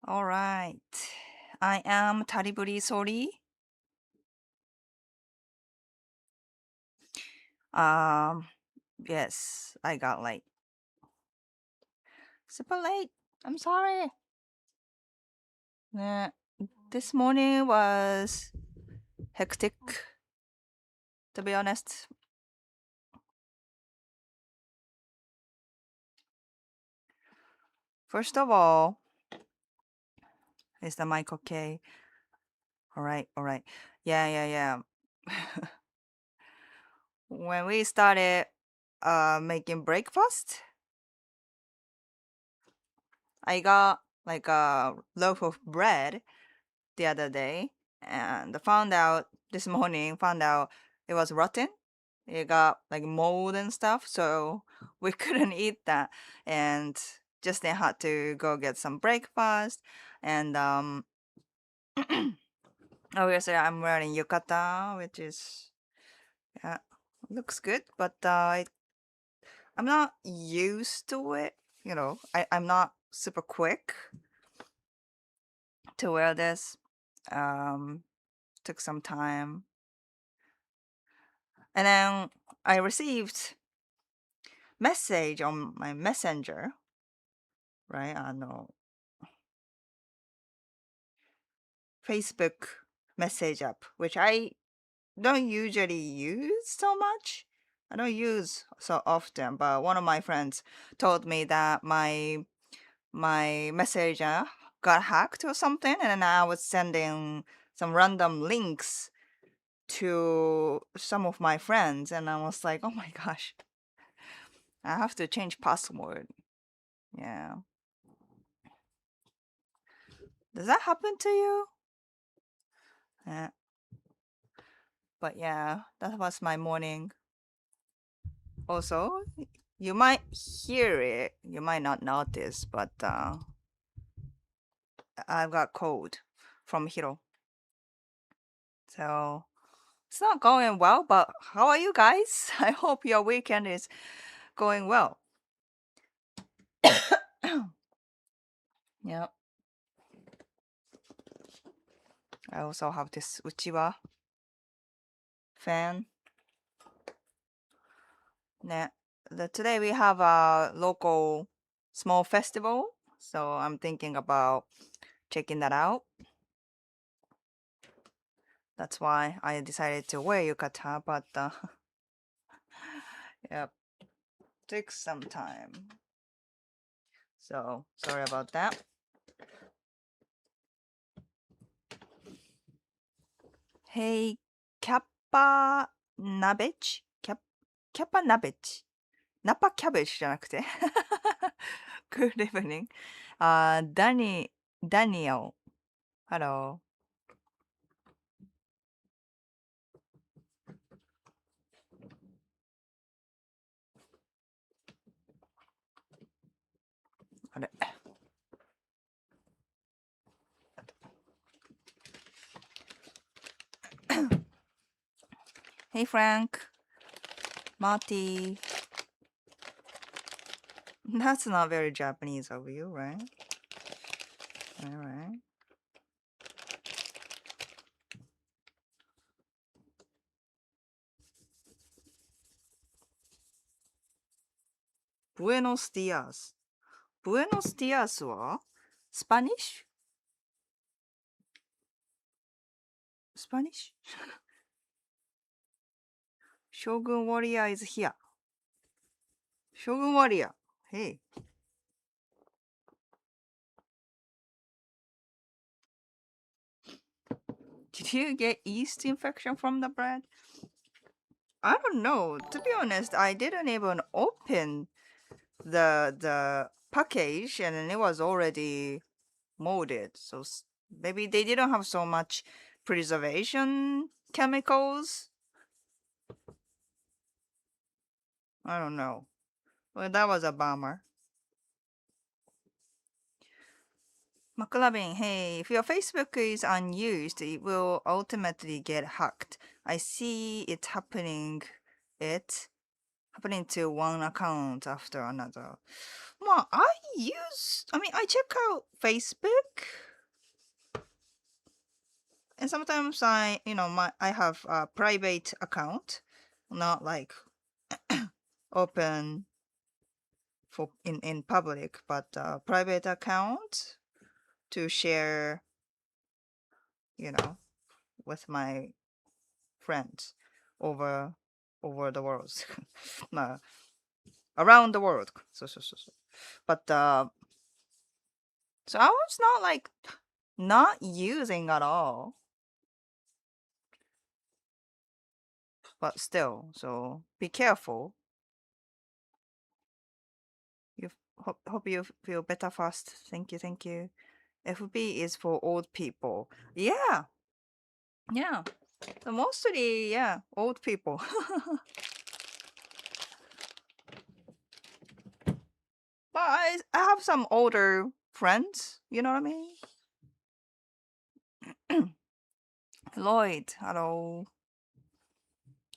All right. I am terribly sorry. Um, yes, I got late. Super late. I'm sorry. Yeah, this morning was hectic, to be honest. First of all, is the mic okay? All right, all right. Yeah, yeah, yeah. When we started making breakfast, I got like a loaf of bread the other day and found out it was rotten. It got like mold and stuff, so we couldn't eat that. And just then had to go get some breakfast. And obviously I'm wearing yukata, which is yeah, looks good, but I'm not used to it. I'm not super quick to wear this. Um, Took some time. And then I received message on my messenger, right? Facebook message app, which I don't usually use so much. I don't use so often, but one of my friends told me that my messenger got hacked or something, and then I was sending some random links to some of my friends, and I was like, oh my gosh, I have to change password. Yeah. Does that happen to you? Yeah. But yeah, that was my morning. Also, you might hear it, you might not notice, but I've got cold from Hiro. So it's not going well, but how are you guys? I hope your weekend is going well. Yeah. I also have this Uchiwa fan. Yeah. Today we have a local small festival, so I'm thinking about checking that out. That's why I decided to wear yukata, but yeah, takes some time. So sorry about that. Hey, Kappa Nabech? Kappa Nabech? Napa Cabbage じゃなくて Good evening. Daniel. Hello. あれ Hey Frank. Marty. That's not very Japanese of you, right? Alright. Buenos dias. Buenos dias は Spanish? Spanish? Shogun Warrior is here. Shogun Warrior. Hey. Did you get yeast infection from the bread? I don't know. To be honest, I didn't even open the package and then it was already molded. So maybe they didn't have so much preservation chemicals. I don't know. Well, that was a bummer. McLovin, hey, if your Facebook is unused, it will ultimately get hacked. I see it happening. It happening to one account after another. Well, I check out Facebook, and sometimes I have a private account, not like open for in public, but a private account to share, you know, with my friends over the world, no, around the world. So. But so I was not like not using at all, but still. So be careful. You hope you feel better fast. Thank you, thank you. FB is for old people. Yeah, yeah. So mostly, yeah, old people. But I have some older friends. You know what I mean? Lloyd, hello.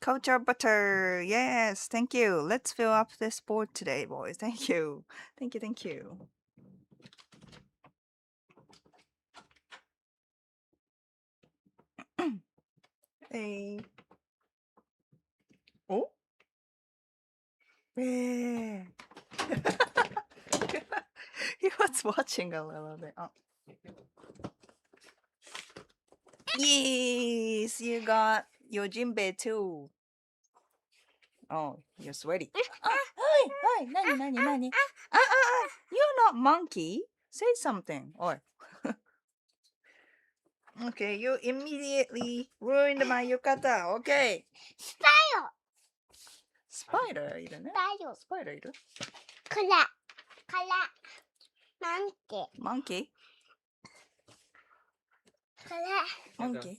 Culture butter. Yes, thank you. Let's fill up this board today, boys. Thank you. Thank you, thank you. Hey. Oh? Yeah. He was watching a little bit. Oh. Yes, you got your Jinbei too. Oh, you're sweaty. Hi, hi, nani. You're not monkey. Say something. Or okay, you immediately ruined my yukata. Okay. Spider いるね。スパイダーいる。これ。Monkey? これ。Monkey?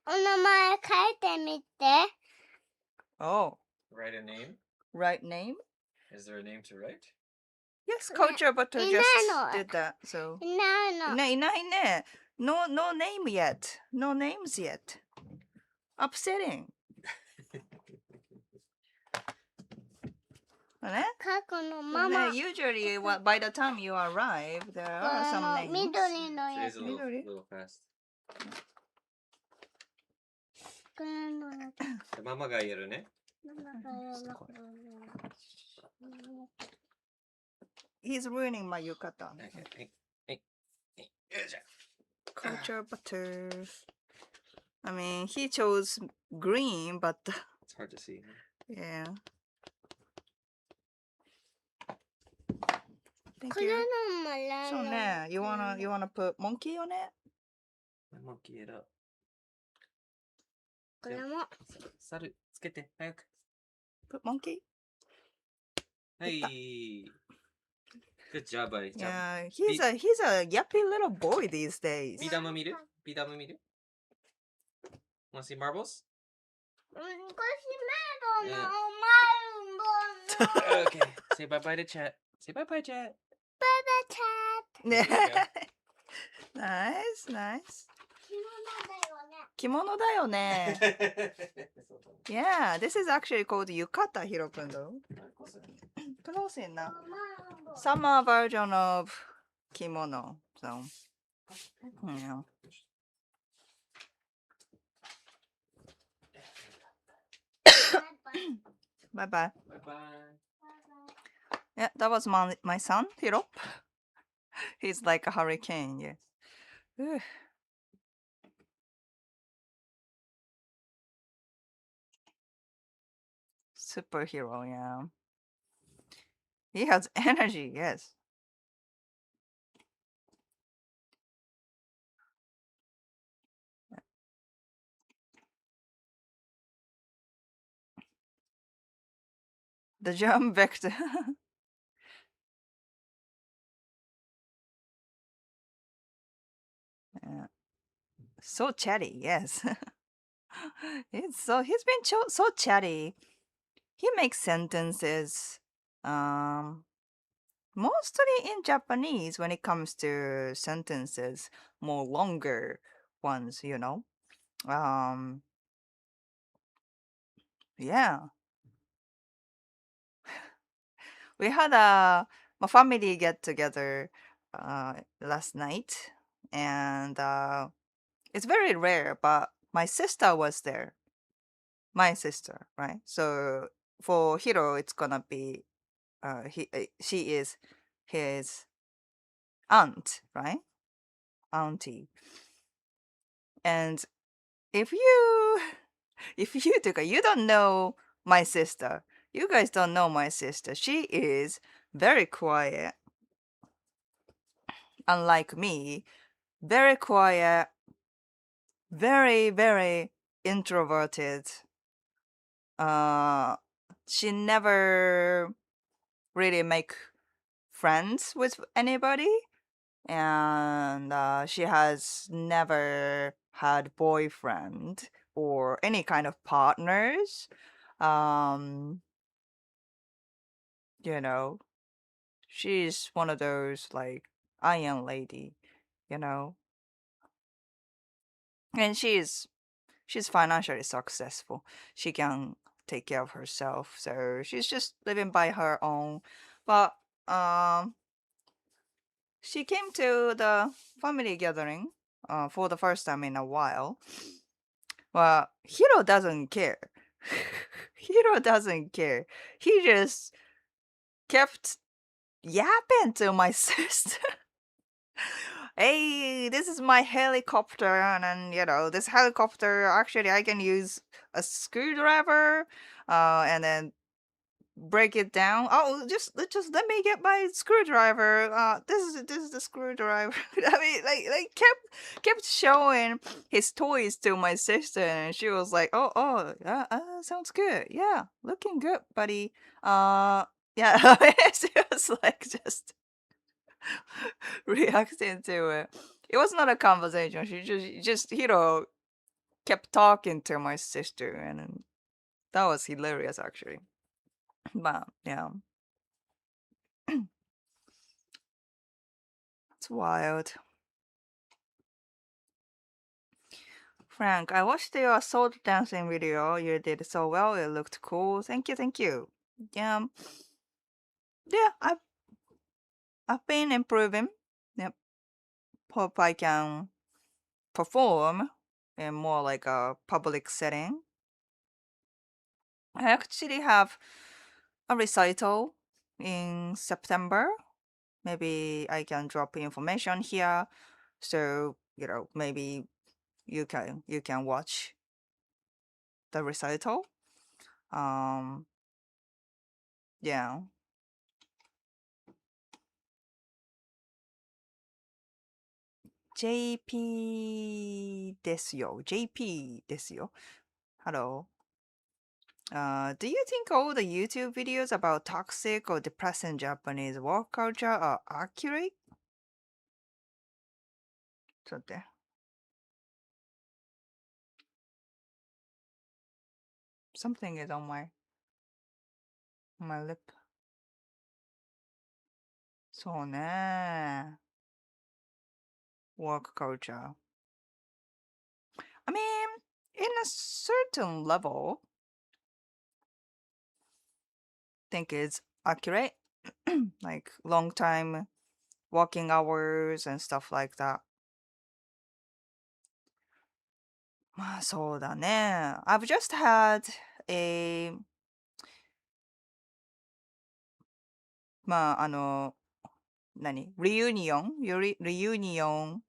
お名前書いてみて。Oh. Write a name? Right name? Is there a name to write? Yes, culture butter just did that. So. いないね。No name yet. No names yet. Upsetting. ね。Usually, by the time you arrive, there are some names. 緑のやつ。Today's a little fast. ママがやるね。He's ruining my yukata. Culture butter. I mean, he chose green, but it's hard to see. Yeah. Thank you. So now, you wanna put monkey on it? Monkey it up. これも。猿つけて早く。Put monkey. はい。Good job, buddy. Yeah, he's a yappy little boy these days. ビー玉見る Wanna see marbles? これメロンの Okay, say bye-bye to chat. Say bye-bye, chat. Bye-bye, chat. Nice. 着物だよね。Yeah, this is actually called yukata, Hiro-kun, though. Close enough. Summer version of kimono. So, yeah. Bye-bye. Yeah, that was my son, Hiro. He's like a hurricane, yes. Superhero, yeah. He has energy, yes. The germ vector. Yeah. So chatty, yes. He's been so chatty. He makes sentences mostly in Japanese when it comes to sentences, more longer ones, Yeah. We had a family get together last night, and it's very rare, but my sister was there. My sister, right? So for Hiro, it's gonna be she is his aunt, right? Auntie. And if you if you you don't know my sister, you guys don't know my sister. She is very quiet, unlike me. Very quiet, very introverted. Uh, she never really make friends with anybody, and she has never had boyfriend or any kind of partners. Um, you know, she's one of those like iron lady, you know, and she's financially successful. She can take care of herself, so she's just living by her own. But um, she came to the family gathering for the first time in a while. Well, Hiro doesn't care. Hiro doesn't care. He just kept yapping to my sister. Hey, this is my helicopter, and then this helicopter actually I can use a screwdriver, and then break it down. Oh, just let me get my screwdriver. This is the screwdriver. I mean, like kept showing his toys to my sister, and she was like, oh, yeah, sounds good. Yeah, looking good, buddy. Yeah, she was like just reacting to it. It was not a conversation. She just kept talking to my sister, and that was hilarious actually. But yeah, it's wild. Frank, I watched your sword dancing video. You did so well. It looked cool. Thank you, thank you. Yeah, yeah. I've been improving. Yep. Hope I can perform in more like a public setting. I actually have a recital in September. Maybe I can drop information here, so maybe you can watch the recital. Um, yeah. JP ですよ. JP ですよ. Hello. Do you think all the YouTube videos about toxic or depressing Japanese work culture are accurate? ちょっと待って. Something is on my lip. そうね. Work culture. I mean, in a certain level, I think it's accurate. Like long time working hours and stuff like that. まあそうだね. I've just had a まあ、reunion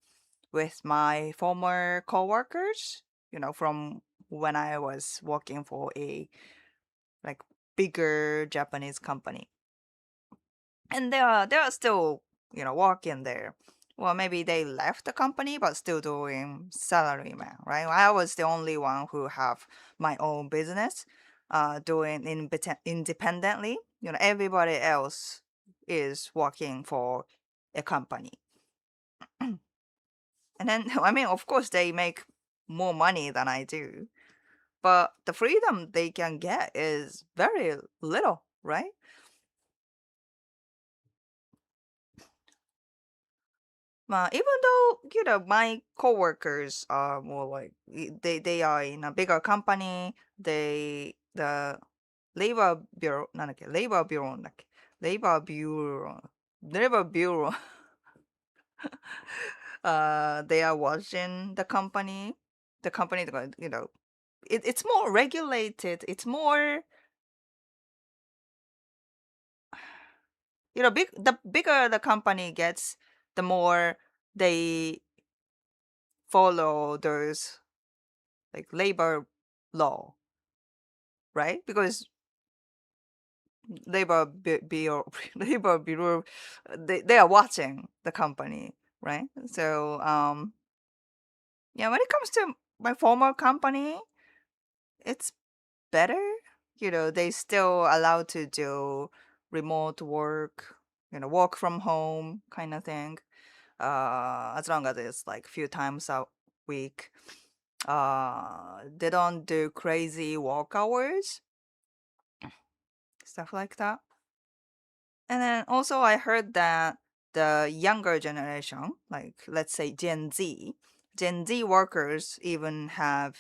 with my former coworkers, from when I was working for a like bigger Japanese company. And they are still, working there. Well, maybe they left the company but still doing salaryman, right? I was the only one who have my own business, doing independently. Everybody else is working for a company. And then, I mean, of course, they make more money than I do, but the freedom they can get is very little, right? Even though my coworkers are more like they are in a bigger company, the labor bureau なんだっけ、labor bureau だっけ、labor bureau labor bureau they are watching the company it's more regulated, it's more the bigger the company gets, the more they follow those like labor law, right? Because bureau labor bureau they are watching the company, right? So yeah, when it comes to my former company, it's better. They still allowed to do remote work, work from home kind of thing. As long as it's like few times a week. They don't do crazy work hours, stuff like that. And then also I heard that the younger generation, like let's say Gen Z workers even have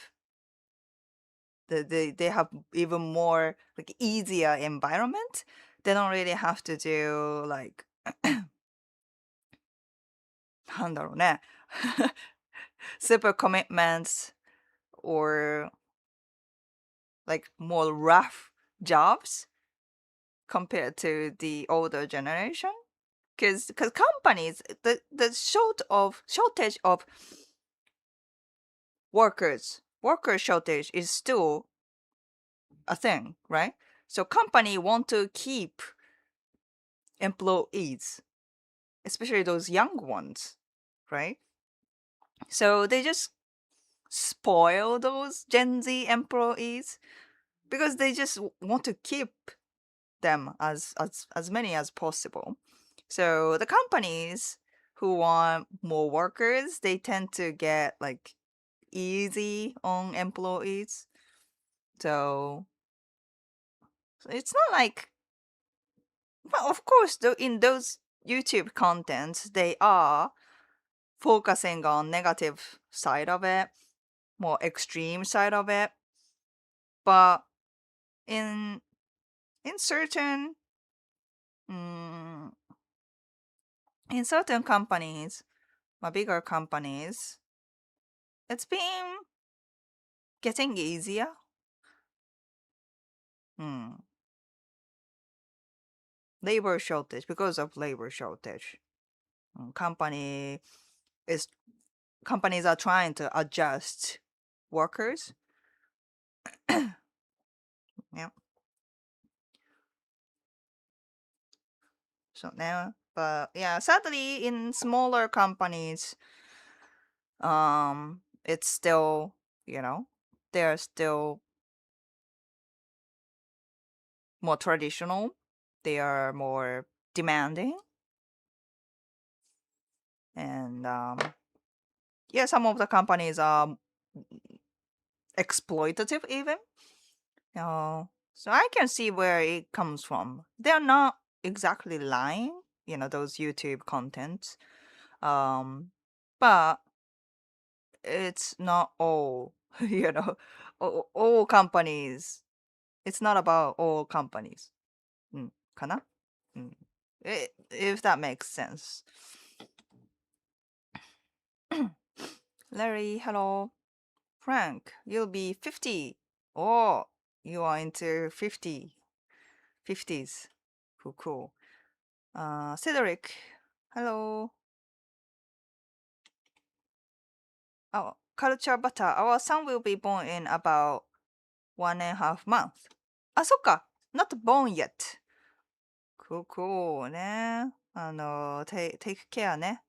they have even more like easier environment. They don't really have to do like なんだろうね super commitments or like more rough jobs compared to the older generation. Because companies, the shortage of worker shortage is still a thing, right? So company want to keep employees, especially those young ones, right? So they just spoil those Gen Z employees because they just want to keep them as many as possible. So the companies who want more workers, they tend to get like easy on employees. So it's not like, well, of course, though in those YouTube contents, they are focusing on negative side of it, more extreme side of it. But in certain mm, in certain companies, bigger companies, it's been getting easier. Hmm. Labor shortage because of labor shortage. Company is companies are trying to adjust workers. Yeah. So now, but yeah, sadly, in smaller companies, it's still, they're still more traditional. They are more demanding, and yeah, some of the companies are exploitative even. So I can see where it comes from. They're not exactly lying, those YouTube contents. But it's not all, all companies. It's not about all companies. かな? If that makes sense. Larry, hello. Frank, you'll be 50. Oh, you are into 50s. Cool, cool. Cedric, hello. Oh, culture butter. Our son will be born in about 1.5 months. あ、そっか。Not born yet. Cool, cool ね。take care ね。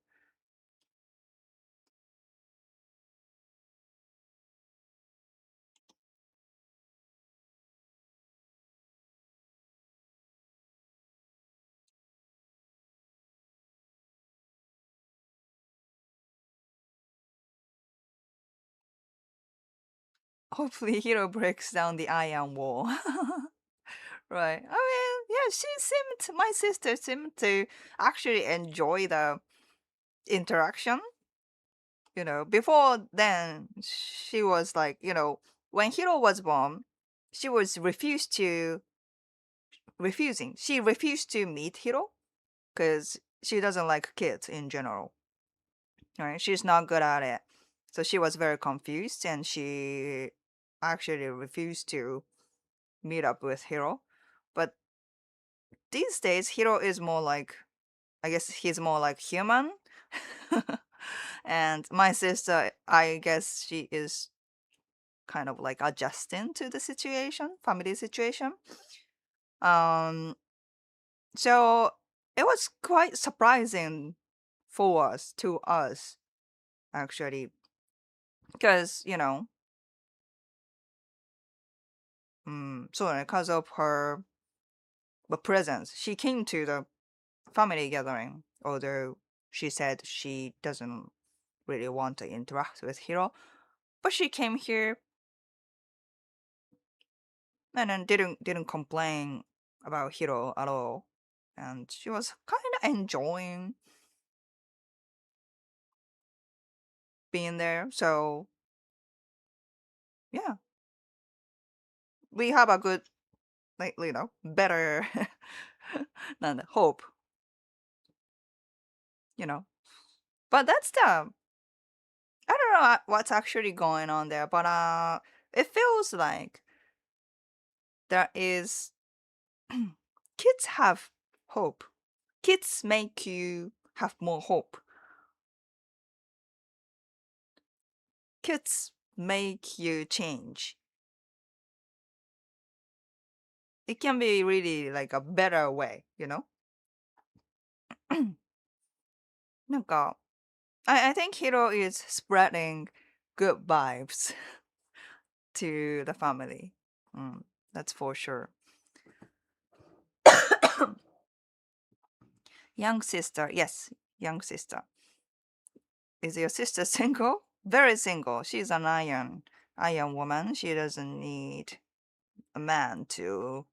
Hopefully Hero breaks down the iron wall. Right. I mean, yeah, my sister seemed to actually enjoy interaction. Before then, she was like, when Hiro was born, she was refusing. She refused to meet Hiro because she doesn't like kids in general. Right? She's not good at it. So she was very confused and she actually refused to meet up with Hiro. But these days, Hiro is more like, I guess he's more like human. And my sister, I guess she is kind of like adjusting to the situation, family situation. Um, so it was quite surprising to us, actually, because, so because of her presence, she came to the family gathering, although she said she doesn't really want to interact with Hiro, but she came here and then didn't complain about Hiro at all, and she was kind of enjoying being there. So yeah, we have a good, like, better hope, you know. But that's the I don't know what's actually going on there, but it feels like there is kids have hope. Kids make you have more hope. Kids make you change. It can be really like a better way, なんか I think Hiro is spreading good vibes to the family. That's for sure. Young sister, yes, young sister. Is your sister single? Very single. She's an iron woman. She doesn't need a man to,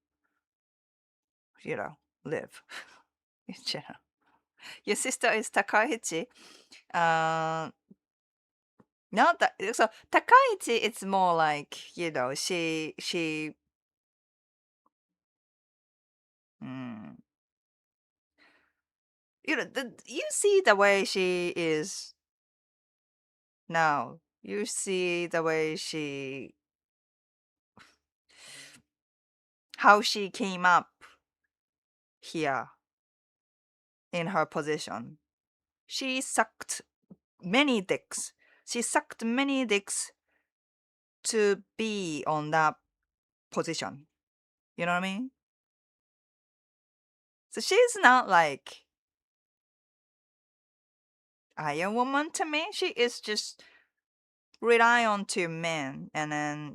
live in general. Your sister is Takaichi. Uh, not that so Takaichi. It's more like she. Mm, you see the way she is now. You see the way how she came up here in her position. She sucked many dicks. She sucked many dicks to be on that position. You know what I mean? So she's not like Iron Woman to me. She is just rely on to men and then,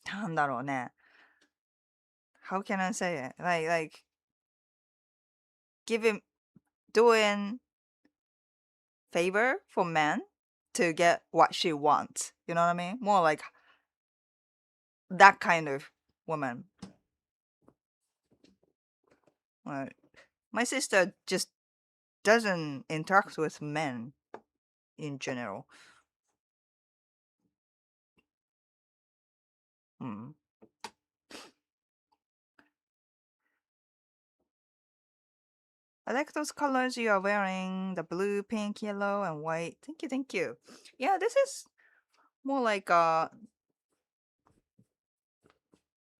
なんだろうね. How can I say it? Like giving doing favor for men to get what she wants. You know what I mean? More like that kind of woman. Like, my sister just doesn't interact with men in general. Hmm. I like those colors you are wearing, the blue, pink, yellow, and white. Thank you, thank you. Yeah, this is more like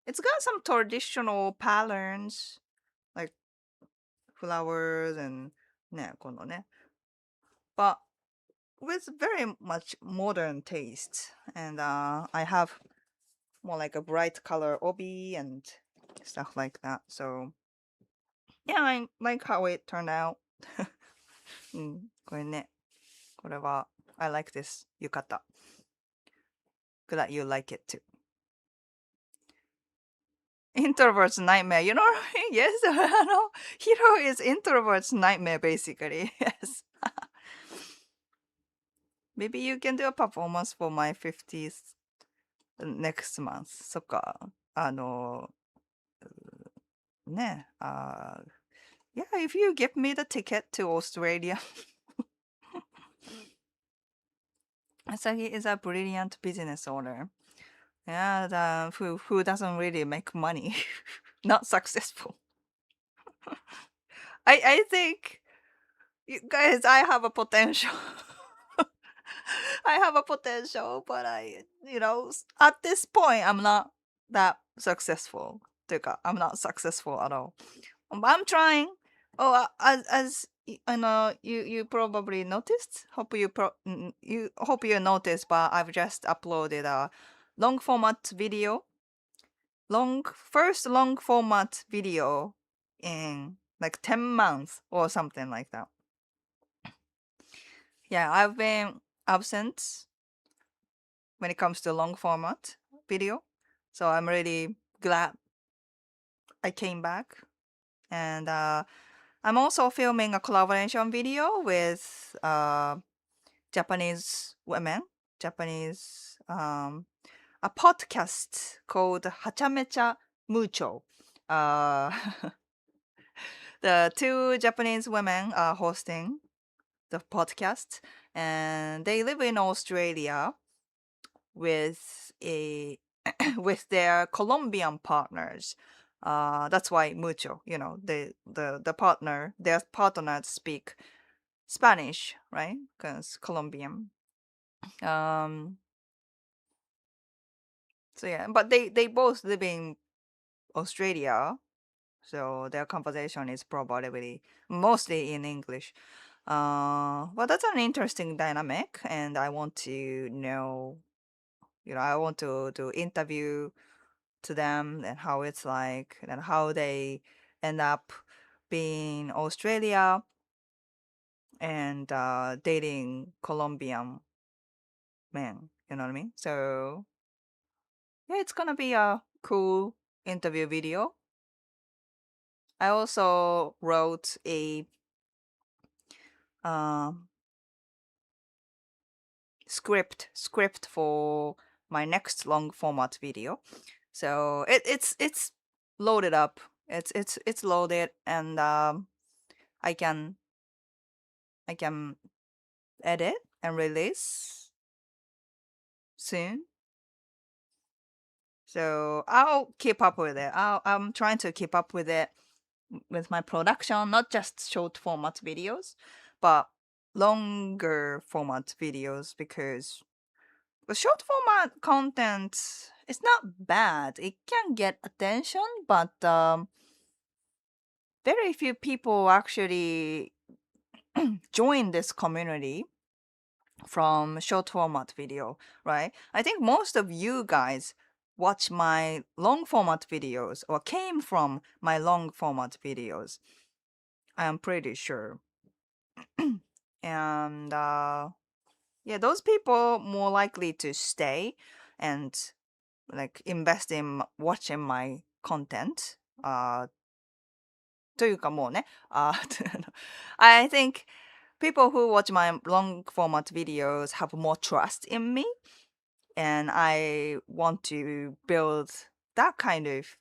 it's got some traditional patterns, like flowers and ね、このね. But with very much modern taste. And I have more like a bright color obi and stuff like that. So yeah, I like how it turned out. うん、これね、これは I like this 浴衣. Glad you like it too. Introvert's nightmare. You know what I mean? Yes, Hero is introvert's nightmare basically. Yes. Maybe you can do a performance for my 50th next month. そっか。ね、Yeah, if you give me the ticket to Australia, Asagi is a brilliant business owner. Yeah, who doesn't really make money, not successful. I think you guys, I have a potential. I have a potential, but at this point, I'm not that successful. ていうか, I'm not successful at all. But I'm trying. Oh, I know you probably noticed. Hope you noticed, but I've just uploaded a long format video, long format video in like 10 months or something like that. Yeah, I've been absent when it comes to long format video. So I'm really glad I came back. And I'm also filming a collaboration video with Japanese women, Japanese, a podcast called Hachamecha Mucho. Uh, the two Japanese women are hosting the podcast, and they live in Australia with a with their Colombian partners. That's why mucho, their partners speak Spanish, right? Because Colombian. Um, so yeah, but they both live in Australia, so their conversation is probably mostly in English. But that's an interesting dynamic, and I want to know, I want to interview to them and how it's like and how they end up being Australia and dating Colombian men. You know what I mean? So yeah, it's gonna be a cool interview video. I also wrote a um, script for my next long format video. So it's loaded up. It's loaded, and I can I can edit and release soon. So I'll keep up with it. I'm trying to keep up with it with my production, not just short format videos, but longer format videos because the short format content is not bad. It can get attention, but very few people actually join this community from short format video, right? I think most of you guys watch my long format videos or came from my long format videos. I am pretty sure. And yeah, those people more likely to stay and like invest in watching my content. というかもうね、I think people who watch my long format videos have more trust in me, and I want to build that kind of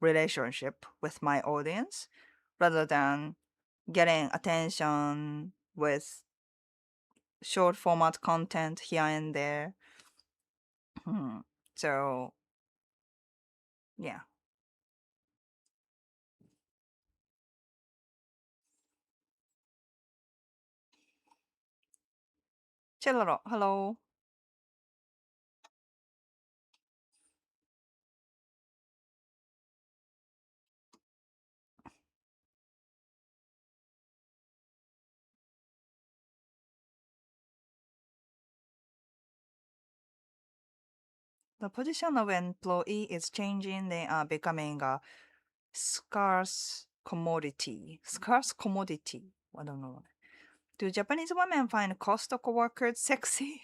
relationship with my audience rather than getting attention with short format content here and there. So, yeah. Chilero, hello. The position of employee is changing. They are becoming a scarce commodity. Scarce commodity. I don't know. Do Japanese women find Costco workers sexy?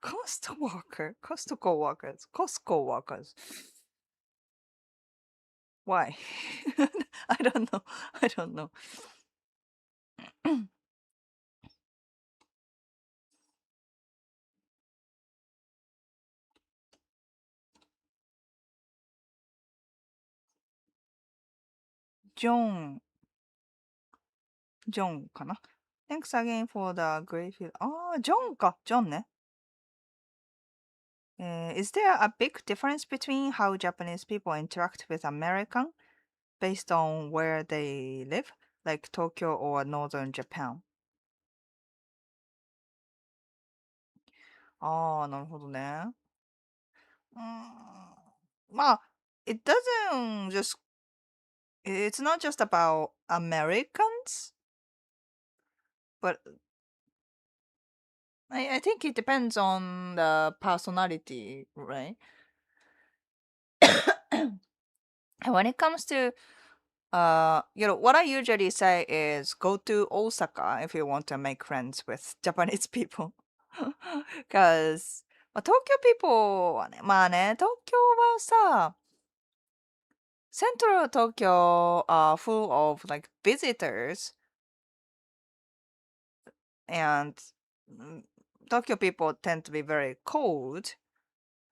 Costco workers, Costco workers. Why? I don't know. I don't know. John. John かな。Thanks again for the great feed. ああ、John か。John ね。Is there a big difference between how Japanese people interact with American based on where they live, like Tokyo or northern Japan? ああ、なるほどね。うーん。まあ、it doesn't just, it's not just about Americans, but I think it depends on the personality, right? And when it comes to what I usually say is go to Osaka if you want to make friends with Japanese people. Because 東京 people はね、まあね、東京はさ、Central Tokyo are full of like visitors and mm, Tokyo people tend to be very cold.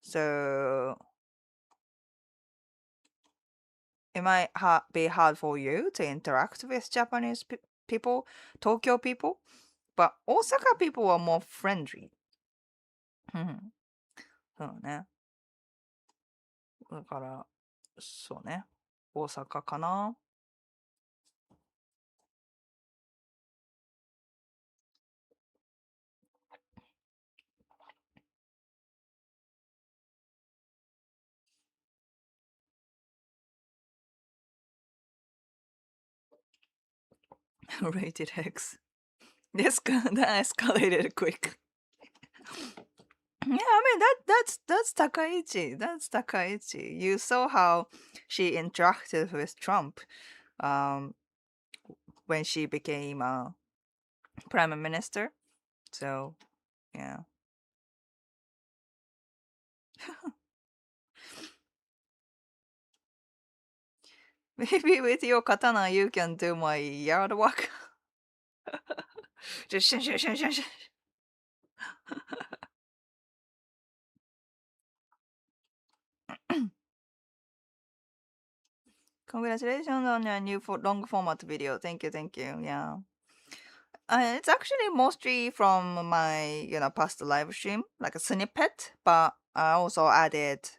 So it might be hard for you to interact with Japanese people, Tokyo people. But Osaka people are more friendly. うんそうね。だから、そうね。大阪かな。Rated X. This that escalated quick. Yeah, I mean that's Takaichi. That's Takaichi. You saw how she interacted with Trump um when she became prime minister. So yeah. Maybe with your katana you can do my yard work. Just shun, shun, shun, shun, shun. Congratulations on your new long format video. Thank you, thank you. Yeah. It's actually mostly from my, past live stream, like a snippet, but I also added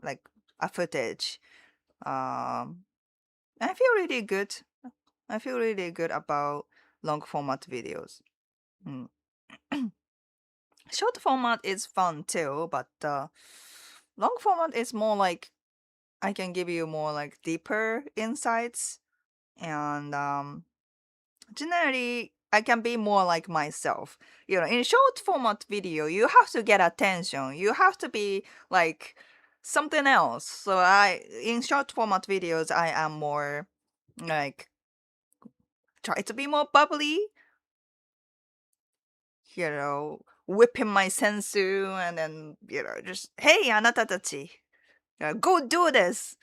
like a footage. I feel really good. I feel really good about long format videos. Mm. Short format is fun too, but long format is more like I can give you more like deeper insights and generally I can be more like myself. In short format video, you have to get attention. You have to be like something else. So in short format videos, I am more like try to be more bubbly, whipping my sensu and then, just, hey, あなたたち, go do this.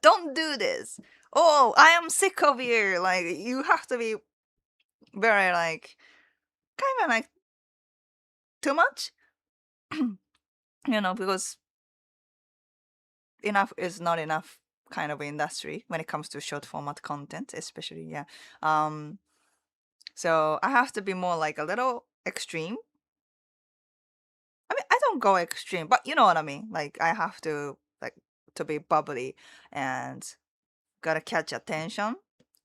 Don't do this. Oh, I am sick of you. Like, you have to be very like, kind of like too much, because enough is not enough kind of industry when it comes to short format content, especially, yeah. So I have to be more like a little extreme. I mean, I don't go extreme, but you know what I mean. Like I have to like to be bubbly and gotta catch attention.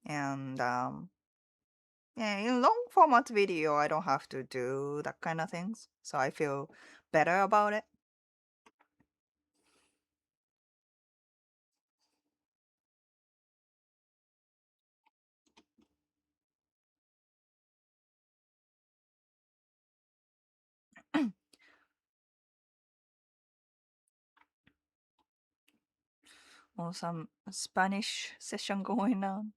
And yeah, in long format video, I don't have to do that kind of things. So I feel better about it. もう some Spanish session going on.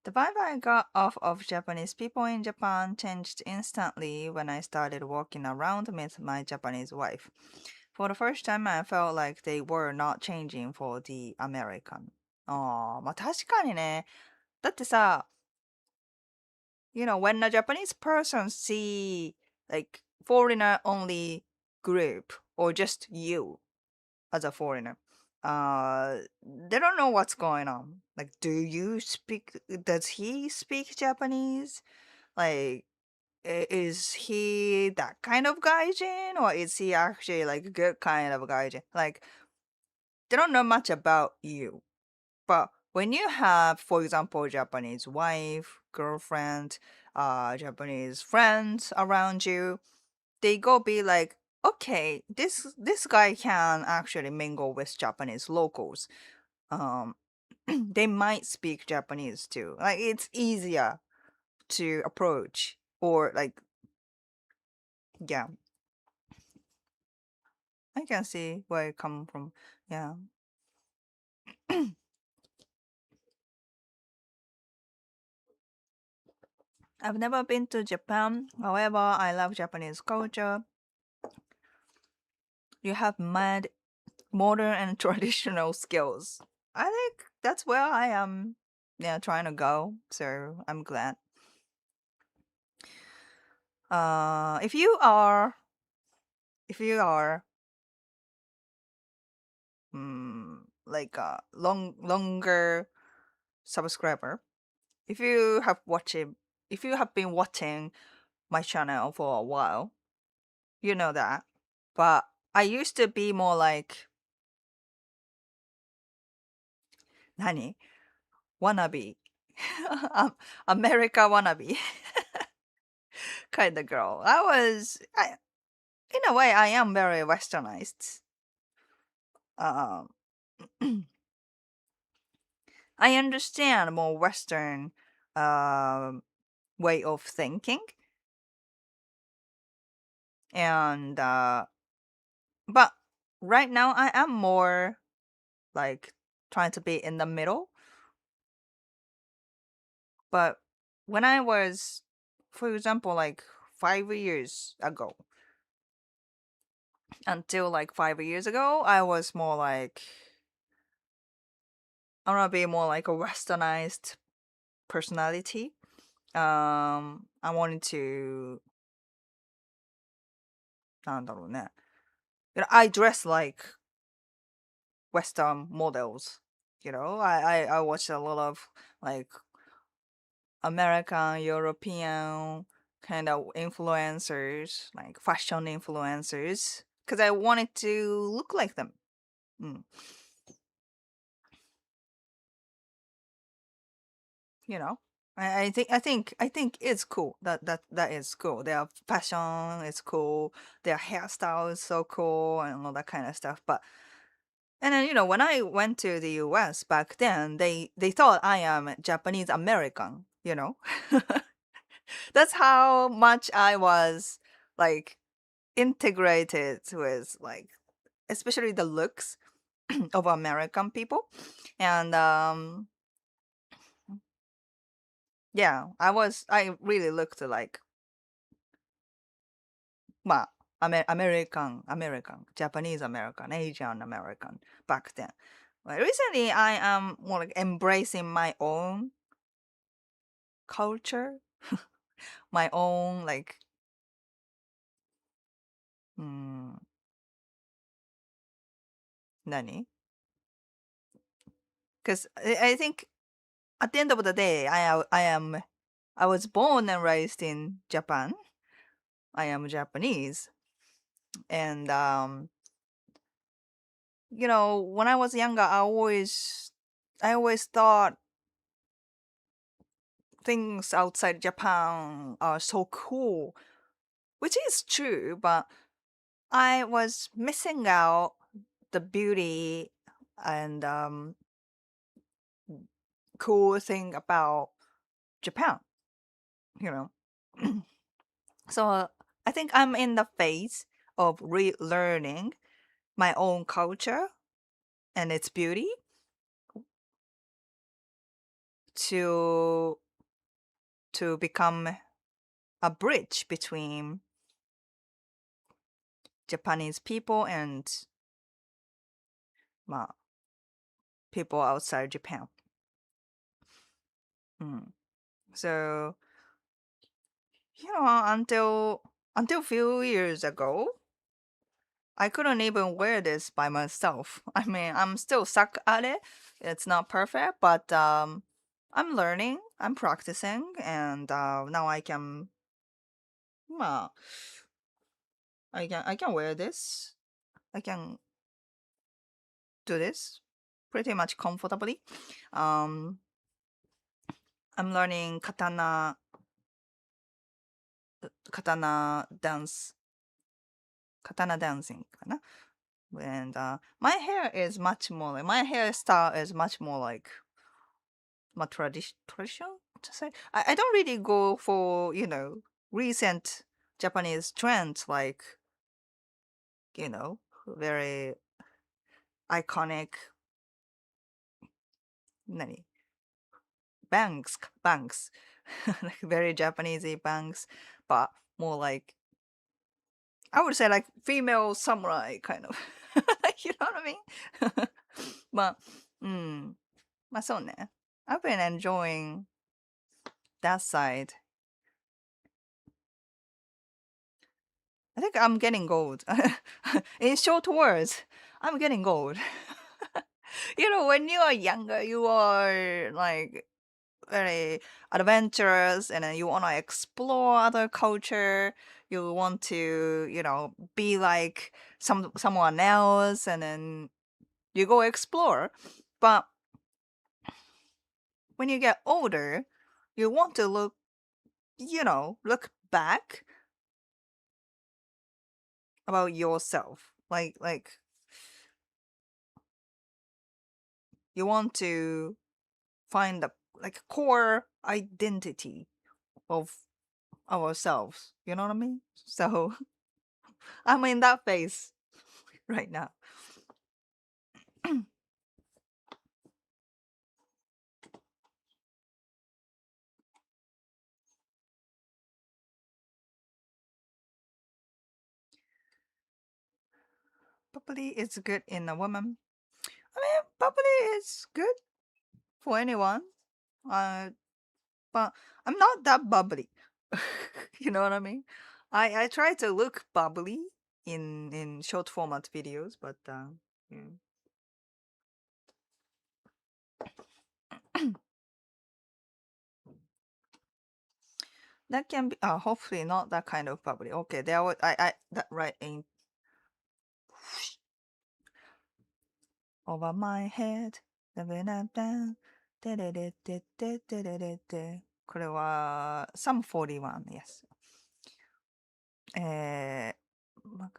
The vibe I got off of Japanese people in Japan changed instantly when I started walking around with my Japanese wife. For the first time, I felt like they were not changing for the American. ああ、まあ確かにね。だってさ、when a Japanese person see like foreigner only group or just you as a foreigner, they don't know what's going on. Like, does he speak Japanese? Like, is he that kind of gaijin, or is he actually like a good kind of gaijin? Like, they don't know much about you. But when you have, for example, Japanese wife, girlfriend, Japanese friends around you, they go be like, okay, this guy can actually mingle with Japanese locals. Um, they might speak Japanese too. Like, it's easier to approach, or like, yeah, I can see where it come from. Yeah. I've never been to Japan. However, I love Japanese culture. You have mad modern and traditional skills. I think that's where I am, yeah, trying to go. So I'm glad. If you are, if you are, like a longer subscriber, if you have watching, if you have been watching my channel for a while, you know that. But I used to be more like, nani? Wannabe. America wannabe kind of girl. In a way, I am very westernized. Um, I understand more Western um, way of thinking, and but right now I am more like trying to be in the middle. But when I was, for example, like 5 years ago, until like 5 years ago, I was more like, I want to be more like a westernized personality. I wanted to, なんだろうね. I dress like Western models. I watch a lot of like American, European kind of influencers, like fashion influencers, because I wanted to look like them. Mm, you know, I think it's cool. That is cool. Their fashion is cool. Their hairstyle is so cool, and all that kind of stuff. But and then when I went to the U.S. back then, they thought I am Japanese American. That's how much I was like integrated with, like, especially the looks of American people. And yeah, I really looked like, well, American, Japanese American, Asian American back then. But recently, I am more like embracing my own culture, my own like, mm, nani? Because I think at the end of the day, I was born and raised in Japan. I am Japanese, and when I was younger, I always thought things outside Japan are so cool, which is true, but I was missing out the beauty and cool thing about Japan, you know. So I think I'm in the phase of relearning my own culture and its beauty to become a bridge between Japanese people and, well, people outside Japan. Mm. So until few years ago, I couldn't even wear this by myself. I mean, I'm still stuck at it. It's not perfect, but I'm learning, I'm practicing, and now I can, well, I can wear this. I can do this pretty much comfortably. Um, I'm learning katana dance, katana dancing, and my hair is much more like my hairstyle is much more like my traditional to say. I don't really go for recent Japanese trends like very iconic nani banks like very Japanesey banks, but more like I would say like female samurai kind of you know what I mean? まあ、うん。まあそうね。I've been enjoying that side. I think I'm getting old. In short words, I'm getting old. When you are younger, you are like very adventurous and then you want to explore other culture. You want to, be like someone else and then you go explore. But when you get older, you want to look back about yourself. Like you want to find the like core identity of ourselves. You know what I mean? So I'm in that phase right now. Bubbly is good in a woman. I mean, bubbly is good for anyone. Uh, but I'm not that bubbly. You know what I mean? I try to look bubbly in short format videos, but yeah. That can be hopefully not that kind of bubbly. Okay, there was I that right in over my head. これは Sum 41 yes.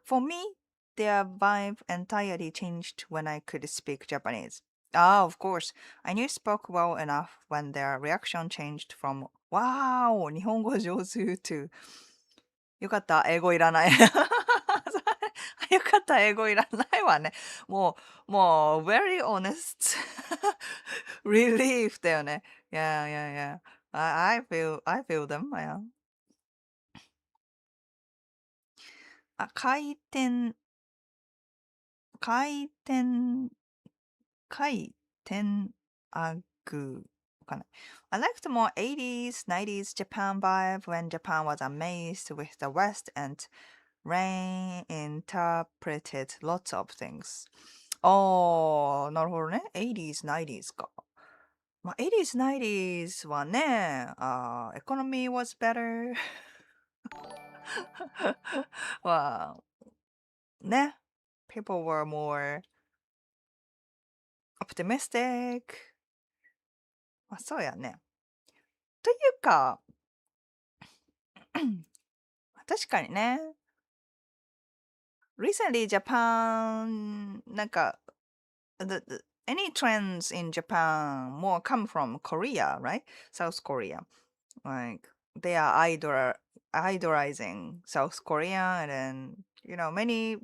For me, their vibe entirely changed when I could speak Japanese. Ah, of course. I knew spoke well enough when their reaction changed from wow, 日本語上手 to よかった、英語いらない。よかった、英語いらないわね。もう、very honest relief だよね。Yeah, yeah, yeah. I feel them. Yeah. あ、回転、回転アグかな。I liked more 80s, 90s Japan vibe when Japan was amazed with the West and reinterpreted lots of things. なるほどね。80s, 90s か。まあ、80s, 90s はね、economy was better. は、ね。People were more optimistic. まあ、そうやね。というか、確かにね。Recently, Japan, なんか、any trends in Japan more come from Korea, right? South Korea. Like, they are idolizing South Korea, and then, many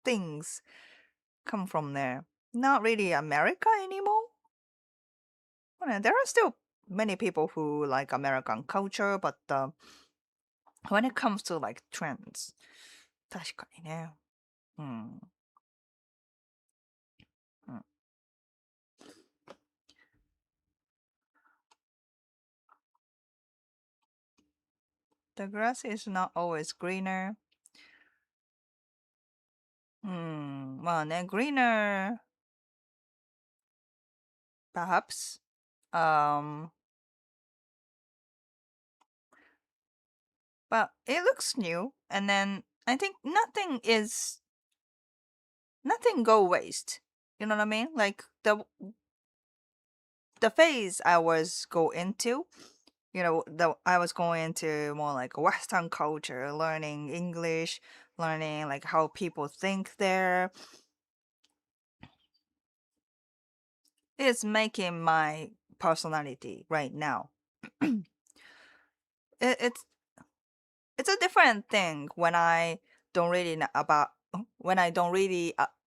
things come from there. Not really America anymore. Well, there are still many people who like American culture, but when it comes to like trends, 確かにね。うん。うん。The grass is not always greener. まあね、greener, perhaps. Um, but it looks new, and then I think nothing go waste. You know what I mean? Like the phase I was go into, I was going into more like Western culture, learning English, learning like how people think there. It's making my personality right now. It's it's a different thing when I don't really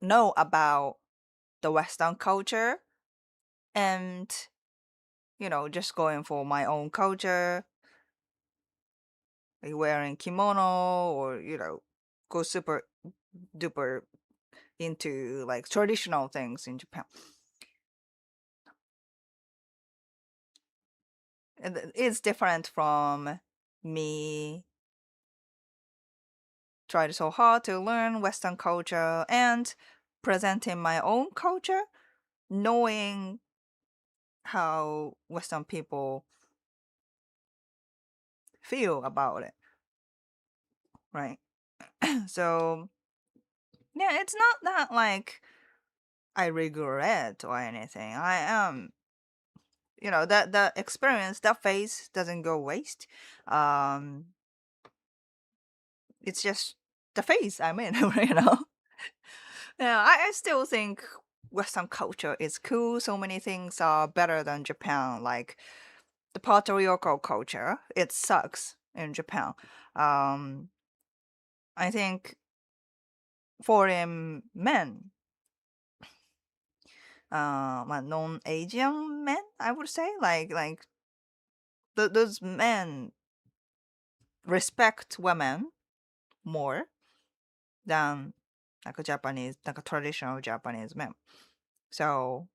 know about the Western culture, and just going for my own culture, like wearing kimono, or go super duper into like traditional things in Japan. It's different from me tried so hard to learn Western culture and presenting my own culture, knowing how Western people feel about it, right? So yeah, it's not that like I regret or anything. I am, that the experience, that phase doesn't go waste. Um, it's just the phase I'm in, Yeah, I still think Western culture is cool. So many things are better than Japan, like the patriarchal culture. It sucks in Japan. Um, I think foreign men, non-Asian men, I would say, like those men respect women more than like a Japanese, like a traditional Japanese men. So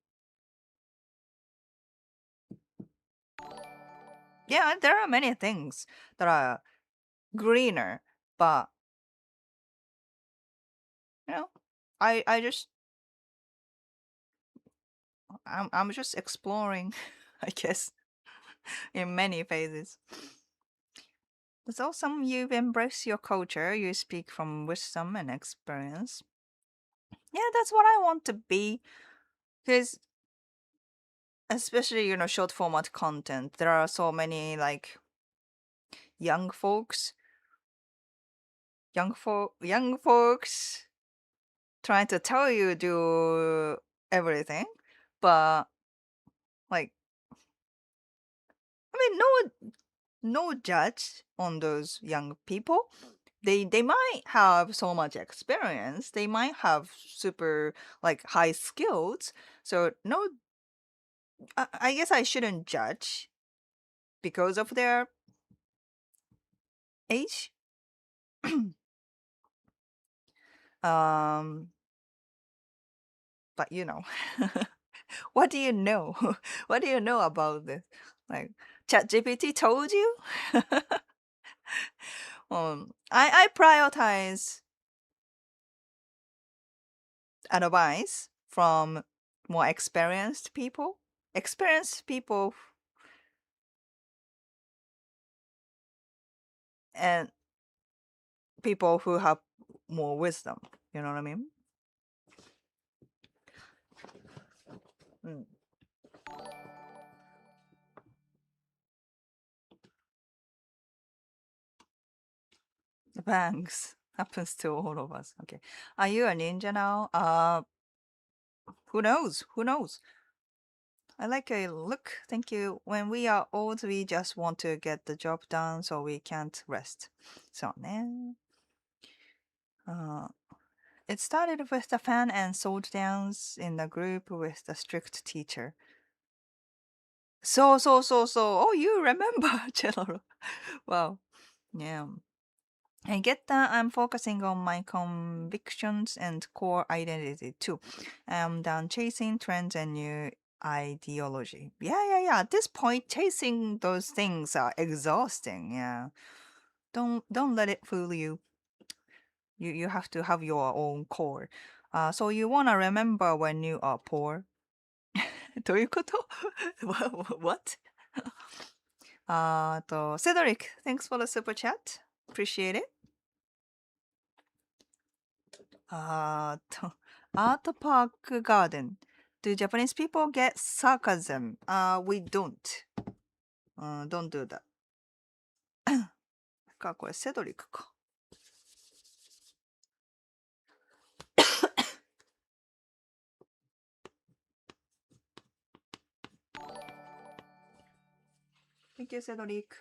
yeah, there are many things that are greener, but you know, I just I'm just exploring, I guess, in many phases. It's awesome you've embraced your culture. You speak from wisdom and experience. Yeah, that's what I want to be. Because especially short format content, there are so many like young folks, young folks trying to tell you do everything, but like I mean, no judge on those young people. They might have so much experience. They might have super like high skills. So no, I guess I shouldn't judge because of their age. um, but what do you know? What do you know about this? Like ChatGPT told you? I prioritize advice from more experienced people, and people who have more wisdom. You know what I mean? Mm. Thanks. Happens to all of us. Okay. Are you a ninja now? Who knows? Who knows? I like a look. Thank you. When we are old, we just want to get the job done so we can't rest. So, ne. Uh, it started with the fan and sold downs in the group with the strict teacher. So. Oh, you remember, General. Wow. Yeah. I get that I'm focusing on my convictions and core identity too. I'm done chasing trends and new ideology. Yeah. At this point, chasing those things are exhausting. Yeah. Don't let it fool you. You have to have your own core. So you wanna remember when you are poor. どういうこと What? Cedric, thanks for the super chat. Appreciate it. アートパークガーデン Do Japanese people get sarcasm? We don't. Don't do that. これセドリックか。Thank you, Cedric.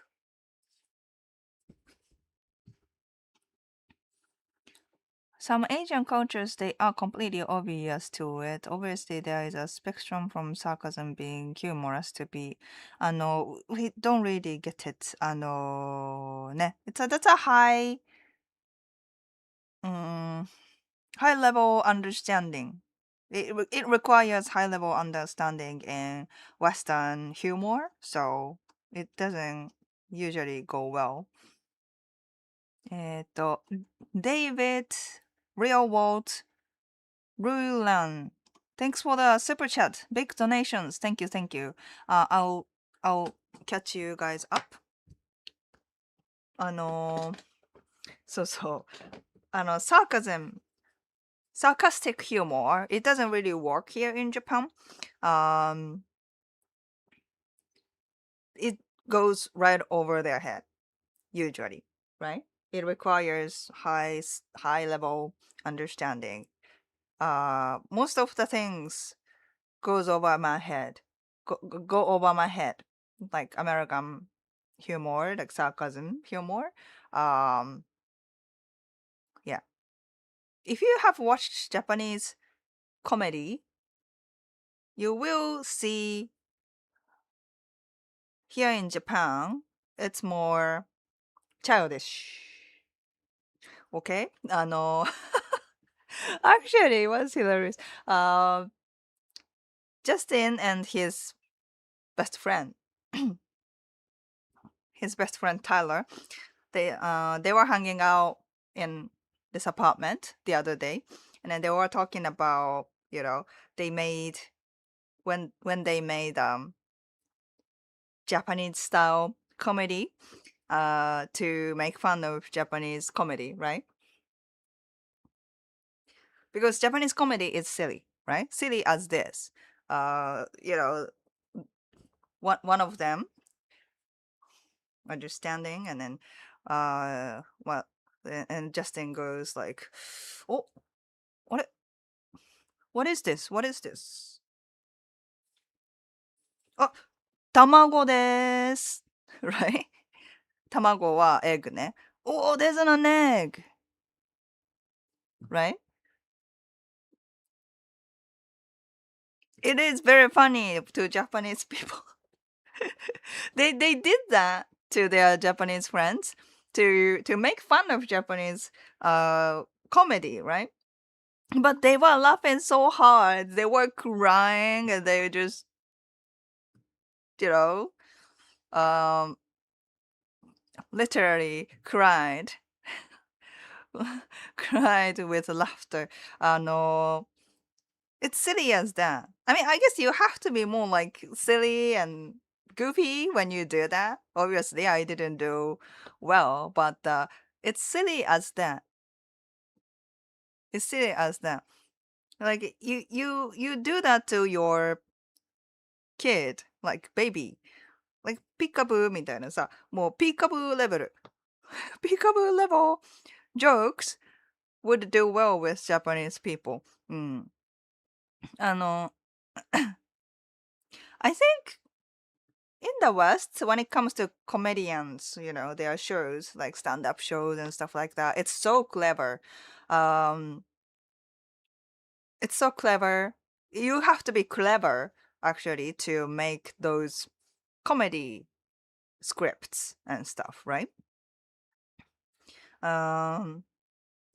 Some Asian cultures, they are completely oblivious to it. Obviously, there is a spectrum from sarcasm being humorous to be, we don't really get it. ね。That's a high, high level understanding. It requires high level understanding in Western humor, so it doesn't usually go well. David, Real World, Rulan. Thanks for the super chat. Big donations. Thank you, thank you. I'll catch you guys up. sarcasm, sarcastic humor, it doesn't really work here in Japan. It goes right over their head, usually, right? It requires high level understanding. Most of the things goes over my head, go over my head, like American humor, like sarcasm humor. Yeah. If you have watched Japanese comedy, you will see here in Japan, it's more childish. Okay? Actually, it was hilarious. Justin and his best friend, Tyler, they were hanging out in this apartment the other day, and then they were talking about, they made when they made Japanese style comedy to make fun of Japanese comedy, right? Because Japanese comedy is silly, right? Silly as this. Uh, you know, one of them understanding, and then well, and Justin goes like, "Oh, what? What is this? What is this? Oh, 卵です." Right? 卵は egg ね。Oh, there's an egg. Right? It is very funny to Japanese people. They did that to their Japanese friends to make fun of Japanese comedy, right? But they were laughing so hard. They were crying and they just, you know, um literally cried. Cried with laughter. It's silly as that. I mean, I guess you have to be more like silly and goofy when you do that. Obviously, I didn't do well, but it's silly as that. It's silly as that. Like you do that to your kid, like baby, like peekaboo みたいなさ、もう peekaboo level, peekaboo level jokes would do well with Japanese people. うん。I think in the West, when it comes to comedians, their shows like stand-up shows and stuff like that, it's so clever. Um, it's so clever. You have to be clever actually to make those comedy scripts and stuff, right? Yeah,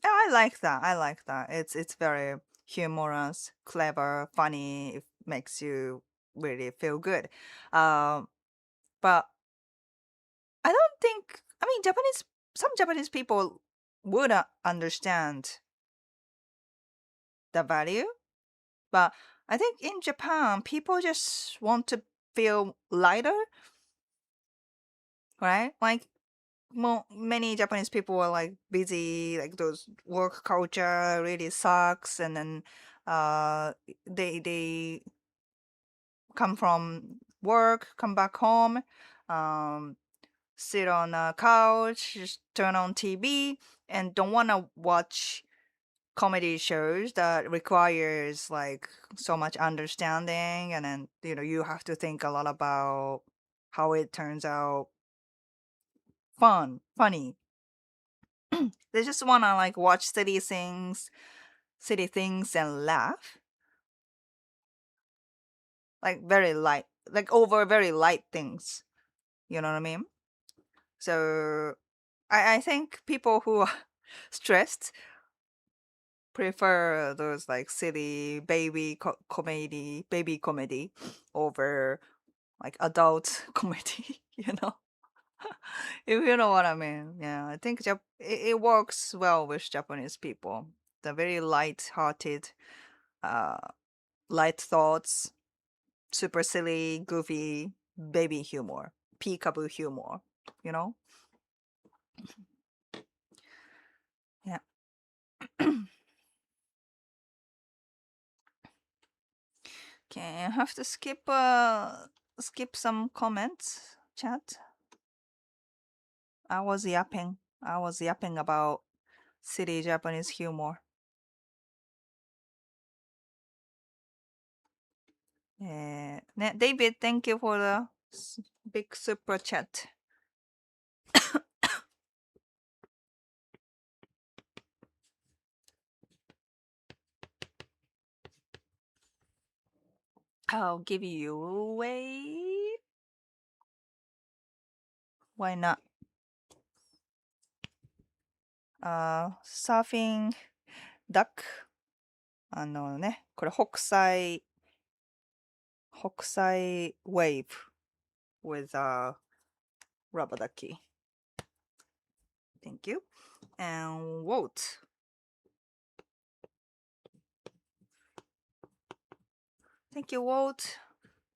I like that. I like that. It's very humorous, clever, funny. It makes you really feel good. But I don't think. I mean, some Japanese people would understand the value. But I think in Japan, people just want to feel lighter, right? Like many Japanese people are like busy, like those work culture really sucks, and then uh they come from work, come back home, um sit on a couch, just turn on TV, and don't want to watch comedy shows that requires like so much understanding, and then you have to think a lot about how it turns out funny. They just want to like watch silly things and laugh, like very light, like over very light things, you know what I mean? So I think people who are stressed prefer those like silly baby comedy over like adult comedy, you know? If you know what I mean. Yeah, I think it works well with Japanese people. The very light-hearted, uh, light thoughts, super silly, goofy, baby humor, peekaboo humor, you know? Yeah. Okay, I have to skip some comments, chat. I was yapping. I was yapping about silly Japanese humor. David, thank you for the big super chat. I'll give you away. Why not? Surfing duck. これ北斎 wave with a rubber ducky. Thank you. And Walt. Thank you, Walt.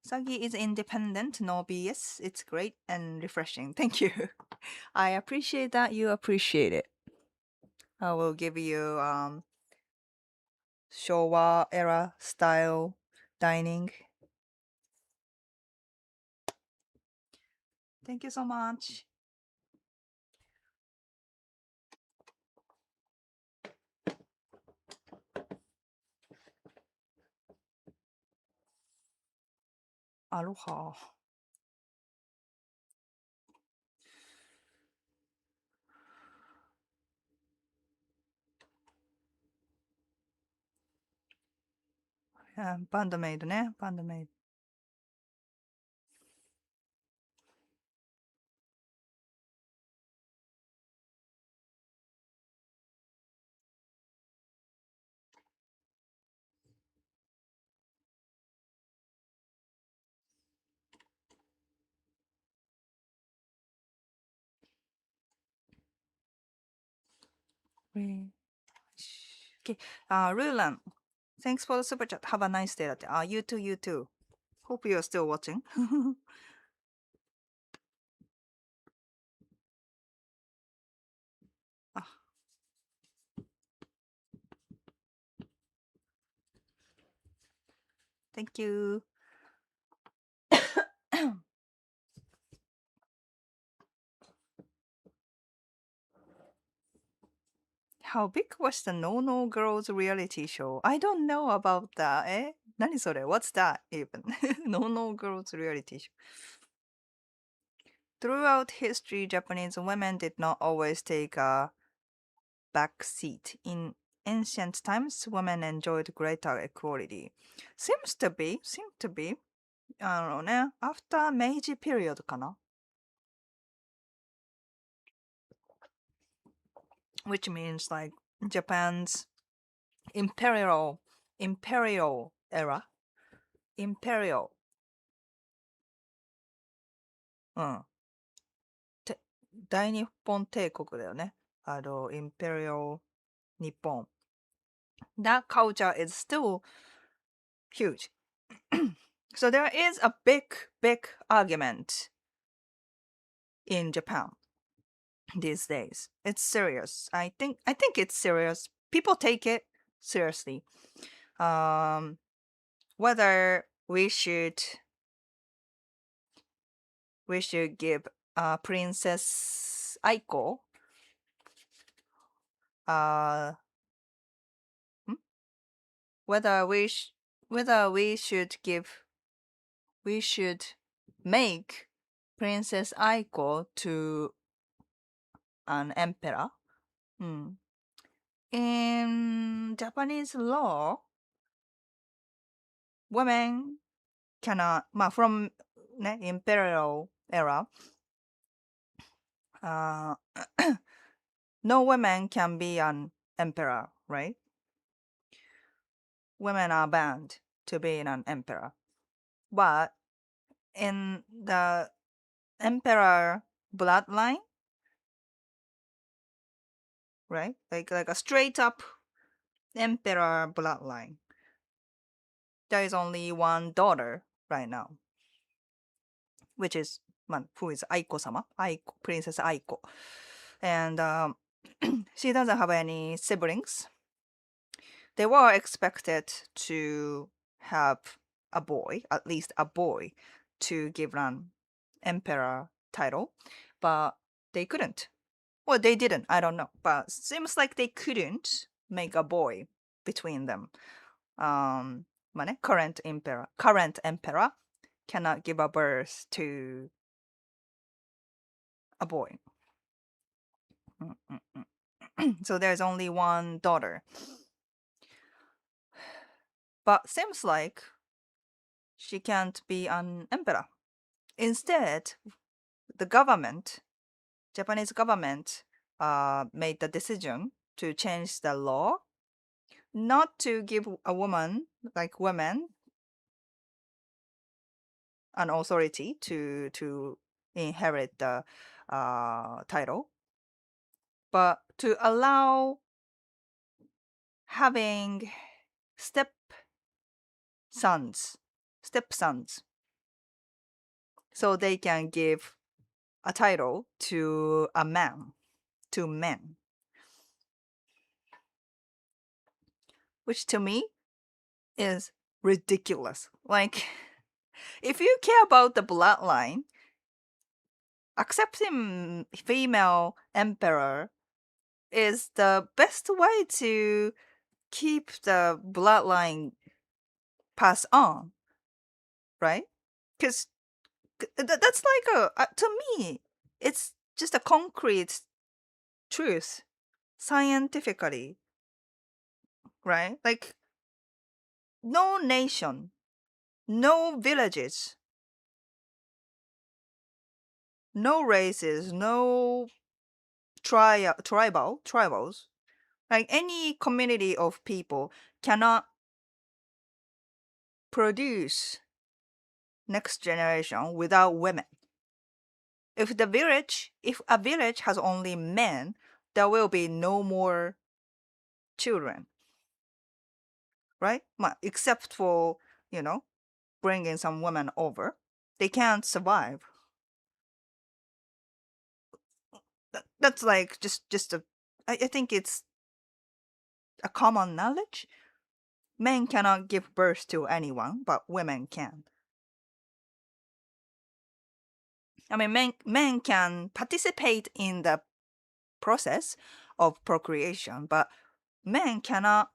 Sagi is independent, no BS. It's great and refreshing. Thank you. I appreciate that you appreciate it. I will give you Showa era style dining. Thank you so much. Aloha. Bandmaid ね、Bandmaid. Okay. Rulan, thanks for the super chat. Have a nice day. You too, you too. Hope you're still watching. Ah, thank you. How big was the No No Girls reality show? I don't know about that. 何それ? What's that even? No No Girls reality show. Throughout history, Japanese women did not always take a back seat. In ancient times, women enjoyed greater equality. Seem to be. after Meiji period かな? Which means like Japan's imperial era. Imperial. うん。大日本帝国だよね。imperial Nippon. That culture is still huge. So there is a big argument in Japan these days. It's serious. I think it's serious. People take it seriously. Um, whether we should give Princess Aiko uh hmm? whether we should make Princess Aiko to an emperor. Hmm. In Japanese law, women cannot, from imperial era, uh, no women can be an emperor, right? Women are banned to be an emperor. But in the emperor bloodline, right? Like a straight up emperor bloodline, there is only one daughter right now, which is who is Aiko-sama, Princess Aiko, and she doesn't have any siblings. They were expected to have a boy, at least a boy, to give an emperor title, but they couldn't. Well, they didn't. I don't know, but seems like they couldn't make a boy between them. current emperor cannot give a birth to a boy. So there's only one daughter. But seems like she can't be an emperor. Instead, the Japanese government, made the decision to change the law, not to give a woman, like women, an authority to inherit the title, but to allow having stepsons, so they can give a title to men, which to me is ridiculous. Like, if you care about the bloodline, accepting female emperor is the best way to keep the bloodline passed on, right? Because that's like to me, it's just a concrete truth scientifically, right? Like, no nation, no villages, no races, no tribals, like any community of people cannot produce next generation without women. If a village has only men, there will be no more children, right? Except for, bringing some women over. They can't survive. That's like just I think it's a common knowledge. Men cannot give birth to anyone, but women can. I mean, men can participate in the process of procreation, but men cannot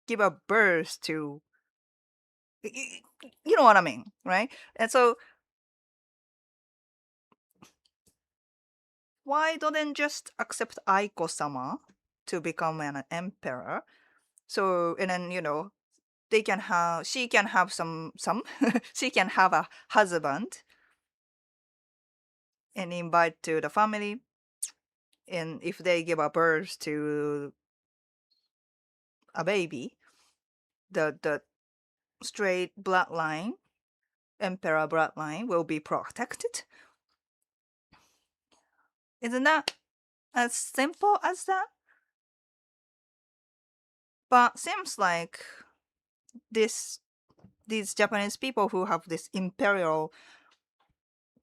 give a birth to, you know what I mean, right? And so why don't just accept Aiko-sama to become an emperor? So, and then, she can have some she can have a husband and invite to the family, and if they give a birth to a baby, the straight bloodline, emperor bloodline, will be protected. Isn't that as simple as that? But seems like this these Japanese people who have this imperial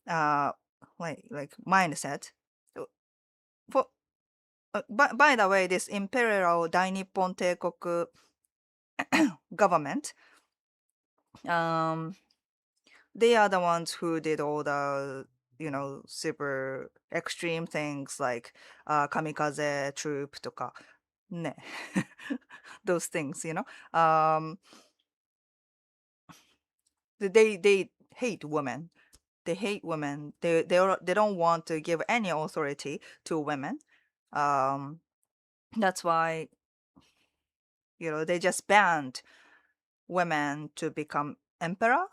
uh like mindset. For by the way, this imperial 大日本帝国 government, um, they are the ones who did all the super extreme things like kamikaze troop とかね those things, they hate women. They hate women. They don't want to give any authority to women. Um, that's why they just banned women to become emperor.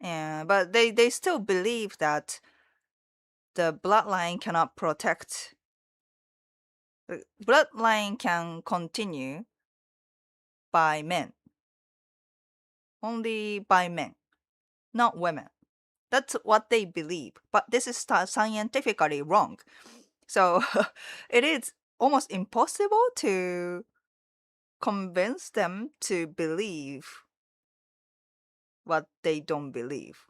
And but they still believe that the bloodline cannot protect. The bloodline can continue by men, only by men, not women. That's what they believe. But this is scientifically wrong. So it is almost impossible to convince them to believe what they don't believe.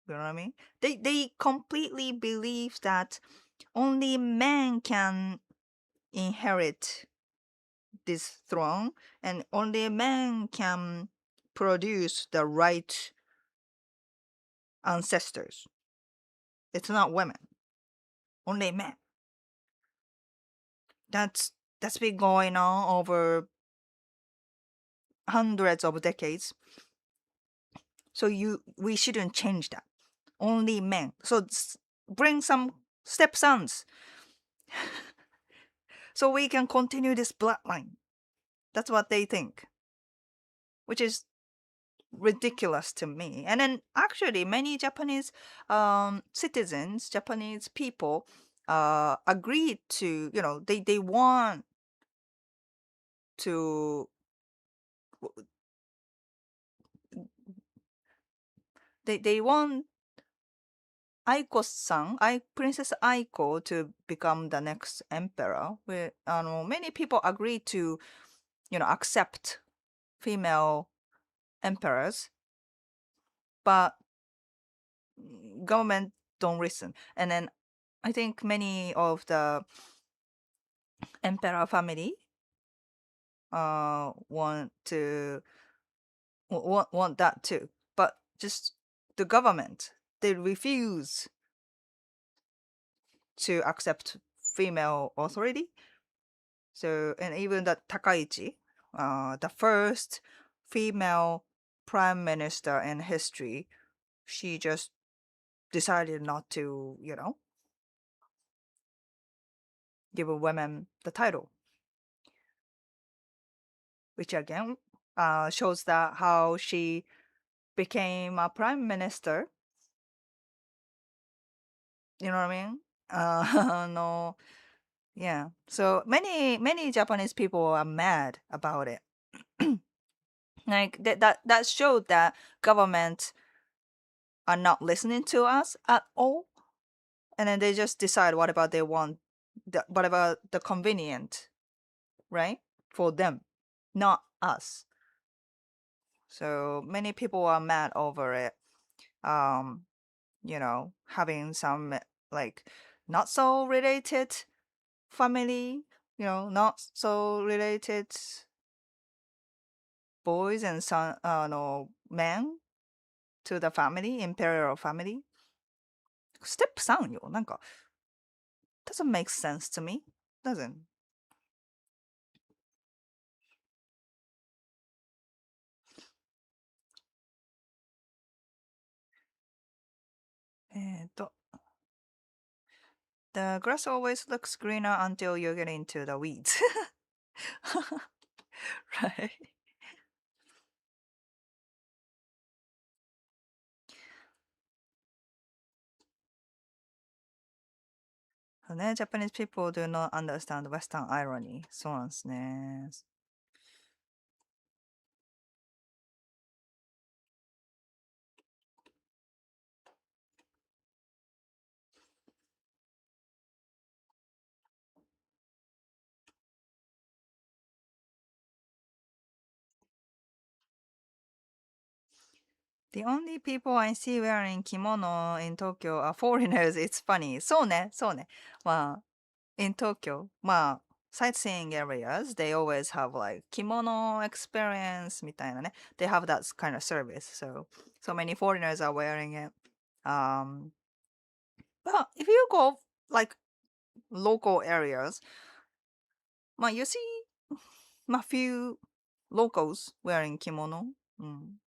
You know what I mean? They completely believe that only men can inherit this throne and only men can produce the right ancestors. It's not women, only men. That's that's been going on over hundreds of decades. So we shouldn't change that. Only men. So bring some stepsons so we can continue this bloodline. That's what they think, which is ridiculous to me. And then actually, many Japanese citizens, Japanese people, agreed to, they want to, they want Princess Aiko to become the next emperor. Many people agreed to, accept female emperors, but government don't listen. And then I think many of the emperor family want that too, but just the government, they refuse to accept female authority. So, and even the Takaichi, the first female prime minister in history, she just decided not to, give a woman the title, which again shows that how she became a prime minister. You know what I mean? No, yeah. So many Japanese people are mad about it. Like that showed that government are not listening to us at all, and then they just decide what about they want, what about the convenient, right, for them, not us. So many people are mad over it. Um, having some like not so related family, not so related boys and son, no men to the family, imperial family. Step 3よ。なんか doesn't make sense to me. Doesn't. The grass always looks greener until you get into the weeds. Right? ね、Japanese people do not understand Western irony. そうなんですね。The only people I see wearing kimono in Tokyo are foreigners. It's funny. そうね、そうね。まあ、in Tokyo, まあ、sightseeing areas, they always have like kimono experience みたいなね。They have that kind of service. So many foreigners are wearing it. Um, but if you go like local areas, まあ、you see まあ few locals wearing kimono. うん。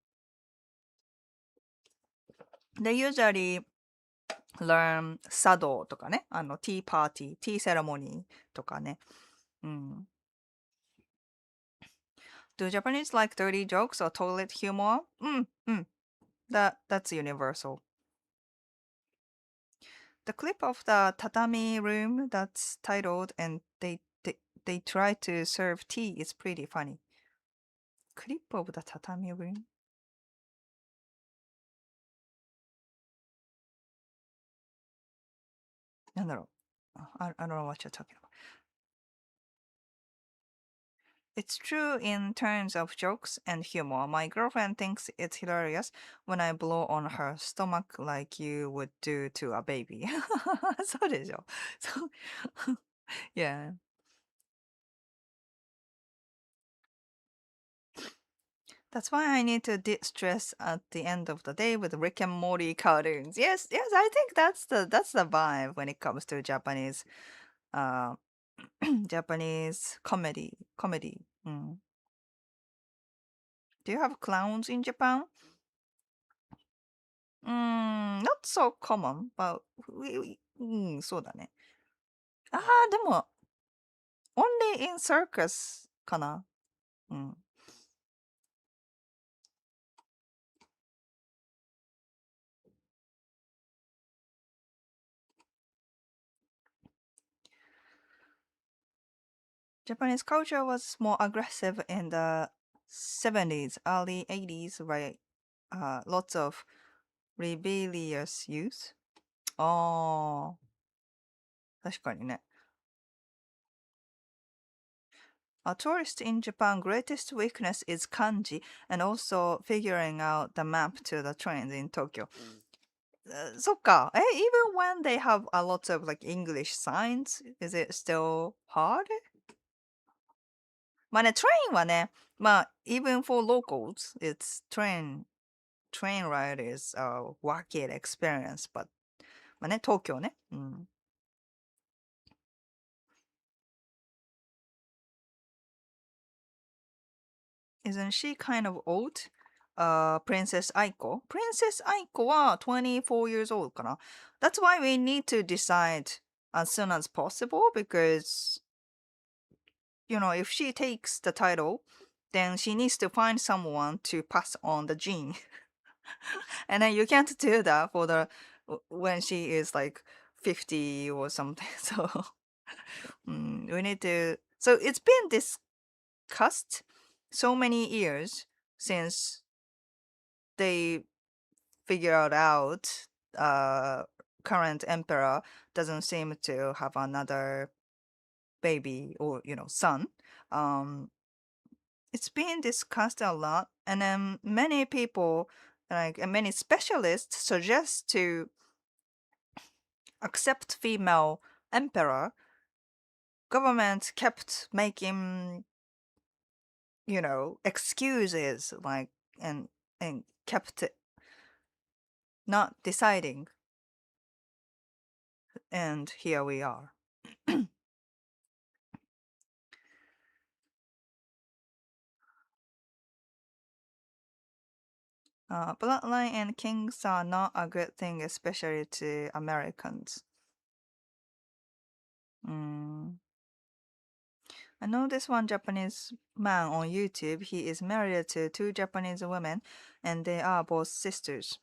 They usually learn 茶道とかね。ティーパーティー、ティーセレモニーとかね。うん。Do Japanese like dirty jokes or toilet humor? うん、うん。That's universal. The clip of the tatami room that's titled and they try to serve tea is pretty funny. Clip of the tatami room? なんだろう。I don't know what you're talking about. It's true in terms of jokes and humor. My girlfriend thinks it's hilarious when I blow on her stomach like you would do to a baby. そうでしょ。そう。Yeah. That's why I need to de-stress at the end of the day with Rick and Morty cartoons. Yes, yes, I think that's the vibe when it comes to Japanese uh Japanese comedy. Mm. Do you have clowns in Japan? Not so common, but そうだね。でも only in circus かな。うん。Japanese culture was more aggressive in the 70s, early 80s, right? Lots of rebellious youth. ああ、確かにね。A tourist in Japan greatest weakness is kanji and also figuring out the map to the trains in Tokyo. そっか。even when they have a lot of like English signs, is it still hard? まあね、train はね、まあ、even for locals, it's train ride is a wacky experience, but まあね、東京ね。うん。Isn't she kind of old? Princess Aiko. Princess Aiko は24 years old かな。That's why we need to decide as soon as possible because, if she takes the title, then she needs to find someone to pass on the gene. And then you can't do that for when she is like 50 or something. So we need to. So it's been discussed so many years since they figured out current emperor doesn't seem to have another baby or son. Um, it's been discussed a lot, and then many people and many specialists suggest to accept female emperor. Government kept making excuses like and kept not deciding, and here we are. Bloodline and kings are not a good thing, especially to Americans. Mm. I know this one Japanese man on YouTube. He is married to two Japanese women, and they are both sisters.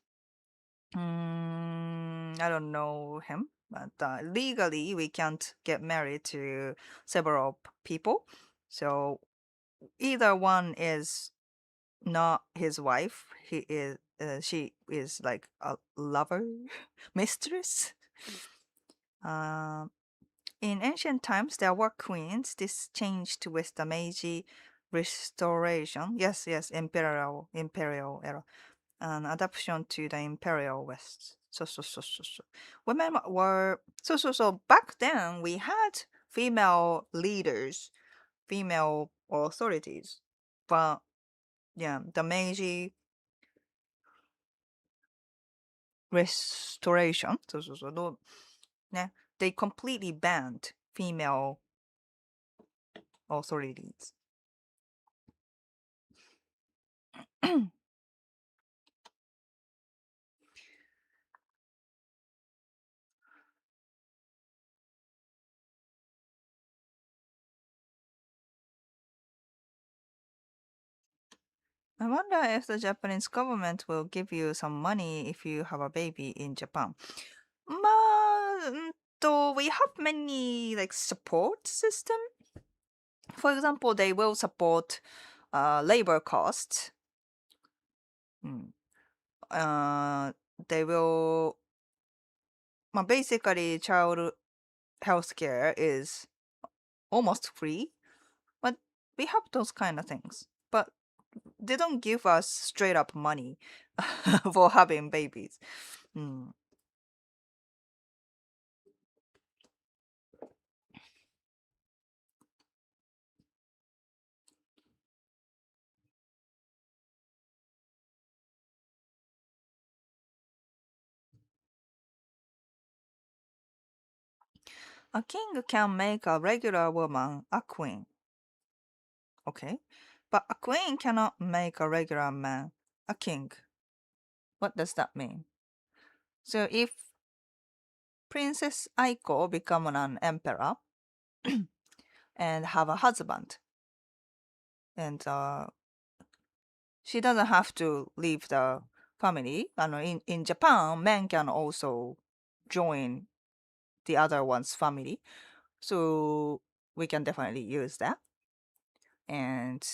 I don't know him, but legally we can't get married to several people. So either one is not his wife. She is like a lover, mistress. In ancient times, there were queens. This changed with the Meiji Restoration. Yes, yes, imperial era. an adaptation to the Imperial West. So. Women were so back then we had female leaders, female authorities, but yeah, the Meiji Restoration, they completely banned female authorities. I wonder if the Japanese government will give you some money if you have a baby in Japan. Though we have many like support system. For example, they will support labor costs. Mm. They will. Basically, child healthcare is almost free, but we have those kind of things. But they don't give us straight up money for having babies. Mm. A king can make a regular woman a queen. Okay. But a queen cannot make a regular man a king. What does that mean? So if Princess Aiko become an emperor and have a husband, and she doesn't have to leave the family. In Japan, men can also join the other one's family. So we can definitely use that. And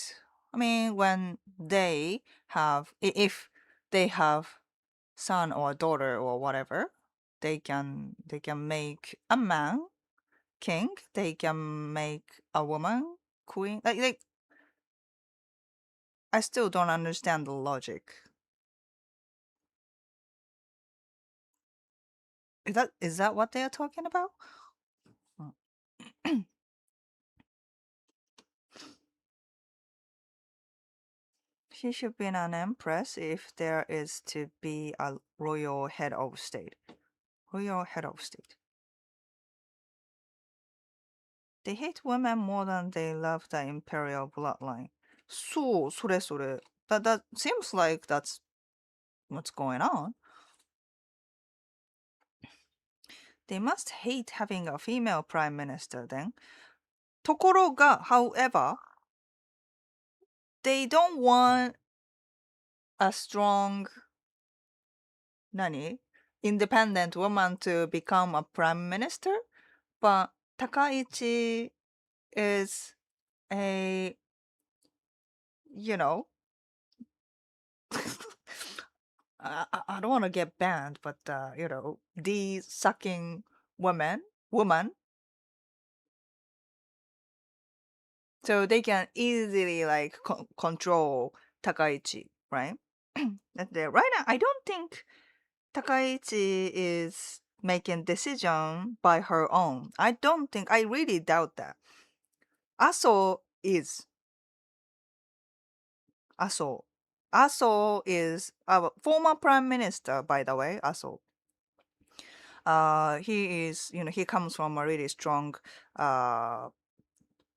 when they have, if they have son or daughter or whatever, they can make a man king. They can make a woman queen. Like I still don't understand the logic. Is that what they are talking about? She should be an empress if there is to be a royal head of state. Royal head of state. They hate women more than they love the imperial bloodline. So, それ。That seems like that's what's going on. They must hate having a female prime minister then. ところが, however, they don't want a strong, independent woman to become a prime minister, but Takaichi is a, you know, I don't want to get banned, but the sucking woman, so they can easily like control Takaichi, right? Right now, I don't think Takaichi is making decision by her own. I really doubt that. Aso is. Aso. Aso is a former prime minister, by the way. Aso. He comes from a really strong uh,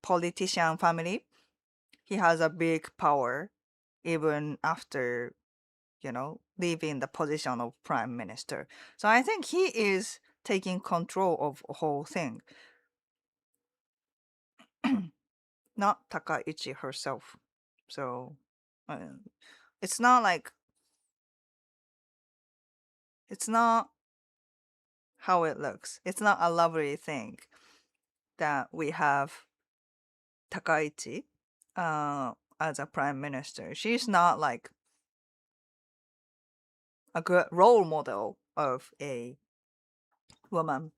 politician family. He has a big power, even after leaving the position of prime minister. So I think he is taking control of the whole thing, not Takaichi herself. So uh, it's not like it's not how it looks. It's not a lovely thing that we have Takaichi as a prime minister. She's not like a good role model of a woman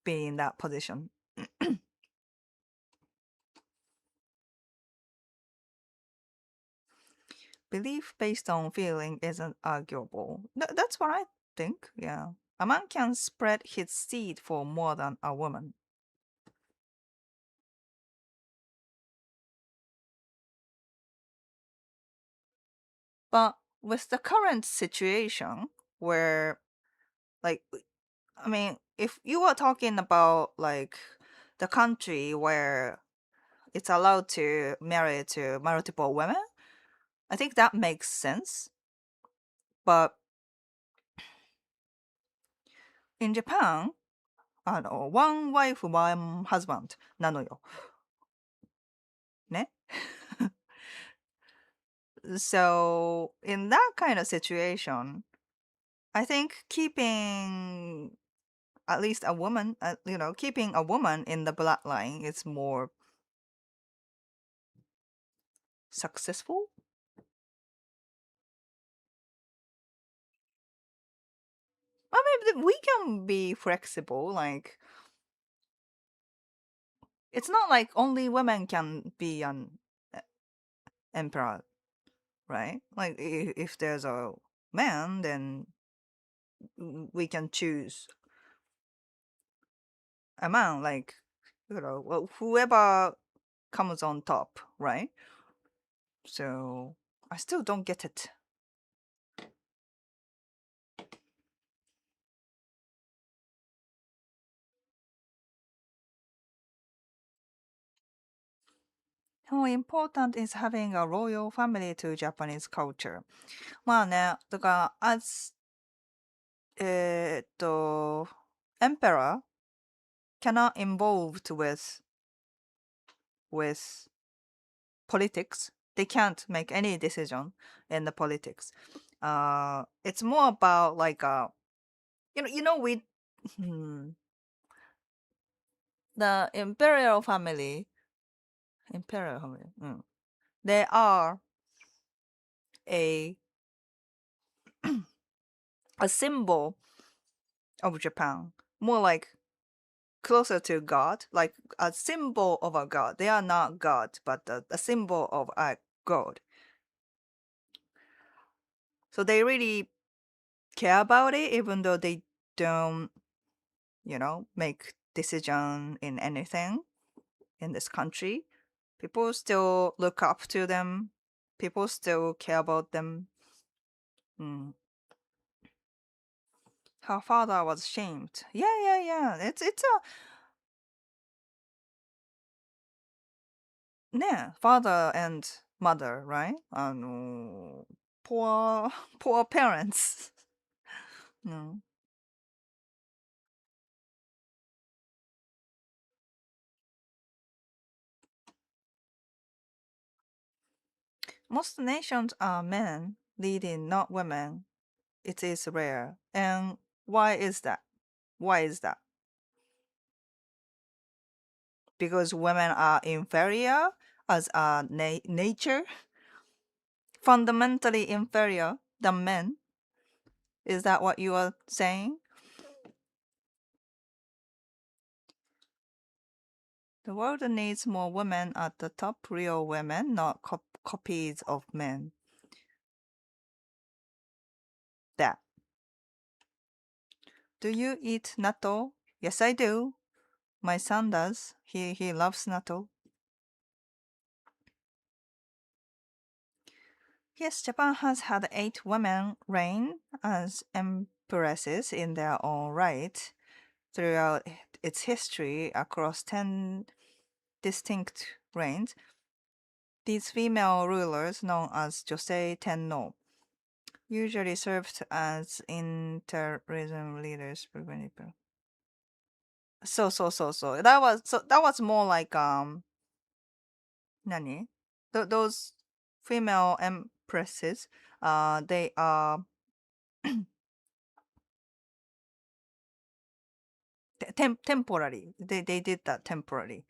being in that position. Belief based on feeling isn't arguable. That's what I think. Yeah. A man can spread his seed for more than a woman. But with the current situation where, like, I mean, if you are talking about like the country where it's allowed to marry to multiple women, I think that makes sense. But in Japan, one wife, one husband なのよ。ね? So in that kind of situation, I think keeping at least a woman, keeping a woman in the bloodline is more successful. I mean, we can be flexible. Like, it's not like only women can be an emperor, right? Like, if there's a man, then we can choose a man. Like, well, whoever comes on top, right? So I still don't get it. How important is having a royal family to Japanese culture? まあね、だから、emperor cannot involved with politics. They can't make any decision in the politics. It's more about like we hmm, the imperial family. They are a a symbol of Japan, more like closer to God, like a symbol of a god. They are not God, but a symbol of a god. So they really care about it, even though they don't, make decision in anything in this country. People still look up to them. People still care about them. Mm. Her father was shamed. Yeah, yeah, yeah. It's a father and mother, right? Poor poor parents. No. Most nations are men leading, not women. It is rare. And why is that? Why is that? Because women are inferior as a nature, fundamentally inferior than men. Is that what you are saying? The world needs more women at the top, real women, not copies of men. That. Do you eat natto? Yes, I do. My son does. He loves natto. Yes, Japan has had 8 women reign as empresses in their own right throughout its history across 10 distinct reigns. These female rulers, known as Josei Tenno, usually served as interim leaders. So. That was more like nani? Those female empresses, they are temporary. They did that temporarily.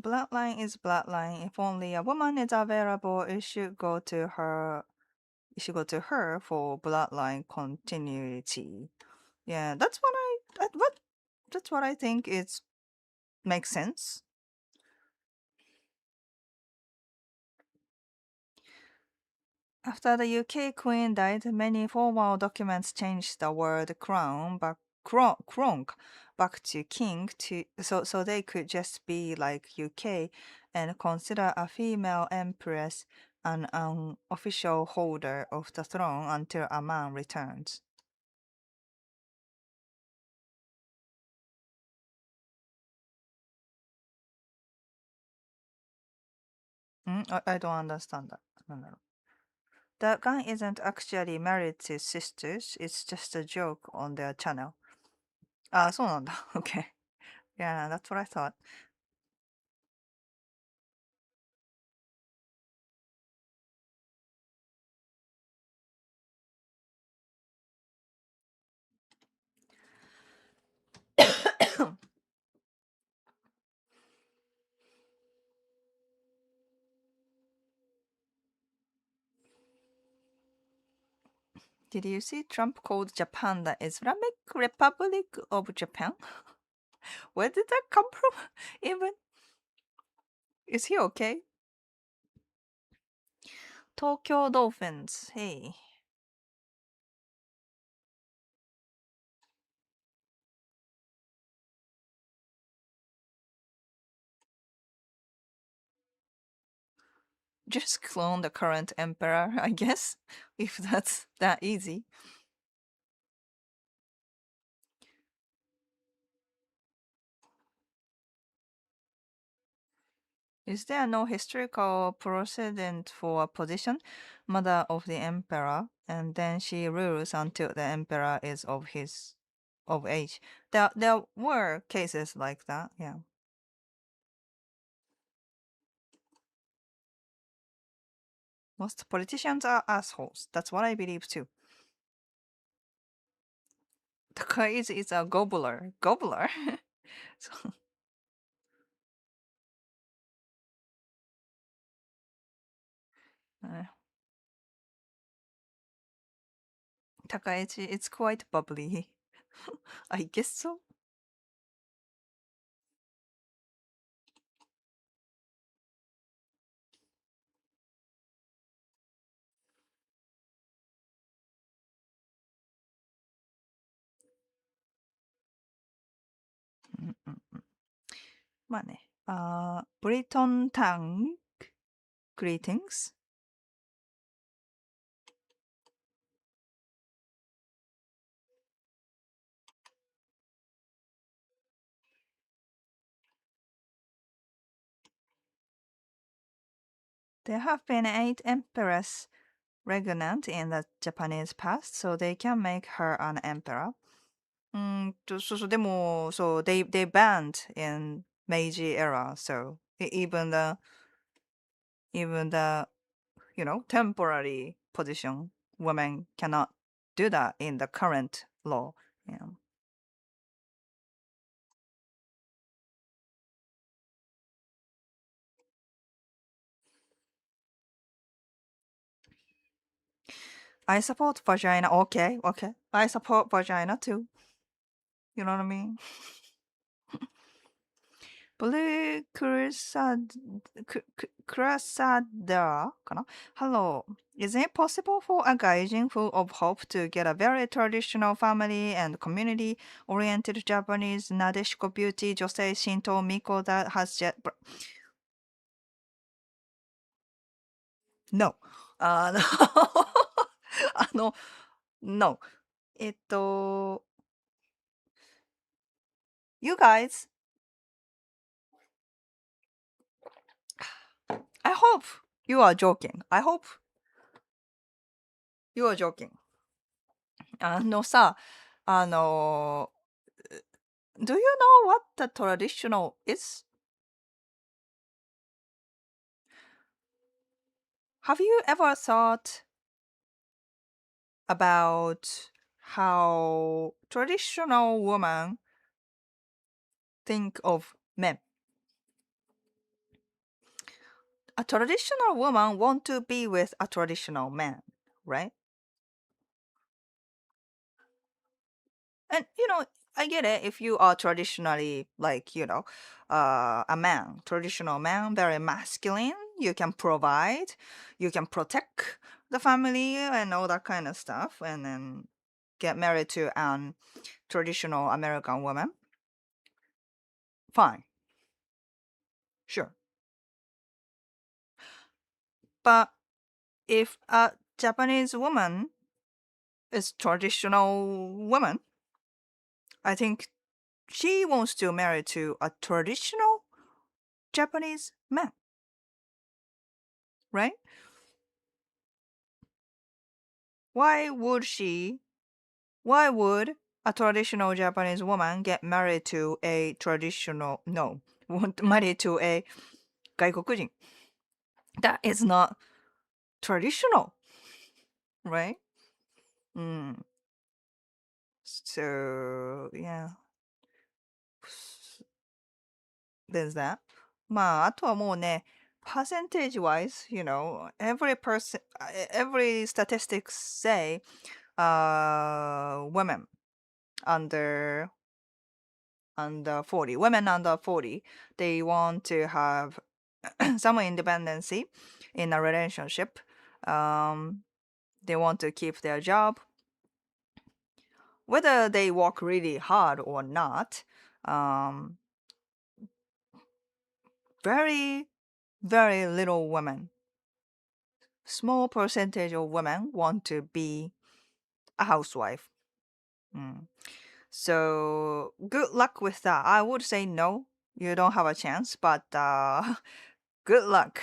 Bloodline is bloodline. If only a woman is available, it should go to her. It should go to her for bloodline continuity. Yeah, that's what I think is makes sense. After the UK Queen died, many formal documents changed the word crown back to king to so they could just be like UK and consider a female empress an official holder of the throne until a man returns. I don't understand that. No. The guy isn't actually married to sisters. It's just a joke on their channel. あ、そうなんだ。Okay. Yeah, that's what I thought. Did you see Trump called Japan the Islamic Republic of Japan? Where did that come from? Even is he okay? Tokyo Dolphins. Hey. Just clone the current emperor, I guess, if that's that easy. Is there no historical precedent for a position, mother of the emperor, and then she rules until the emperor is of age? There were cases like that, yeah. Most politicians are assholes. That's what I believe too. Takaichi is a gobbler. Gobbler? So, uh, Takaichi, it's quite bubbly. I guess so. Mm. まあね。Briton Tang, greetings. There have been 8 emperors regnant in the Japanese past, so they can make her an emperor. でも、they banned in Meiji era, so even the temporary position, women cannot do that in the current law. Yeah. I support vagina. Okay, okay. I support vagina too. You know what I mean? Blue Crusader かな Hello. Is it possible for a gaijin full of hope to get a very traditional family and community-oriented Japanese Nadeshiko beauty 女性 Shinto Miko that has just... No. あのあの No. えっと You guys, I hope you are joking. I hope you are joking. あの Do you know what the traditional is? Have you ever thought about how traditional women think of men? a traditional woman want to be with a traditional man, right? And I get it if you are traditionally like, a man, traditional man, very masculine, you can provide, you can protect the family and all that kind of stuff, and then get married to an traditional American woman. Fine, sure. But if a Japanese woman is traditional woman, I think she wants to marry to a traditional Japanese man, right? Why would she, why would a traditional Japanese woman get married to a traditional, no, want married to a 外国人? That is not traditional, right? Mm. So, yeah, there's that. まあ、あとはもうね、percentage wise, every person, every statistics say, women under 40, women under 40, they want to have some independency in a relationship. They want to keep their job, whether they work really hard or not. Um, very, very little women, small percentage of women want to be a housewife. Mm. So good luck with that. I would say no, you don't have a chance, but good luck.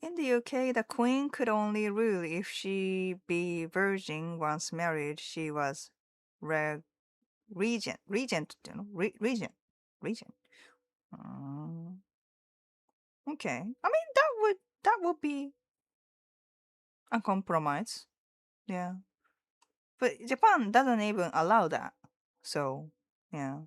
In the UK, the queen could only rule if she be virgin. Once married, she was re- regent, regent. Mm, okay, I mean that would be a compromise. Yeah, but Japan doesn't even allow that. So yeah.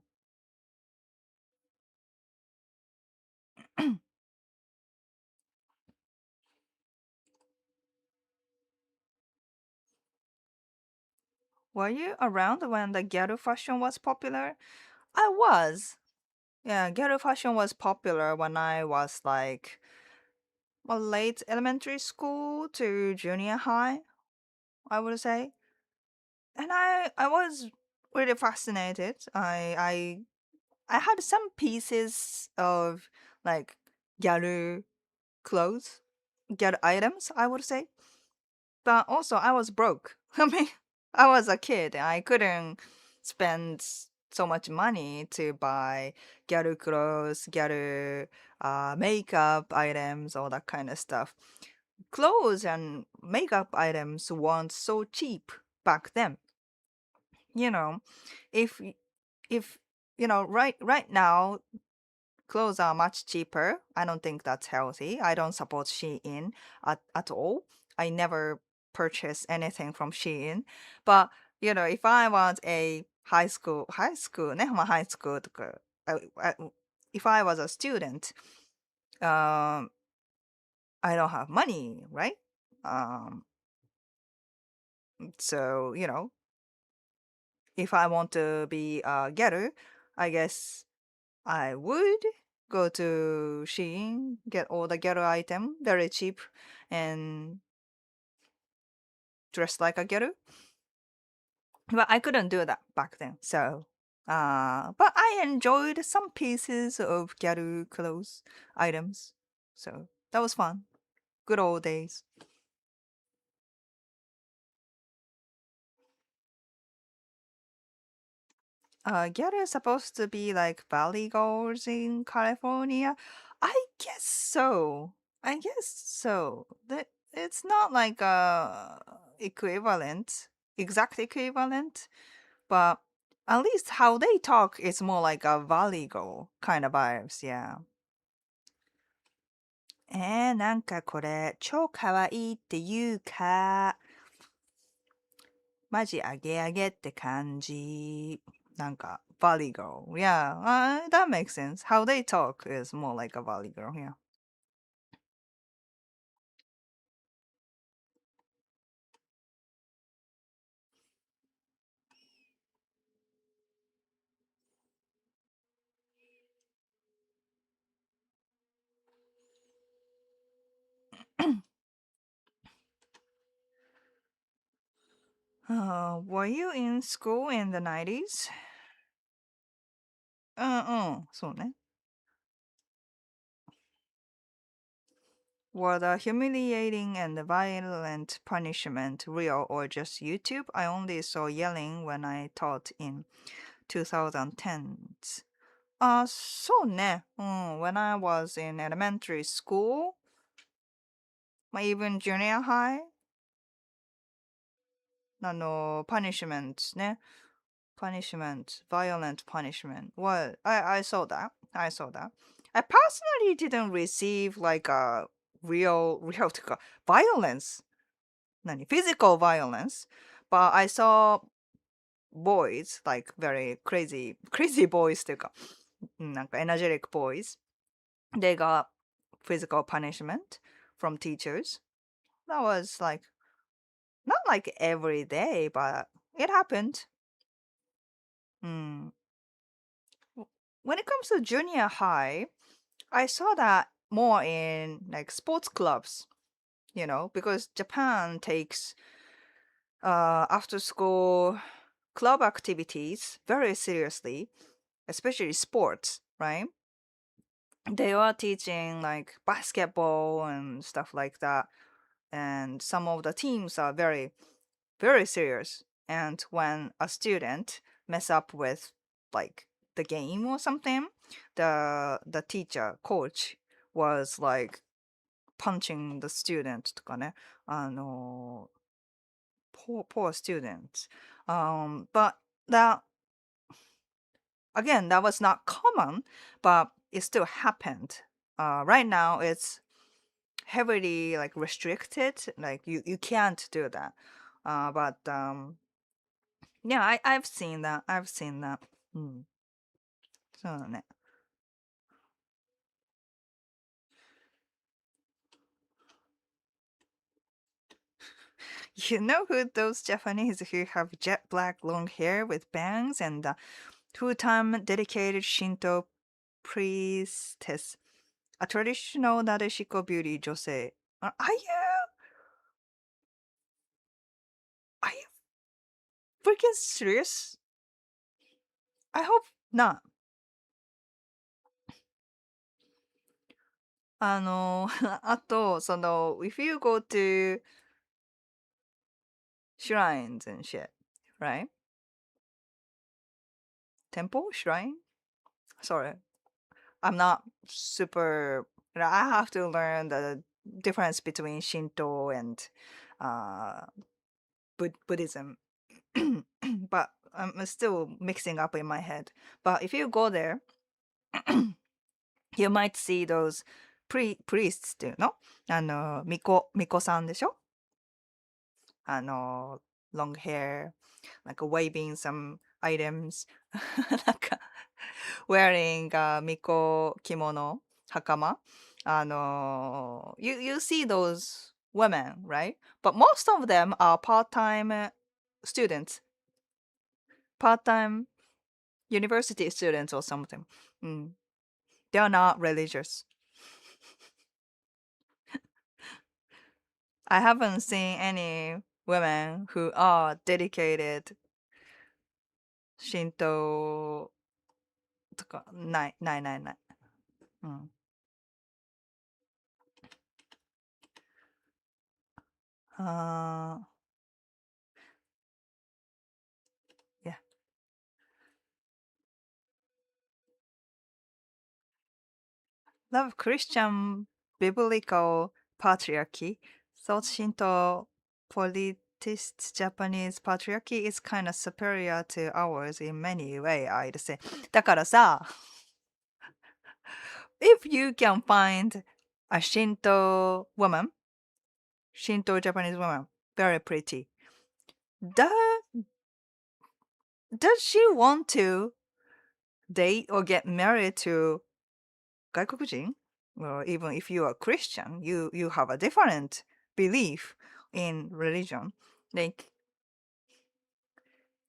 Were you around when the ghetto fashion was popular? I was. Yeah, ghetto fashion was popular when I was like, well, late elementary school to junior high, I would say. And I was really fascinated. I had some pieces of like ghetto clothes, ghetto items, I would say. But also I was broke. I mean, I was a kid. I couldn't spend so much money to buy ghetto clothes, ghetto makeup items, all that kind of stuff. Clothes and makeup items weren't so cheap back then. You know, if if right now clothes are much cheaper. I don't think that's healthy. I don't support Shein at all. I never purchase anything from Shein. But, if I was a high school, ね、まあ high school とか、if I was a student, um, I don't have money, right? Um, so, if I want to be a getter, I guess I would go to Shein, get all the ghetto item, very cheap, and dress like a ghetto. But I couldn't do that back then. So, but I enjoyed some pieces of ghetto clothes items. So that was fun. Good old days. Ghetto is supposed to be like valley girls in California. I guess so. I guess so. It's not like a equivalent, exact equivalent, but at least how they talk is more like a valley girl kind of vibes, yeah. なんかこれ超可愛いっていうかマジアゲアゲって感じ。なんか、Valley girl. Yeah, that makes sense. How they talk is more like a Valley girl, yeah. Were you in school in the 90s? そうね。Were the humiliating and violent punishment real or just YouTube? I only saw yelling when I taught in 2010s. そうね。When I was in elementary school, even junior high, punishment ね。Punishment, violent punishment. Well, I saw that. I saw that. I personally didn't receive like a real とか violence. physical violence. But I saw boys, like very crazy boys というか、なんか energetic boys. They got physical punishment from teachers. That was like, not like every day, but it happened. Mm. When it comes to junior high, I saw that more in like sports clubs, because Japan takes after school club activities very seriously, especially sports, right? They are teaching like basketball and stuff like that. And some of the teams are very, very serious. And when a student mess up with like the game or something, the teacher, coach was like punching the student とかね。poor students. But that again, that was not common, but it still happened. Right now, it's heavily like restricted. Like you can't do that. But yeah, I've seen that. I've seen that. そうだね。You know who those Japanese who have jet black long hair with bangs and two-time dedicated Shinto priestess, a traditional Nadeshiko beauty 女性。Are you freaking serious? I hope not. あと、if you go to shrines and shit, right? Temple? Shrine? Sorry. I'm not super. I have to learn the difference between Shinto and uh, Buddhism. But I'm still mixing up in my head. But if you go there, you might see those priests っていうの巫女さんでしょlong hair, like waving some items, なんか wearing a 巫女着物、袴。you see those women, right? But most of them are part-time students, part-time university students or something. They are not religious. I haven't seen any women who are dedicated Shinto とか、ない。うん。Yeah. Love Christian biblical patriarchy. Thought Shinto politist Japanese patriarchy is kind of superior to ours in many way, I'd say. だからさ、if you can find a Shinto woman, Shinto Japanese woman, very pretty, does she want to date or get married to 外国人? Well, even if you are Christian, you have a different belief in religion. Like,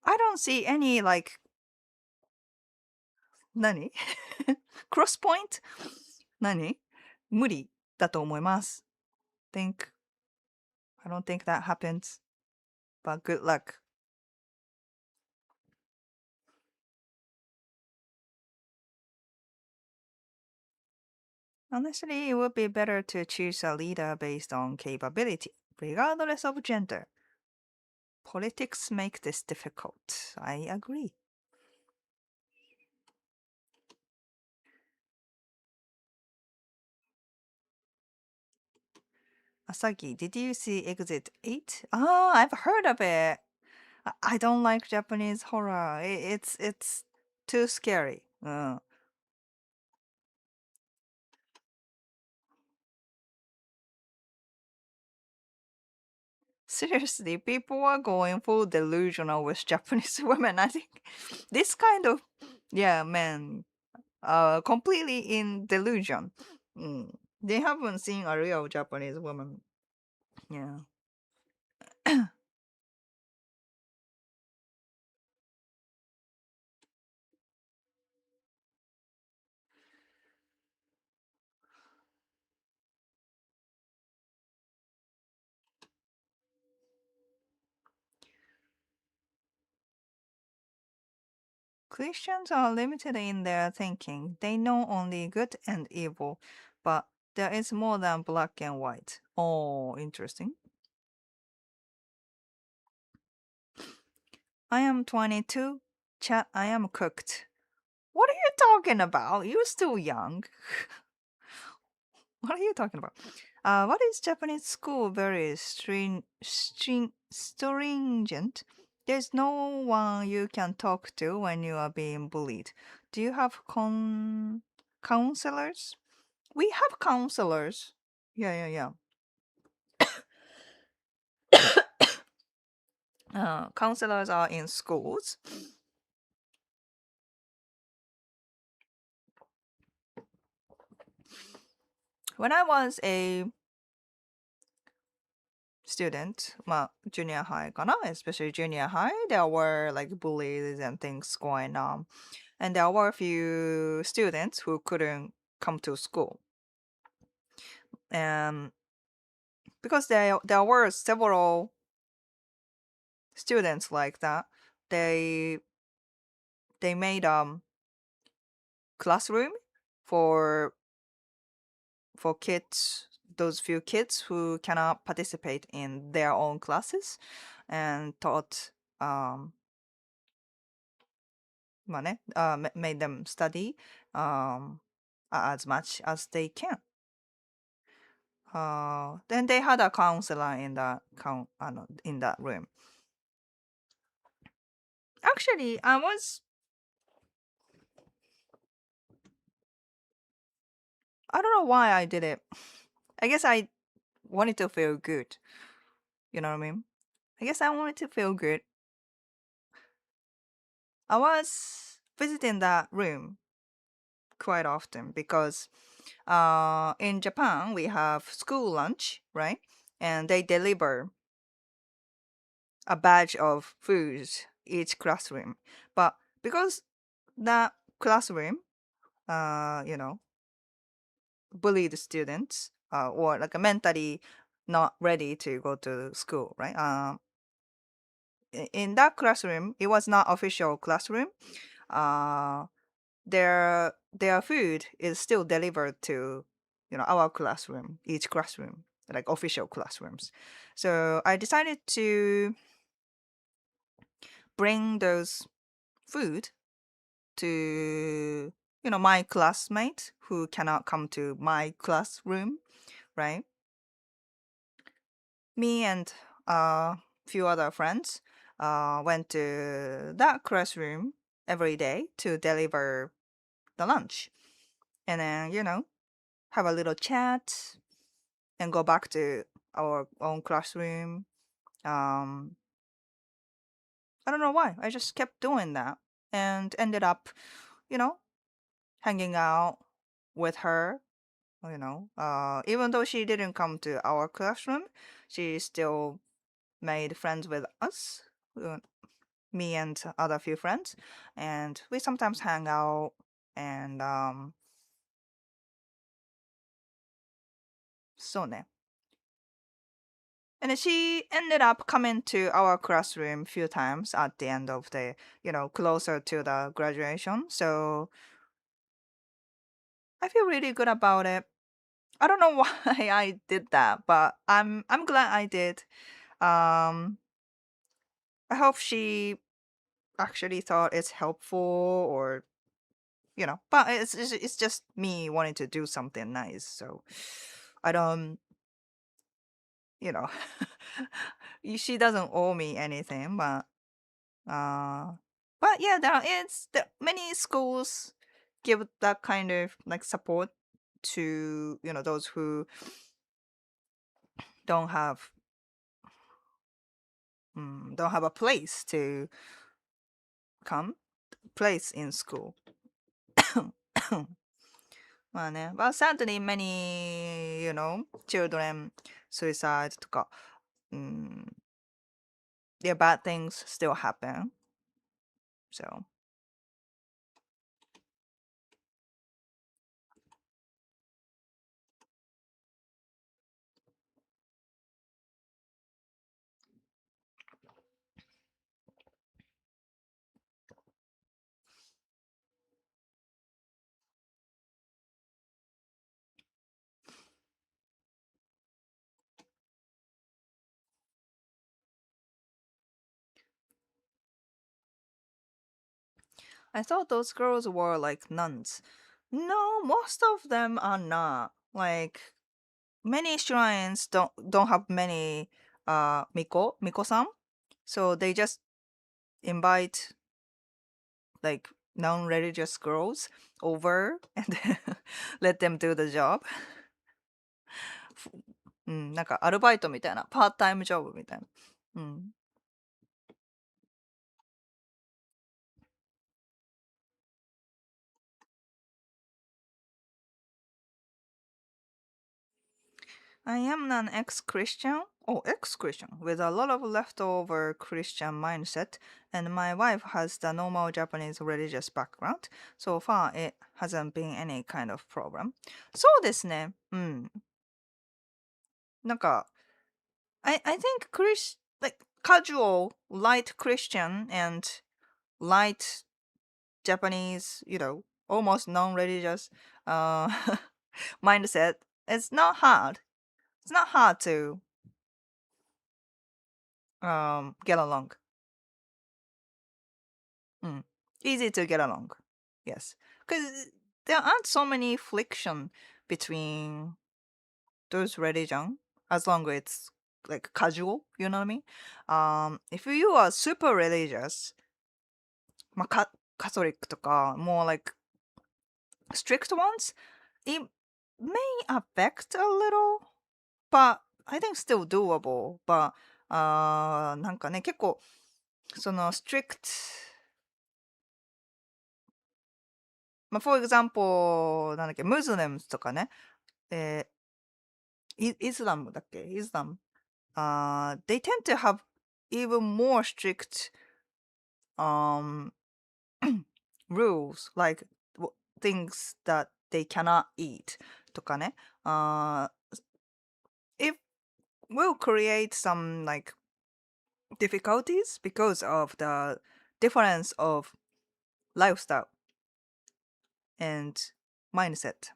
I don't see any like 何 cross point 何無理だと思います。I don't think that happens. But good luck. Honestly, it would be better to choose a leader based on capability, regardless of gender. Politics make this difficult. I agree. Asagi, did you see Exit 8? Ah, I've heard of it. I don't like Japanese horror. It's too scary. Seriously, people are going full delusional with Japanese women. I think this kind of men completely in delusion. They haven't seen a real Japanese woman. Yeah. Christians are limited in their thinking. They know only good and evil, but there is more than black and white. Oh, interesting. I am 22. Chat, I am cooked. What are you talking about? You're still young. What are you talking about? What is Japanese school very stringent? There's no one you can talk to when you are being bullied. Do you have counselors? We have counselors. Yeah. Counselors are in schools. When I was a student, junior high, especially junior high, there were like bullies and things going on. And there were a few students who couldn't come to school. And because there were several students like that, they made classroom for kids, those few kids who cannot participate in their own classes, and taught made them study as much as they can. Then they had a counselor in that in that room. Actually, I don't know why I did it. I guess I wanted to feel good. You know what I mean? I guess I wanted to feel good. I was visiting that room quite often because in Japan we have school lunch, right? And they deliver a batch of foods each classroom. But because that classroom, you know, bullied students or like mentally not ready to go to school, right? In that classroom, it was not official classroom. Uh, their food is still delivered to our classroom, each classroom, like official classrooms. So I decided to bring those food to my classmates who cannot come to my classroom, right? Me and a few other friends went to that classroom every day to deliver the lunch, and then have a little chat and go back to our own classroom. I don't know why. I just kept doing that and ended up, you know, hanging out with her. Even though she didn't come to our classroom, she still made friends with us, uh, me and other few friends, and we sometimes hang out. And so ne. And then she ended up coming to our classroom a few times at the end of the, closer to the graduation. So I feel really good about it. I don't know why I did that, but I'm glad I did. Um, I hope she actually thought it's helpful, or but it's just me wanting to do something nice. So I don't, you know, she doesn't owe me anything, uh, but yeah, many schools give that kind of like support to those who don't have don't have a place to come place in school. まあね、but sadly many, children suicide とか、yeah, bad things still happen. So I thought those girls were like nuns. No, most of them are not. Like many shrines don't have many miko-san. So they just invite like non-religious girls over and let them do the job. なんかアルバイトみたいな、パートタイムジョブみたいな。I am an ex-Christian, ex-Christian, with a lot of leftover Christian mindset, and my wife has the normal Japanese religious background. So far, it hasn't been any kind of problem. そうですね。なんか、I think like casual, light Christian and light Japanese, almost non-religious uh, mindset. It's not hard. It's not hard to get along. Easy to get along. Yes, because there aren't so many friction between those religion as long as it's like casual. You know what I mean? If you are super religious, まあ、Catholic とか more like strict ones, it may affect a little, but I think still doable. But なんかね、結構その strict、for example なんだっけ、ムスリムとかね、イスラムだっけ、イスラム、they tend to have even more strict um rules, like things that they cannot eat とかね、it will create some like difficulties because of the difference of lifestyle and mindset.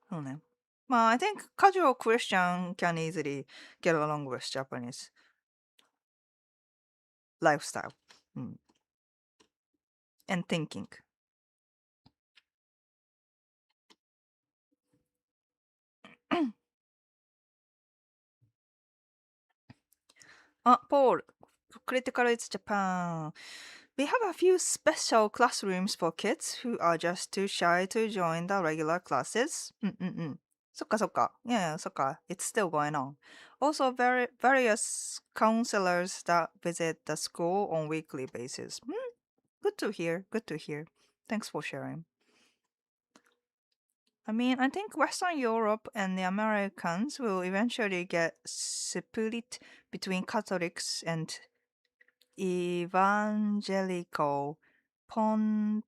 そうね。I think casual Christian can easily get along with Japanese lifestyle, and thinking. Paul, Critical It's Japan. We have a few special classrooms for kids who are just too shy to join the regular classes. そっかそっか。Yeah, そっか. It's still going on. Also, various counselors that visit the school on weekly basis. Good to hear. Good to hear. Thanks for sharing. I mean, I think Western Europe and the Americans will eventually get split between Catholics and evangelical Pontes.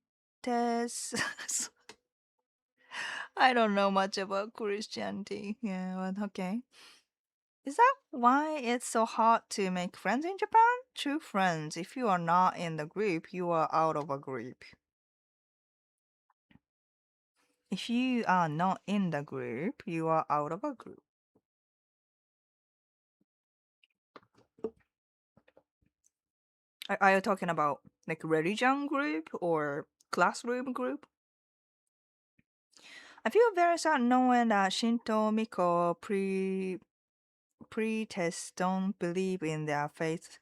I don't know much about Christianity. Yeah, but okay. Is that why it's so hard to make friends in Japan? True friends. If you are not in the group, you are out of a group. If you are not in the group, you are out of a group. Are you talking about like religion group or classroom group? I feel very sad knowing that Shinto Miko pre-tests don't believe in their faith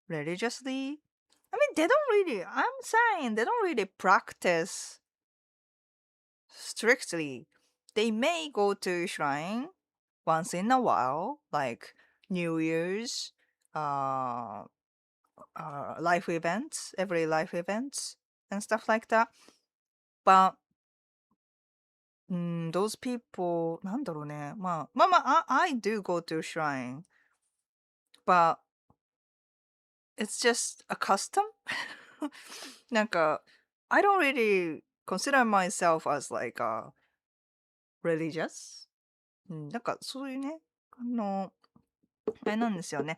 religiously. I mean, they don't really, I'm saying they don't really practice strictly. They may go to shrine once in a while, like New Year's, uh, life events, every life events, and stuff like that. But those people, なんだろうね。I do go to shrine, but it's just a custom. なんか、I don't really consider myself as like religious. なんかそういうね、あれなんですよね。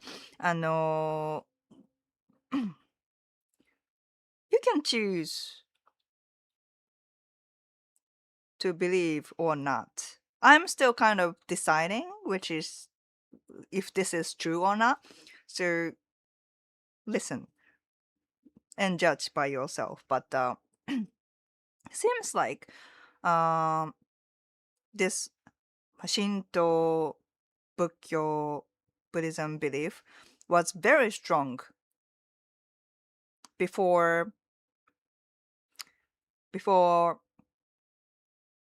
you can choose to believe or not. I'm still kind of deciding which is if this is true or not. So listen and judge by yourself. But seems like um this Shinto Buddhism belief was very strong before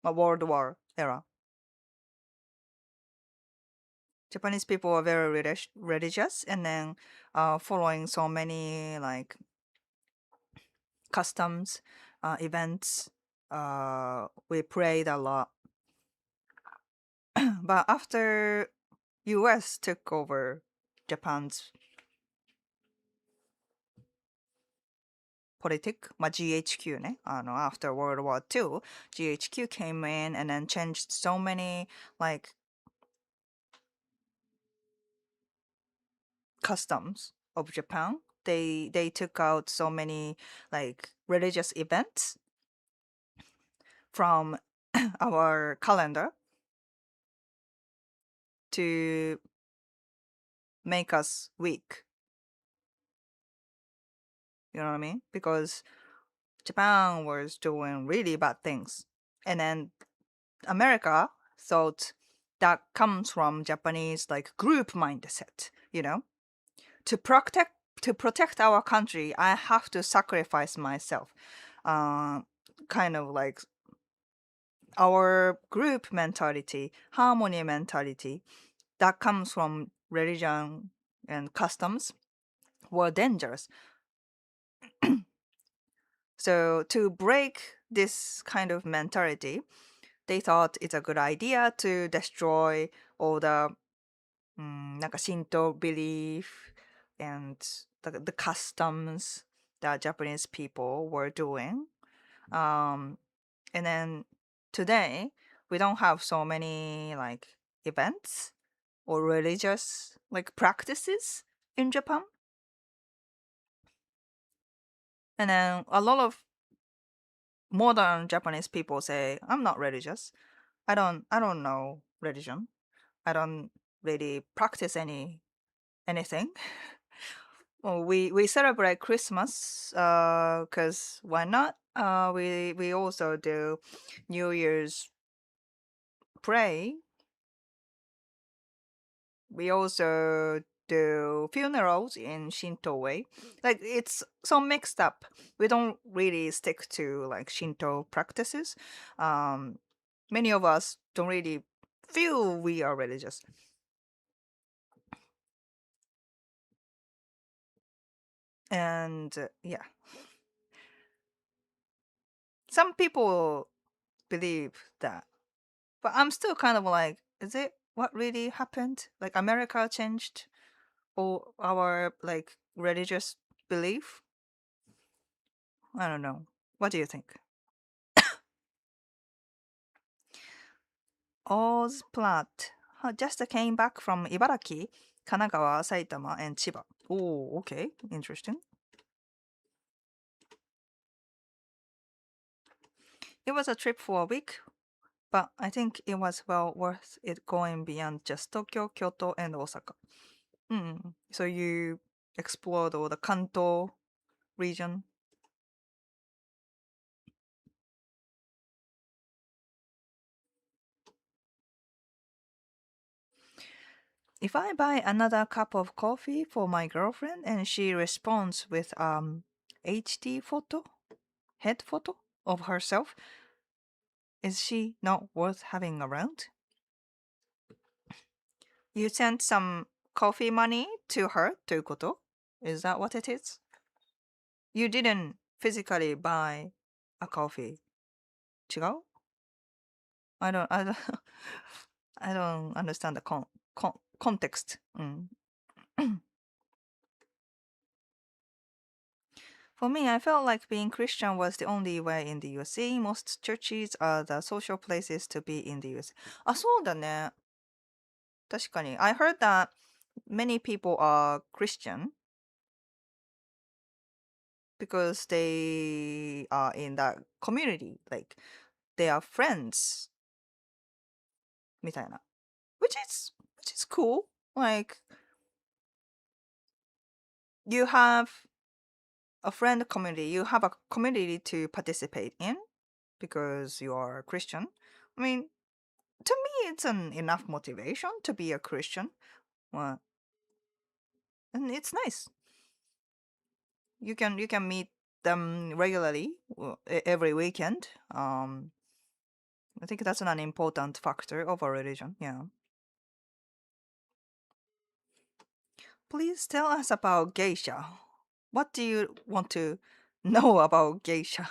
a World War era. Japanese people were very religious, and then following so many like customs, events. We prayed a lot, but after U.S. took over Japan's politic, GHQ ね、after World War II, GHQ came in and then changed so many like customs of Japan. They took out so many like religious events from our calendar to make us weak. You know what I mean? Because Japan was doing really bad things. And then America thought that comes from Japanese like group mindset, you know? To protect our country, I have to sacrifice myself. Kind of like our group mentality, harmony mentality that comes from religion and customs were dangerous. So to break this kind of mentality, they thought it's a good idea to destroy all the なんかShinto belief and the customs that Japanese people were doing. And then today, we don't have so many like events or religious like practices in Japan. And then a lot of modern Japanese people say, I'm not religious. I don't know religion. I don't really practice anything. Well, we celebrate Christmas because why not? We also do New Year's pray. We also do funerals in Shinto way. Like it's so mixed up. We don't really stick to like Shinto practices. Many of us don't really feel we are religious. And yeah, some people believe that, but I'm still kind of like, is it what really happened? Like America changed all our like religious belief? I don't know. What do you think? Ozplat just came back from Ibaraki, Kanagawa, Saitama, and Chiba. Oh, okay, interesting. It was a trip for a week, but I think it was well worth it going beyond just Tokyo, Kyoto, and Osaka. So you explored all the Kanto region. If I buy another cup of coffee for my girlfriend and she responds with HD photo, head photo of herself, is she not worth having around? You sent some coffee money to her, ということ? Is that what it is? You didn't physically buy a coffee. 違う? I don't I don't understand the context. For me, I felt like being Christian was the only way in the USA. Most churches are the social places to be in the USA. あ、そうだね。確かに。I heard that many people are Christian because they are in that community. Like, they are friends. みたいな。which is cool. Like, you have a friend community. You have a community to participate in because you are a Christian. I mean, to me, it's an enough motivation to be a Christian. Well, and it's nice. You can meet them regularly every weekend. I think that's an important factor of a religion. Yeah. Please tell us about geisha. What do you want to know about geisha?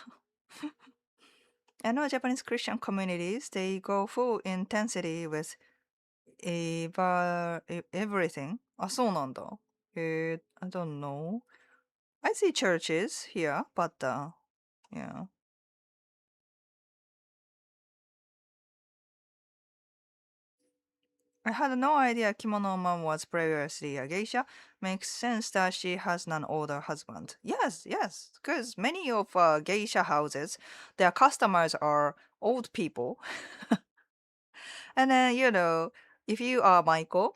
I know Japanese Christian communities, they go full intensity with everything. あ、そうなんだ。I don't know. I see churches here, but yeah. I had no idea Kimono Mom was previously a geisha. Makes sense that she has an older husband. Yes, yes, because many of geisha houses, their customers are old people. And then, if you are Michael,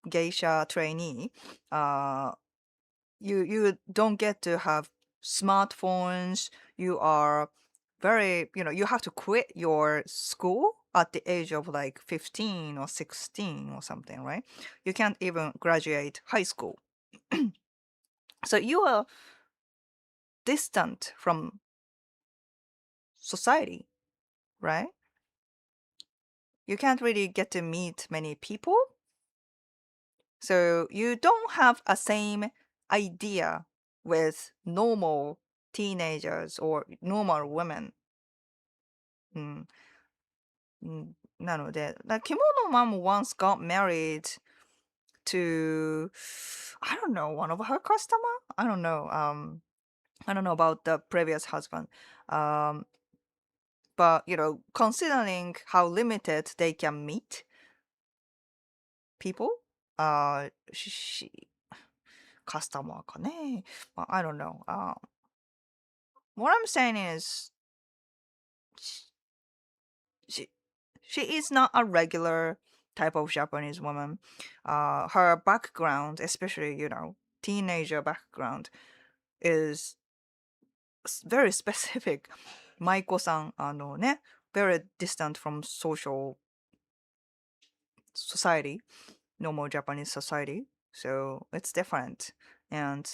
geisha trainee, uh, you don't get to have smartphones. You are very, you have to quit your school at the age of like 15 or 16 or something, right? You can't even graduate high school. So you are distant from society, right? You can't really get to meet many people. So you don't have a same idea with normal teenagers or normal women. なので、Kimono Mom once got married to, I don't know, one of her customer? I don't know. I don't know about the previous husband. But considering how limited they can meet people, customer かね? I don't know. What I'm saying is, she, she is not a regular type of Japanese woman. Her background, especially, teenager background, is very specific. Maiko-san, very distant from society, normal Japanese society. So it's different. And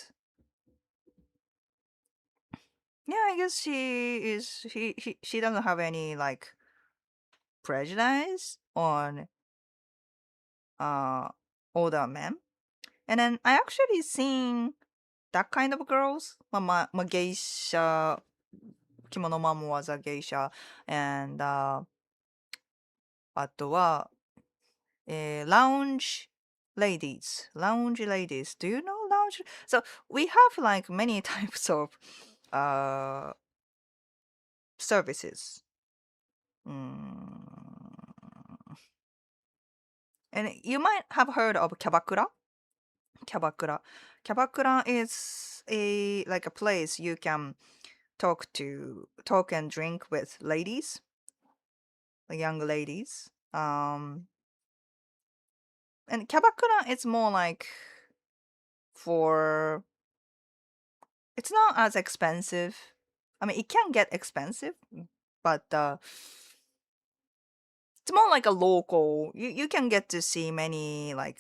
yeah, I guess she doesn't have any like prejudice on uh older men. And then I actually seen that kind of girls. Geisha, Kimono Mom was a geisha, and あとは、lounge lounge ladies. Do you know lounge? So we have like many types of uh services. Mm. And you might have heard of Kyabakura. Kyabakura. Kyabakura is a like a place you can talk and drink with ladies, young ladies. And Kyabakura is more like for it's not as expensive. I mean, it can get expensive, but it's more like a local. You can get to see many like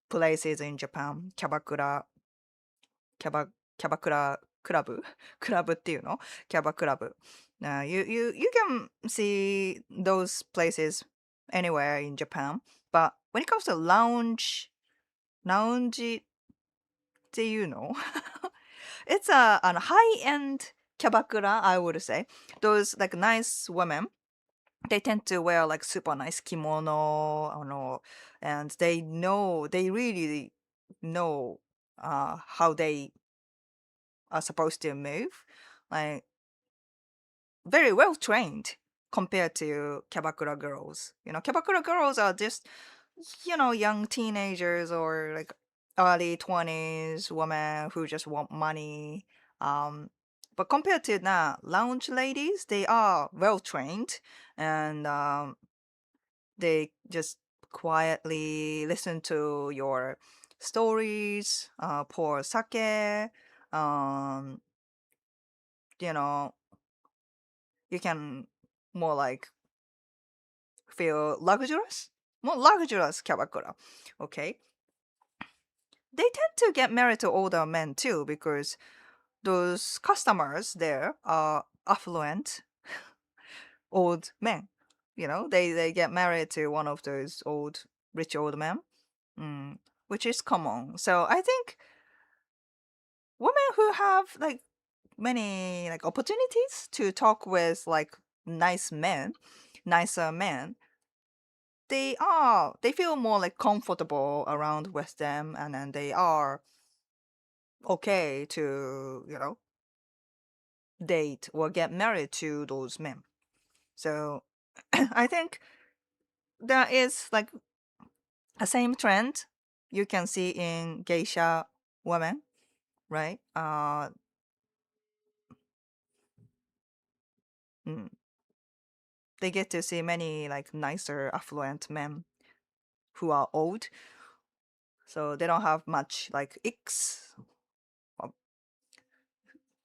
places in Japan. Kyabakura, Kyaba, Kyabakura club, club っていうの? Kyaba club. You can see those places anywhere in Japan. But when it comes to lounge っていうの? It's a high-end kyabakura, I would say. Those like nice women, they tend to wear like super nice kimono, and they really know how they are supposed to move. Like very well trained compared to Kyabakura girls. Kyabakura girls are just, young teenagers or like early 20s women who just want money. But compared to that, lounge ladies, they are well trained and they just quietly listen to your stories, pour sake, um, you know, you can more like feel luxurious, more luxurious kyabakura. Okay, they tend to get married to older men too because those customers there are affluent old men. They get married to one of those rich old men, mm, which is common. So I think women who have like many like opportunities to talk with like nicer men, they feel more like comfortable around with them, and then they are okay to date or get married to those men. So I think there is like a same trend you can see in geisha women, right? Mm, they get to see many like nicer affluent men who are old, so they don't have much like icks. Well,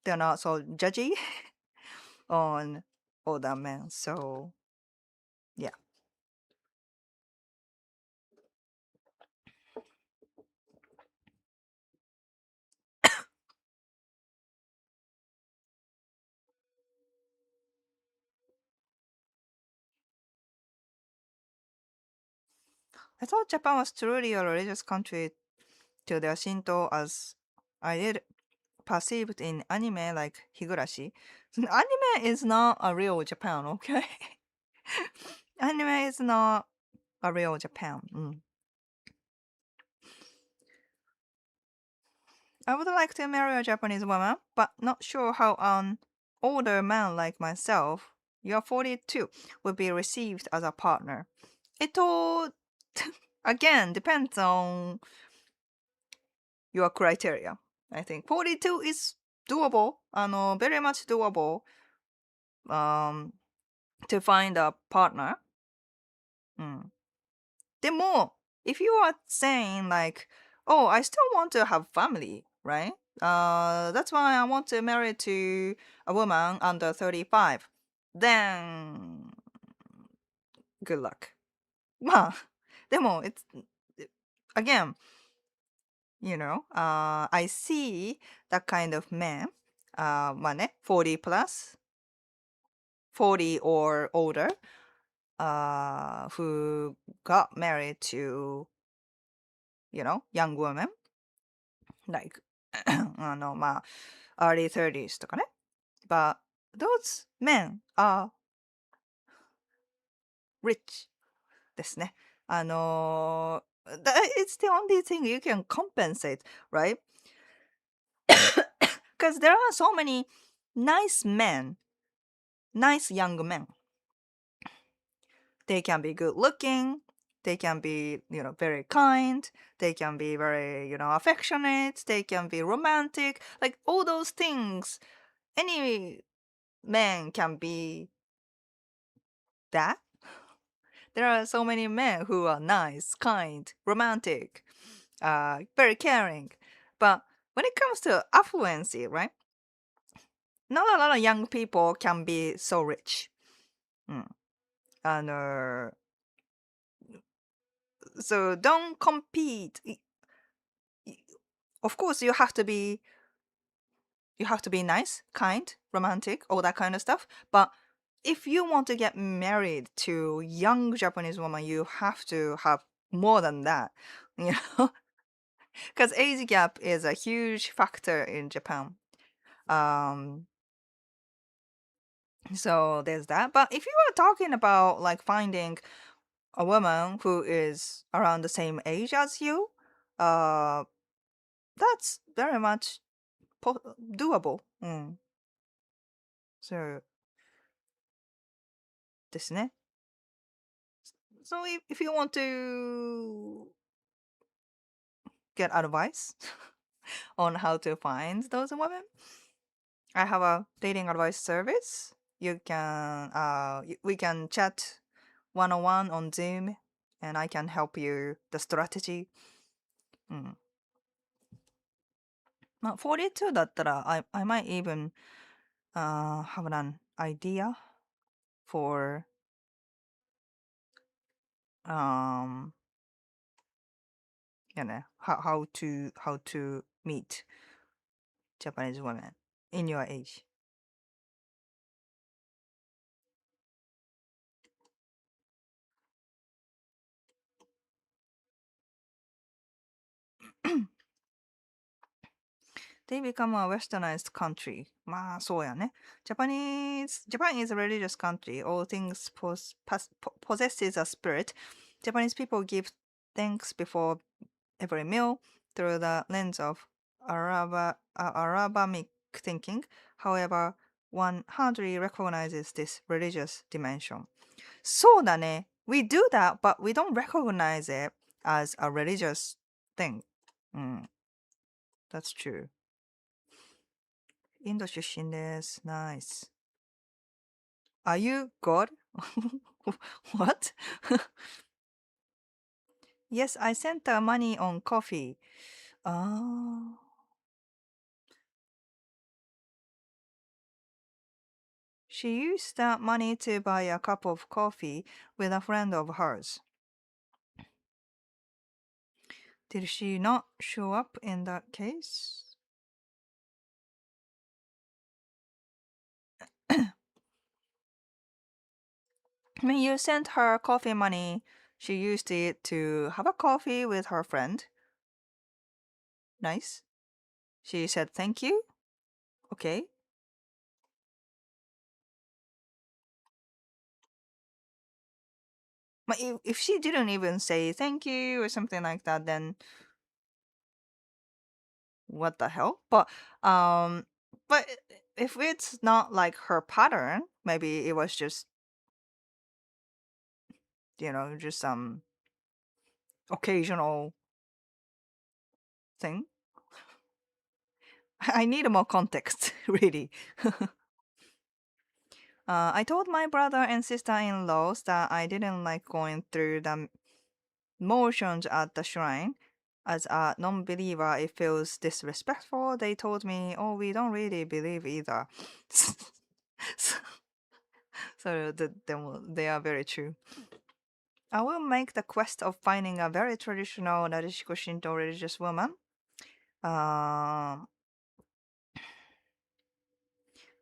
they're not so judgy on older men. So yeah, I thought Japan was truly a religious country to their Shinto as I did perceived in anime like Higurashi. Anime is not a real Japan, okay? Anime is not a real Japan. I would like to marry a Japanese woman, but not sure how an older man like myself, you're 42, would be received as a partner. It all, again, depends on your criteria. I think 42 is doable, very much doable um, to find a partner. でも if you are saying like, oh, I still want to have family, right? That's why I want to marry to a woman under 35. Then good luck. まあ、でも it's again, I see that kind of man, まあね、40 plus, 40 or older. who got married to, young women, like, まあ、early 30s とかね。But those men are rich ですね。it's the only thing you can compensate, right? Because there are so many nice men, nice young men. They can be good looking. They can be, very kind. They can be very, affectionate. They can be romantic. Like all those things, any man can be that. There are so many men who are nice, kind, romantic, very caring. But when it comes to affluency, right? Not a lot of young people can be so rich. うん。So don't compete. Of course, you have to be nice, kind, romantic, all that kind of stuff. But if you want to get married to young Japanese woman, you have to have more than that. You know, because age gap is a huge factor in Japan. Um, so there's that. But if you are talking about like finding a woman who is around the same age as you, uh, that's very much doable. うん。そうですね。So if you want to get advice on how to find those women, I have a dating advice service. You can we can chat one on one on Zoom, and I can help you the strategy. うん。まあ、42だったら I might even have an idea for um how to meet Japanese women in your age. They become a westernized country. まあ、そうやね。Japan is a religious country. All things possesses a spirit. Japanese people give thanks before every meal through the lens of Arabic thinking. However, one hardly recognizes this religious dimension. そうだね。We do that, but we don't recognize it as a religious thing. うん、that's true. インド出身です。Nice. Are you God? What? Yes, I sent her money on coffee. Ah. She used that money to buy a cup of coffee with a friend of hers. Did she not show up in that case? When you sent her coffee money, she used it to have a coffee with her friend. Nice. She said thank you. Okay. But if she didn't even say thank you or something like that, then what the hell? But if it's not like her pattern, maybe it was just just some occasional thing. I need more context, really. I told my brother and sister-in-laws that I didn't like going through the motions at the shrine. As a non-believer, it feels disrespectful. They told me, "Oh, we don't really believe either." so, they are very true. I will make the quest of finding a very traditional Nadeshiko Shinto religious woman. Um,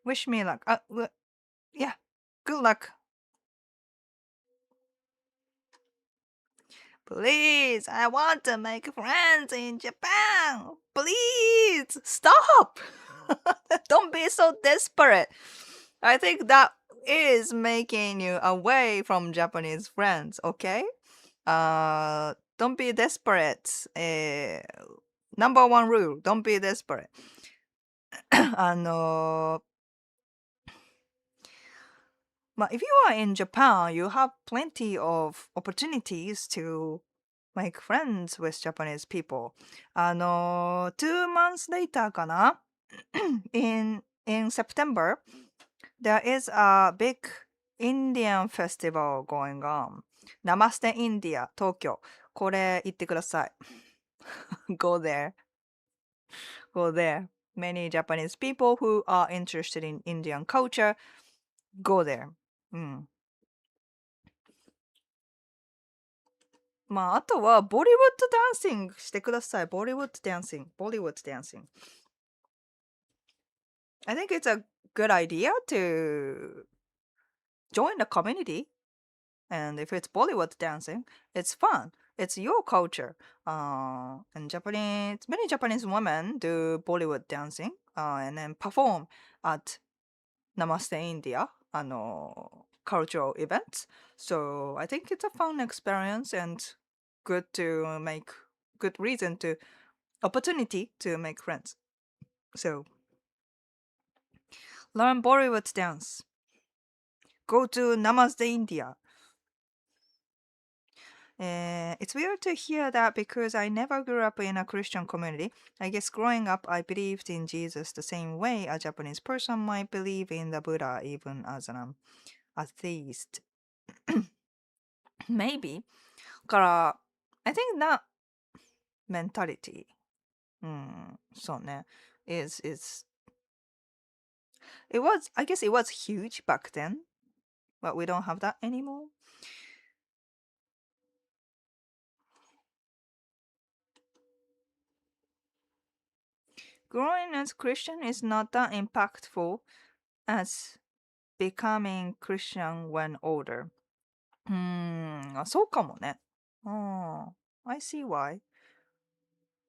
wish me luck. Yeah, good luck. Please, I want to make friends in Japan. Please, stop. Don't be so desperate. I think that is making you away from Japanese friends, okay? Don't be desperate. Number one rule, don't be desperate. あの、if you are in Japan, you have plenty of opportunities to make friends with Japanese people. 2 months later かなin September, there is a big Indian festival going on. Namaste India, 東京。これ行ってください。Go there. Go there. Many Japanese people who are interested in Indian culture go there. うん。あとは、ボリウッドダンシングしてください。ボリウッドダンシング。ボリウッドダンシング。I think it's a good idea to join the community. And if it's Bollywood dancing, it's fun. It's your culture. And many Japanese women do Bollywood dancing and then perform at Namaste India, cultural events. So I think it's a fun experience and good reason to opportunity to make friends. So learn Bollywood dance. Go to Namaste India. It's weird to hear that because I never grew up in a Christian community. I guess growing up, I believed in Jesus the same way a Japanese person might believe in the Buddha, even as an atheist. Maybe. から、I think that mentality, そうね, I guess it was huge back then, but we don't have that anymore. Growing as Christian is not that impactful as becoming Christian when older. そうかもね。I see why.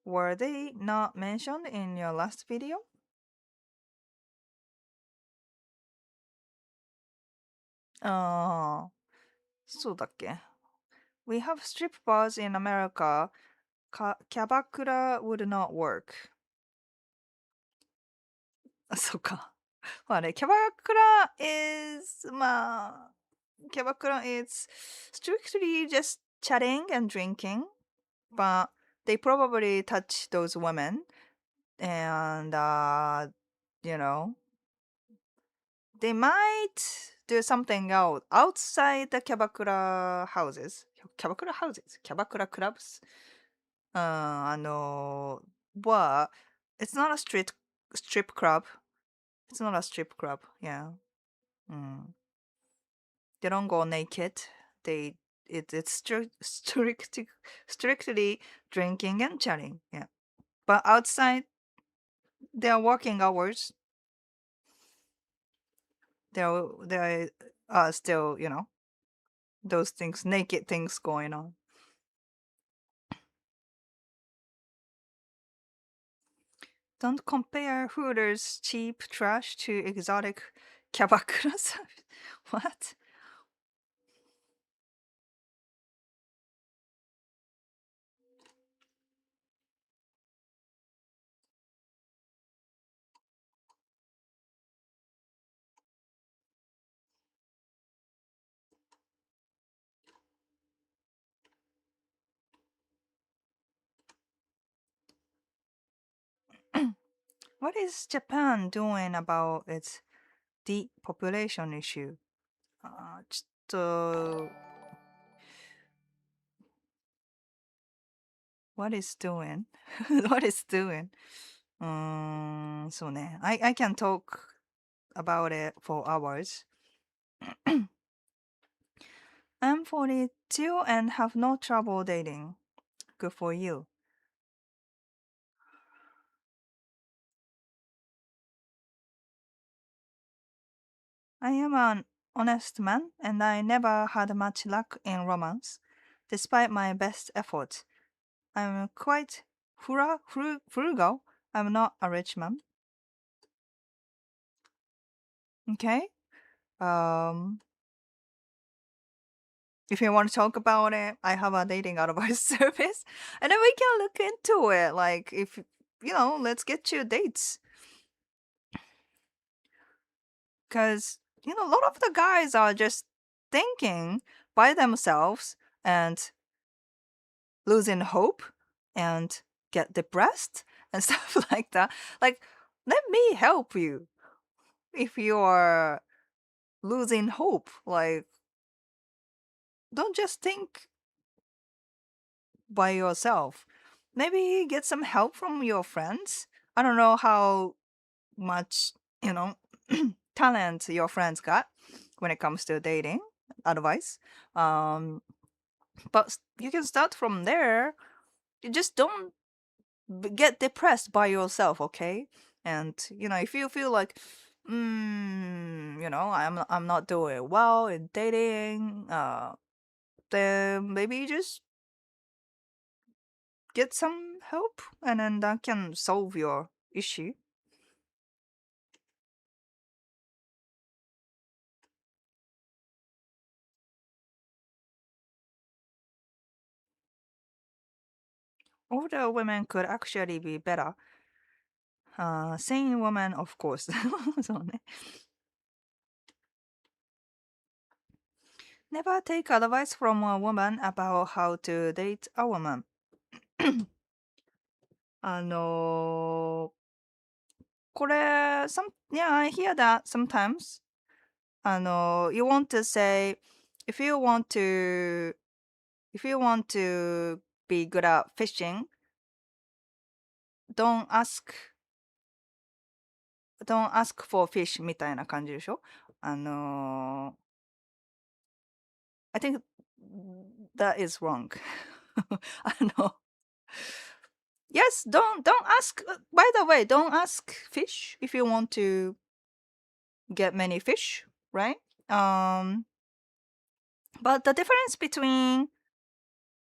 Were they not mentioned in your last video? そうだっけ We have strip bars in America. キャバクラ would not work. そうか。キャバクラ is, キャバクラ is strictly just chatting and drinking, but they probably touch those women and, you know, they might do something else outside the キャバクラ houses. キャバクラ houses? キャバクラ clubs? but it's not a strip club. It's not a strip club. Yeah. They don't go naked. It's strictly drinking and chatting. Yeah. But outside their working hours, there are still, those things, naked things going on. Don't compare Hooters cheap trash to exotic kyabakura service. What? What is Japan doing about its depopulation issue? ちょっと What is doing? What is doing? そうね. I can talk about it for hours. I'm 42 and have no trouble dating. Good for you. I am an honest man and I never had much luck in romance. despite my best efforts. I'm quite frugal. I'm not a rich man. Okay. Um, if you want to talk about it, I have a dating advice service, and then we can look into it. Like, if let's get you dates, because a lot of the guys are just thinking by themselves and losing hope and get depressed and stuff like that. Like, let me help you if you are losing hope. Like, don't just think by yourself. Maybe get some help from your friends. I don't know how much, you know, talent your friends got when it comes to dating advice. Um, but you can start from there. You just don't get depressed by yourself, okay? And if you feel like, I'm not doing well in dating, then maybe just get some help, and then that can solve your issue. Older women could actually be better. Sane women, of course. そうね。Never take advice from a woman about how to date a woman. あのこれ、yeah, I hear that sometimes. You want to say, if you want to, if you want to be good at fishing, don't ask, don't ask for fish みたいな感じでしょ。I think that is wrong. あの、yes, don't ask. By the way, don't ask fish if you want to get many fish, right? But the difference between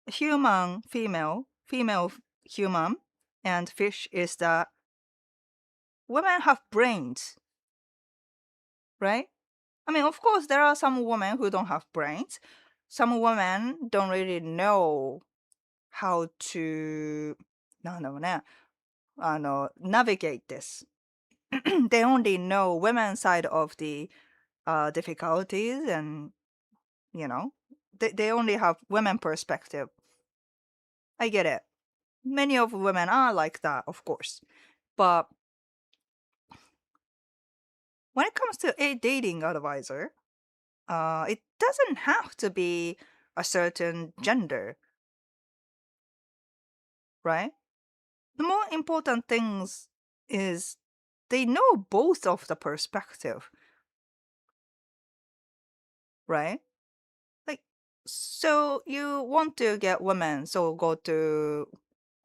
female human, and fish is that women have brains, right? I mean, of course, there are some women who don't have brains. Some women don't really know how to, なんだろうね、navigate this. They only know women's side of the difficulties, and they only have women perspective. I get it. Many of women are like that, of course. But when it comes to a dating advisor, it doesn't have to be a certain gender, right? The more important things is they know both of the perspective, right? Like, so you want to get women, so go to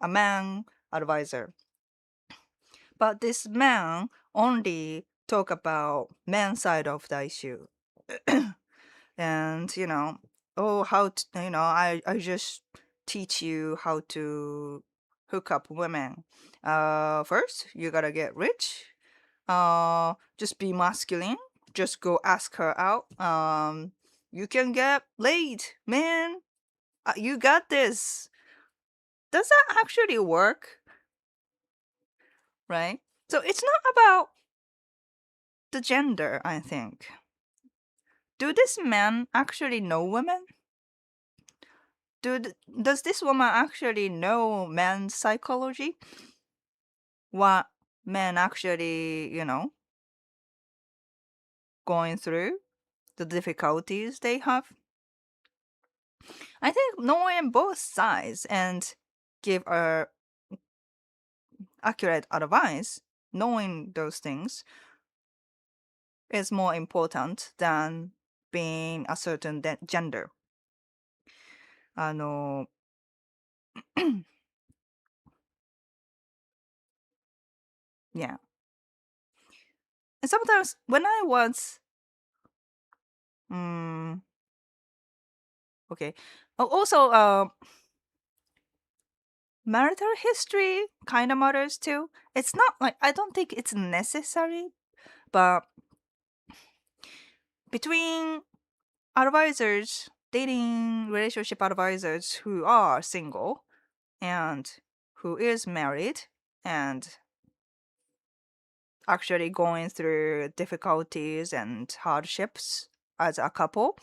a man advisor. But this man only talk about man side of the issue. And oh, how to, I just teach you how to hook up women. First you gotta get rich. Just be masculine. Just go ask her out. You can get laid, man. You got this. Does that actually work? Right? So it's not about the gender, I think. Do this man actually know women? Does this woman actually know men's psychology? What men actually, going through, the difficulties they have? I think knowing both sides and give a accurate advice, knowing those things is more important than being a certain gender. あの yeah. And sometimes when I was, okay, Also, marital history kind of matters too. It's not like I don't think it's necessary, but between advisors, dating relationship advisors who are single and who is married and actually going through difficulties and hardships as a couple,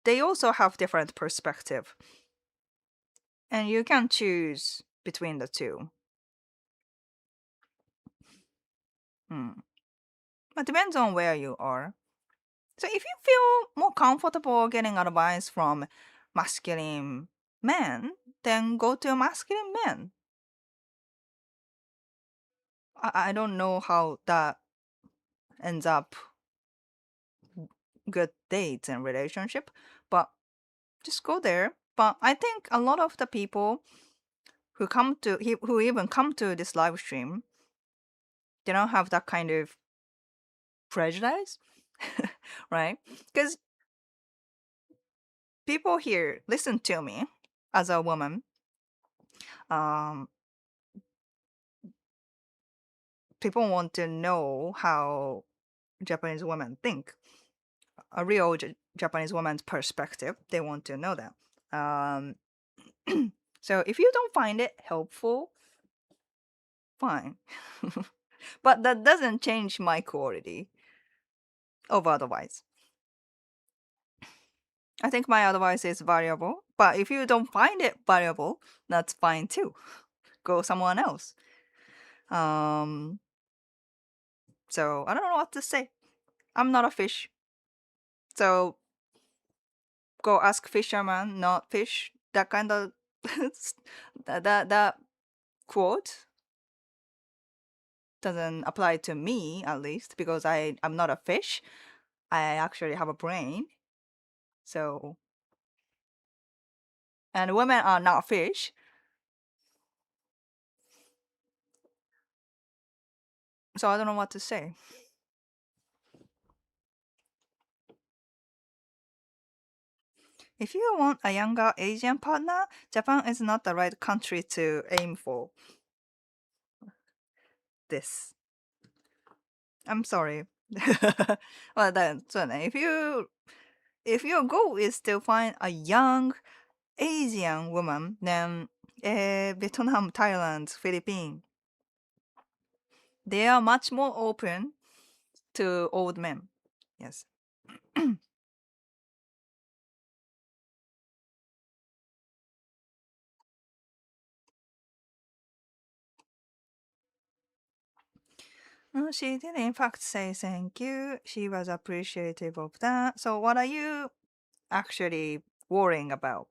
they also have different perspective, and you can choose between the two. Hmm. It depends on where you are. So if you feel more comfortable getting advice from masculine men, then go to a masculine man. I don't know how that ends up good dates and relationship, but just go there. But I think a lot of the people who even come to this live stream, they don't have that kind of prejudice, right? Because people here listen to me as a woman. Um, People want to know how Japanese women think, a real Japanese woman's perspective. They want to know that. Um, so if you don't find it helpful, fine. But that doesn't change my quality of advice. I think my advice is valuable, but if you don't find it valuable, that's fine too. Go someone else. Um, so I don't know what to say. I'm not a fish. So go ask fisherman, not fish. That kind of that quote doesn't apply to me, at least, because I'm not a fish. I actually have a brain. So, and women are not fish. So I don't know what to say. If you want a younger Asian partner, Japan is not the right country to aim for this. I'm sorry. Well, then, so then, if your goal is to find a young Asian woman, then Vietnam, Thailand, Philippines, they are much more open to old men. Yes. She did in fact say thank you. She was appreciative of that. So what are you actually worrying about?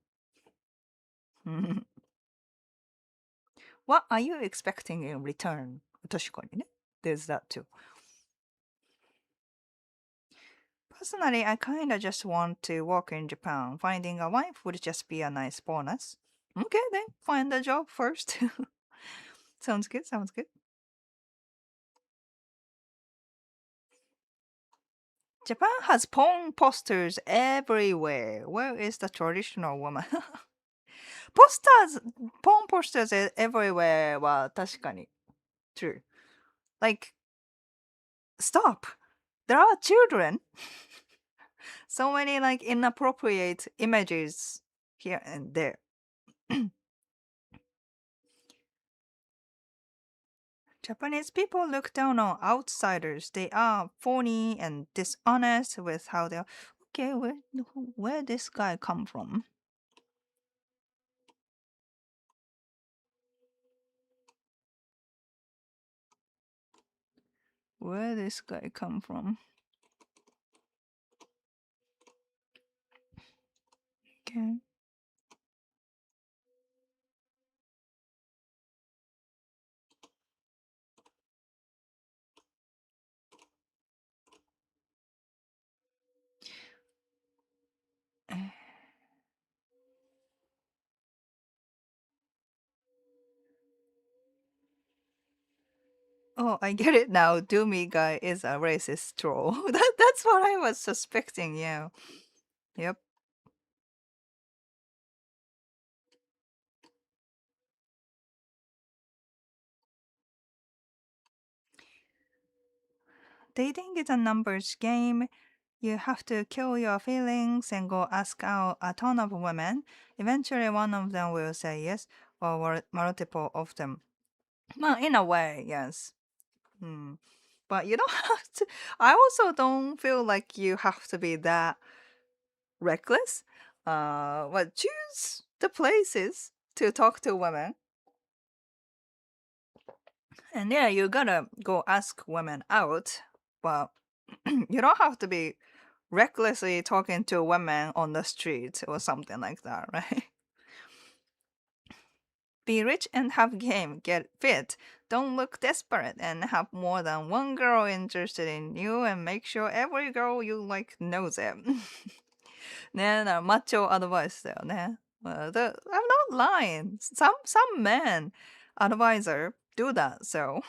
What are you expecting in return? 確かにね. There's that too. Personally, I kinda just want to work in Japan. Finding a wife would just be a nice bonus. Okay, then find a job first. Sounds good, sounds good. Japan has porn posters everywhere. Where is the traditional woman? posters, porn posters everywhere は確かに true. Like, stop. There are children. So many like inappropriate images here and there. Japanese people look down on outsiders. They are phony and dishonest with how they are. Okay, where this guy come from? Where this guy come from? Okay. Oh, I get it now. Doomy guy is a racist troll. That's what I was suspecting. Yeah. Yep. dating is a numbers game. You have to kill your feelings and go ask out a ton of women. Eventually, one of them will say yes, or multiple of them. Well, in a way, yes. Hmm. But you don't have to. I also don't feel like you have to be that reckless. But choose the places to talk to women. And yeah, you gotta go ask women out. But you don't have to be recklessly talking to women on the street or something like that, right? Be rich and have game, get fit. Don't look desperate and have more than one girl interested in you and make sure every girl you like knows it. ね、マッチョアドバイスだよね。I'm not lying. Some men advisor do that, so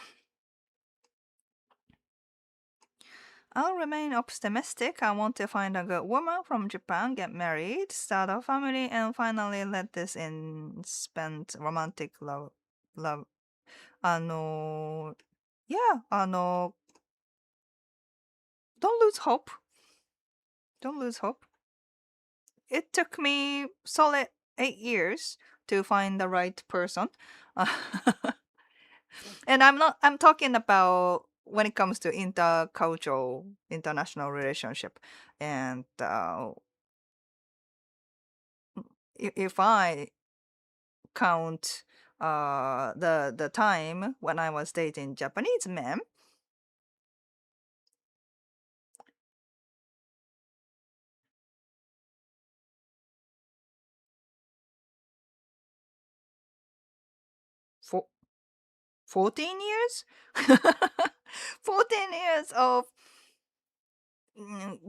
I'll remain optimistic. I want to find a good woman from Japan, get married, start a family, and finally let this in spend romantic love. yeah, don't lose hope. Don't lose hope. It took me solid 8 years to find the right person. And I'm talking about when it comes to intercultural international relationship. And if I count the time when I was dating Japanese men, 14 years? 14 years of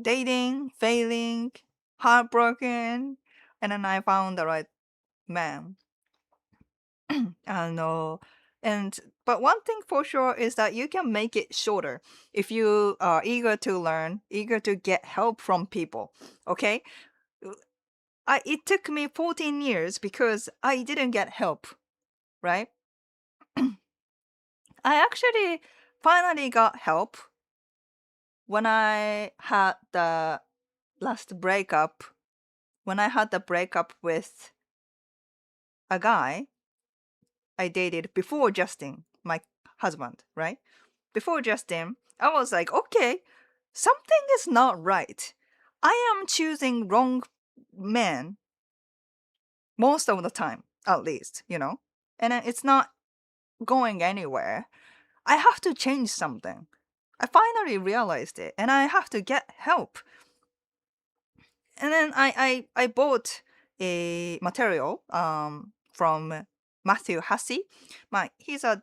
dating, failing, heartbroken, and then I found the right man. And but one thing for sure is that you can make it shorter if you are eager to learn, eager to get help from people. Okay, it took me 14 years because I didn't get help, right? I actually finally got help when I had the last breakup. When I had the breakup with a guy I dated before Justin, my husband, right? Before Justin, I was like, okay, something is not right. I am choosing wrong man most of the time, at least, and it's not going anywhere. I have to change something. I finally realized it, and I have to get help. And then I bought a material from Matthew Hussey. He's a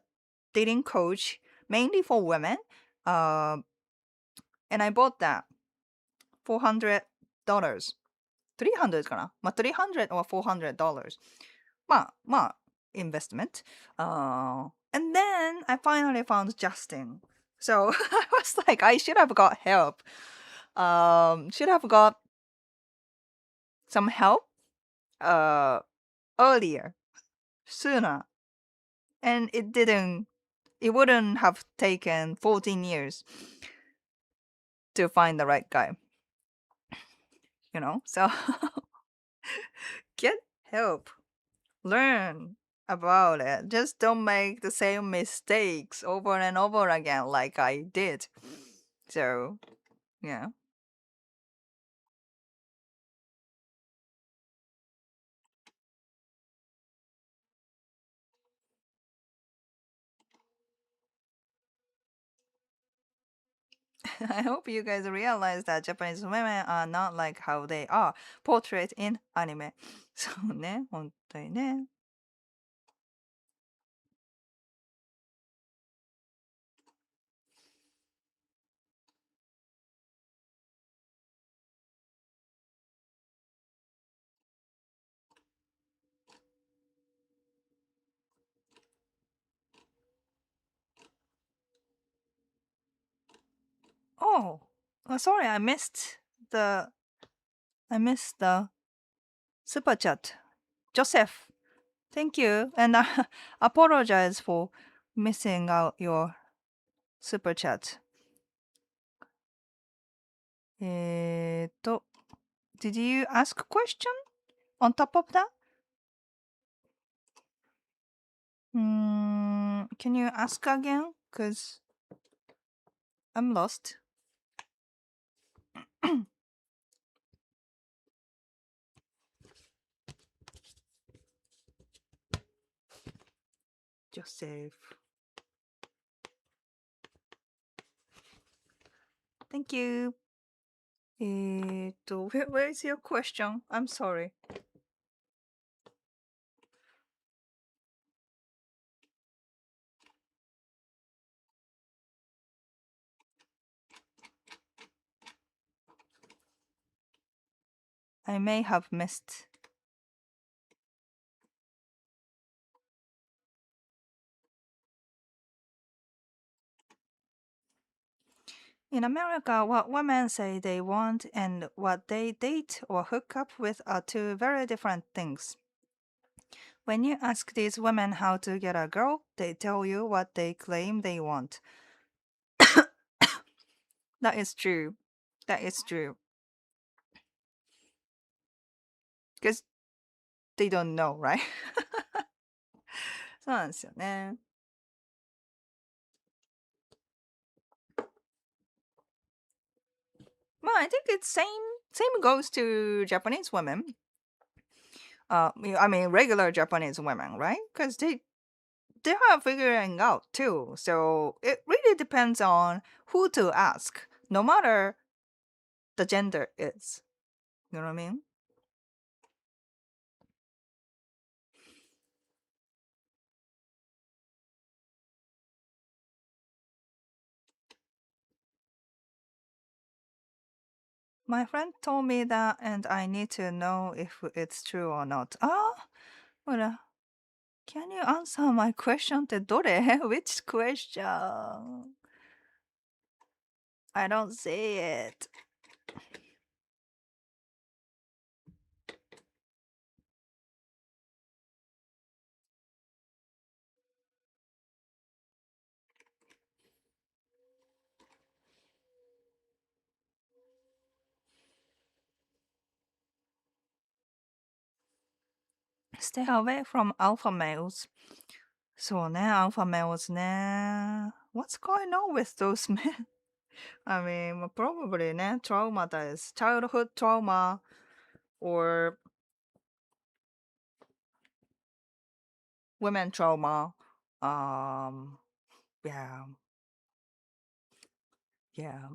dating coach mainly for women. Um, and I bought that $400. 300かな 300 or $400. investment. And then I finally found Justin. So I was like, I should have got help. Should have got some help earlier, sooner. And it wouldn't have taken 14 years to find the right guy, So get help, learn about it. Just don't make the same mistakes over and over again like I did. So, yeah. I hope you guys realize that Japanese women are not like how they are portrayed in anime. そうね、本当にね。Oh, sorry, the I missed the super chat. Joseph, thank you, and I apologize for missing out your super chat. did you ask a question on top of that? Can you ask again? Because I'm lost. Joseph. Thank you. Where is your question? I'm sorry. I may have missed. In America, what women say they want and what they date or hook up with are two very different things. When you ask these women how to get a girl, they tell you what they claim they want. That is true. That is true. Because they don't know, right? そうなんですよね。Well, I think it's same goes to Japanese women. I mean regular Japanese women, right? Because they are figuring out too. So it really depends on who to ask, no matter the gender is. You know what I mean? My friend told me that, and I need to know if it's true or not. Ah, well, can you answer my question? ってどれ? Which question? I don't see it. Stay away from alpha males. そうね、alpha males ね。What's going on with those men? I mean, probably ね、traumatized, childhood trauma or women trauma. Yeah, yeah.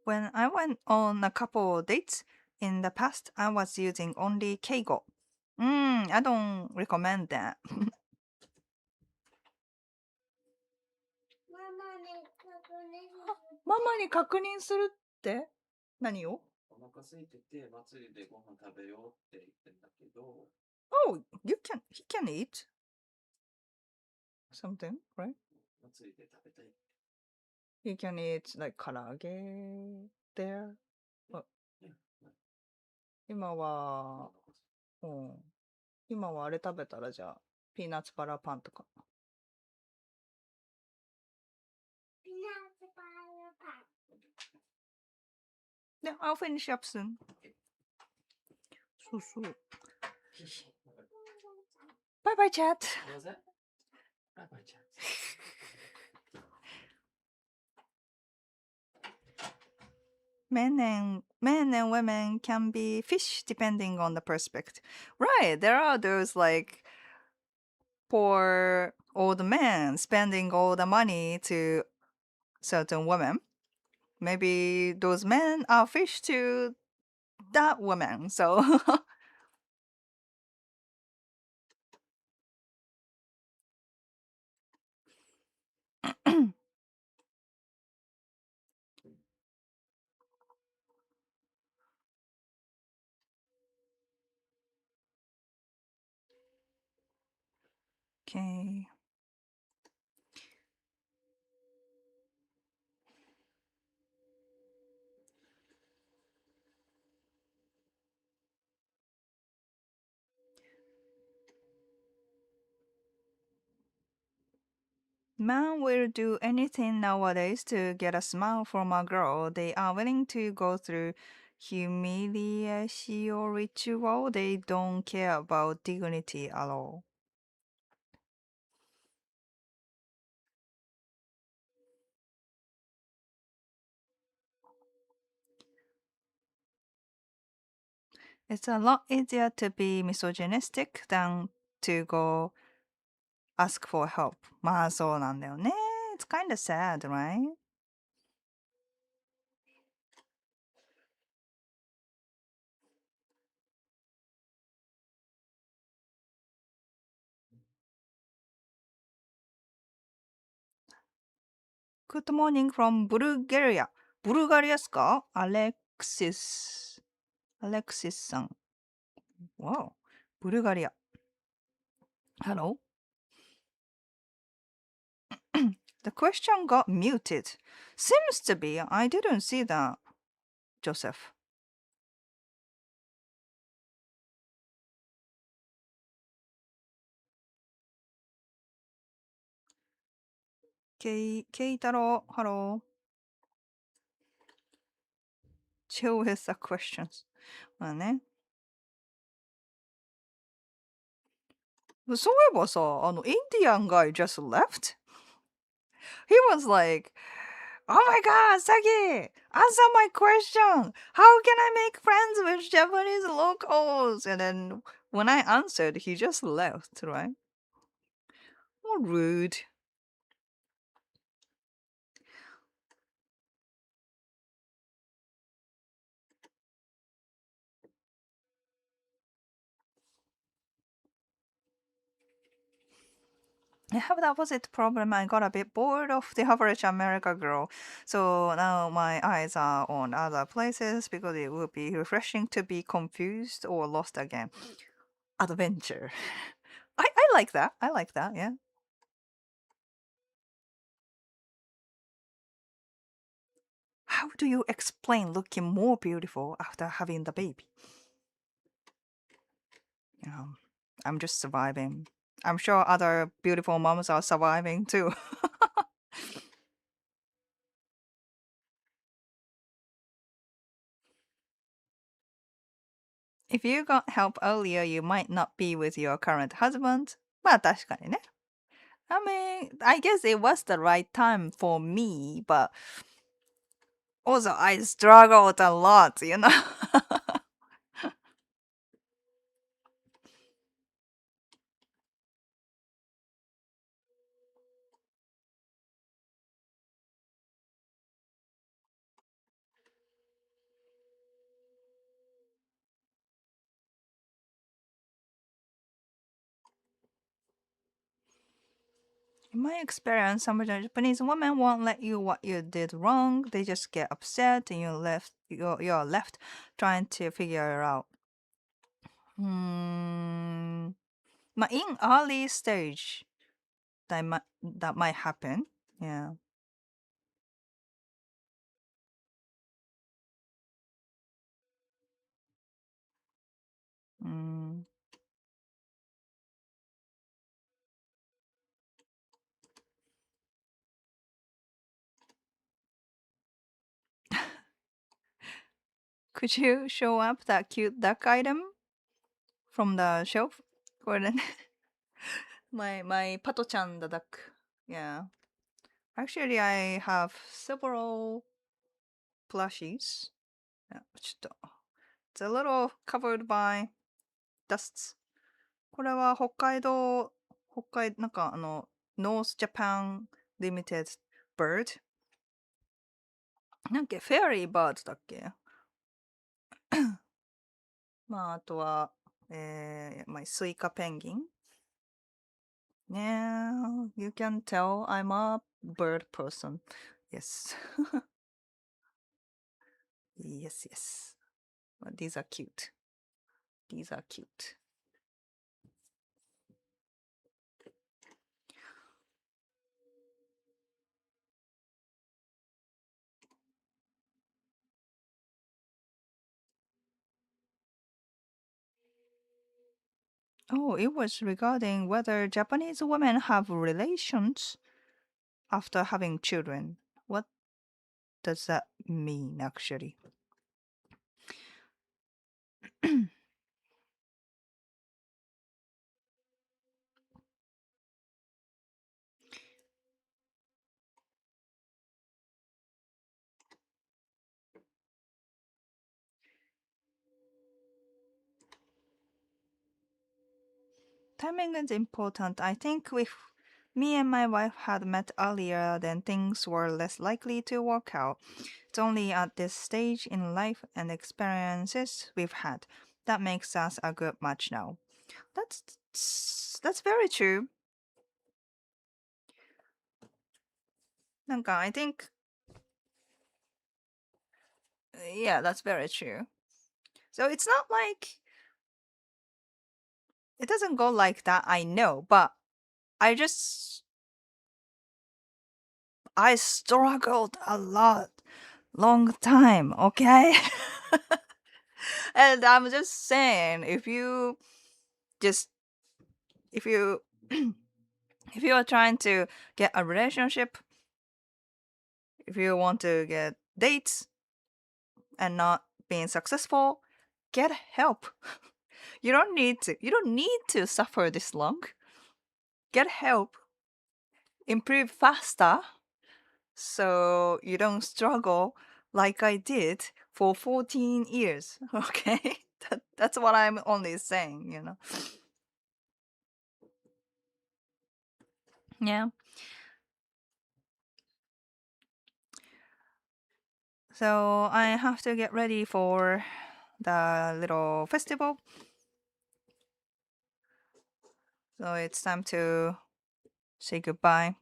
When I went on a couple of dates in the past, I was using only Keigo. I don't recommend that. ママに確認するって何を？お腹空いてて、祭りでご飯食べようって言ってんだけど。Oh, he can eat something, right? 祭りで食べたい。He can eat like 唐揚げ there. 今は、うん。今はあれ食べたらじゃあ、ピーナッツバラーパンとか。で、I'll finish up soon. そうそう。バイバイチャット。どうぞ。バイバイちゃん。Men and women can be fish depending on the perspective. Right, there are those like poor old men spending all the money to certain women. Maybe those men are fish to that woman. So okay. Man will do anything nowadays to get a smile from a girl. They are willing to go through humiliation ritual. They don't care about dignity at all. It's a lot easier to be misogynistic than to go ask for help. まあそうなんだよね。It's kind of sad, right? Good morning from Bulgaria. ブルガリアですか？アレクシス。アレクシスさん。Wow. ブルガリア。Hello. The question got muted. Seems to be. I didn't see that, Joseph. Keitaro, hello. Chill with the questions. まあね。そういえばさ、Indian guy just left? He was like, "Oh my god, Saki! Answer my question! How can I make friends with Japanese locals?" And then when I answered, he just left, right? Oh, rude. I have the opposite problem. I got a bit bored of the average America girl. So now my eyes are on other places because it would be refreshing to be confused or lost again. Adventure. I like that. I like that, yeah. How do you explain looking more beautiful after having the baby? Um, I'm just surviving. I'm sure other beautiful moms are surviving too. If you got help earlier, you might not be with your current husband. まあ確かにね。I mean, I guess it was the right time for me, but also I struggled a lot, you know? In my experience, some Japanese women won't let you what you did wrong. They just get upset and you're left trying to figure it out. Hmm. In early stage, that might happen. Yeah. Mm. Could you show up that cute duck item from the shelf? Gordon? my Pato-chan the duck. Yeah. Actually, I have several plushies. Yeah, it's a little covered by dusts. これはなんかNorth Japan Limited Bird? なんかフェアリーバードだっけ？まあ、あとは、スイカペンギン。Yeah, you can tell I'm a bird person. Yes. Yes, yes. But these are cute. These are cute. Oh, it was regarding whether Japanese women have relations after having children. What does that mean actually? Timing is important. I think if me and my wife had met earlier, then things were less likely to work out. It's only at this stage in life and experiences we've had that makes us a good match now. That's very true. なんか I think yeah, that's very true. So it's not like it doesn't go like that, I know, but I just I struggled a lot long time, okay? And I'm just saying just if you if you are trying to get a relationship, if you want to get dates and not being successful, get help. You don't need to suffer this long. Get help. Improve faster so you don't struggle like I did for 14 years. Okay? That's what I'm only saying. Yeah. So I have to get ready for the little festival. So it's time to say goodbye.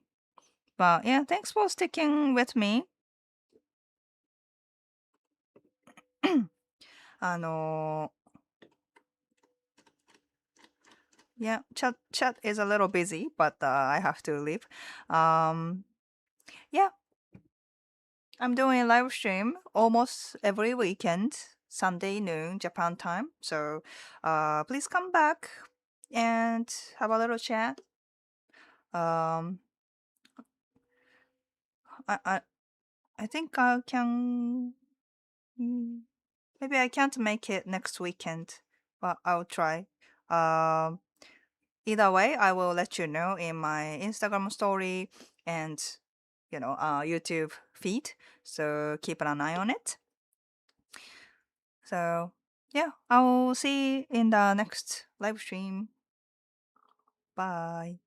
But yeah, thanks for sticking with me. あの yeah, chat is a little busy, but I have to leave. Um, yeah, I'm doing a live stream almost every weekend, Sunday noon Japan time. So, please come back and have a little chat. Um, I I, I think I can. Maybe I can't make it next weekend, but I'll try. Um, Either way, I will let you know in my Instagram story and YouTube feed. So keep an eye on it. So yeah, I will see you in the next live stream. Bye.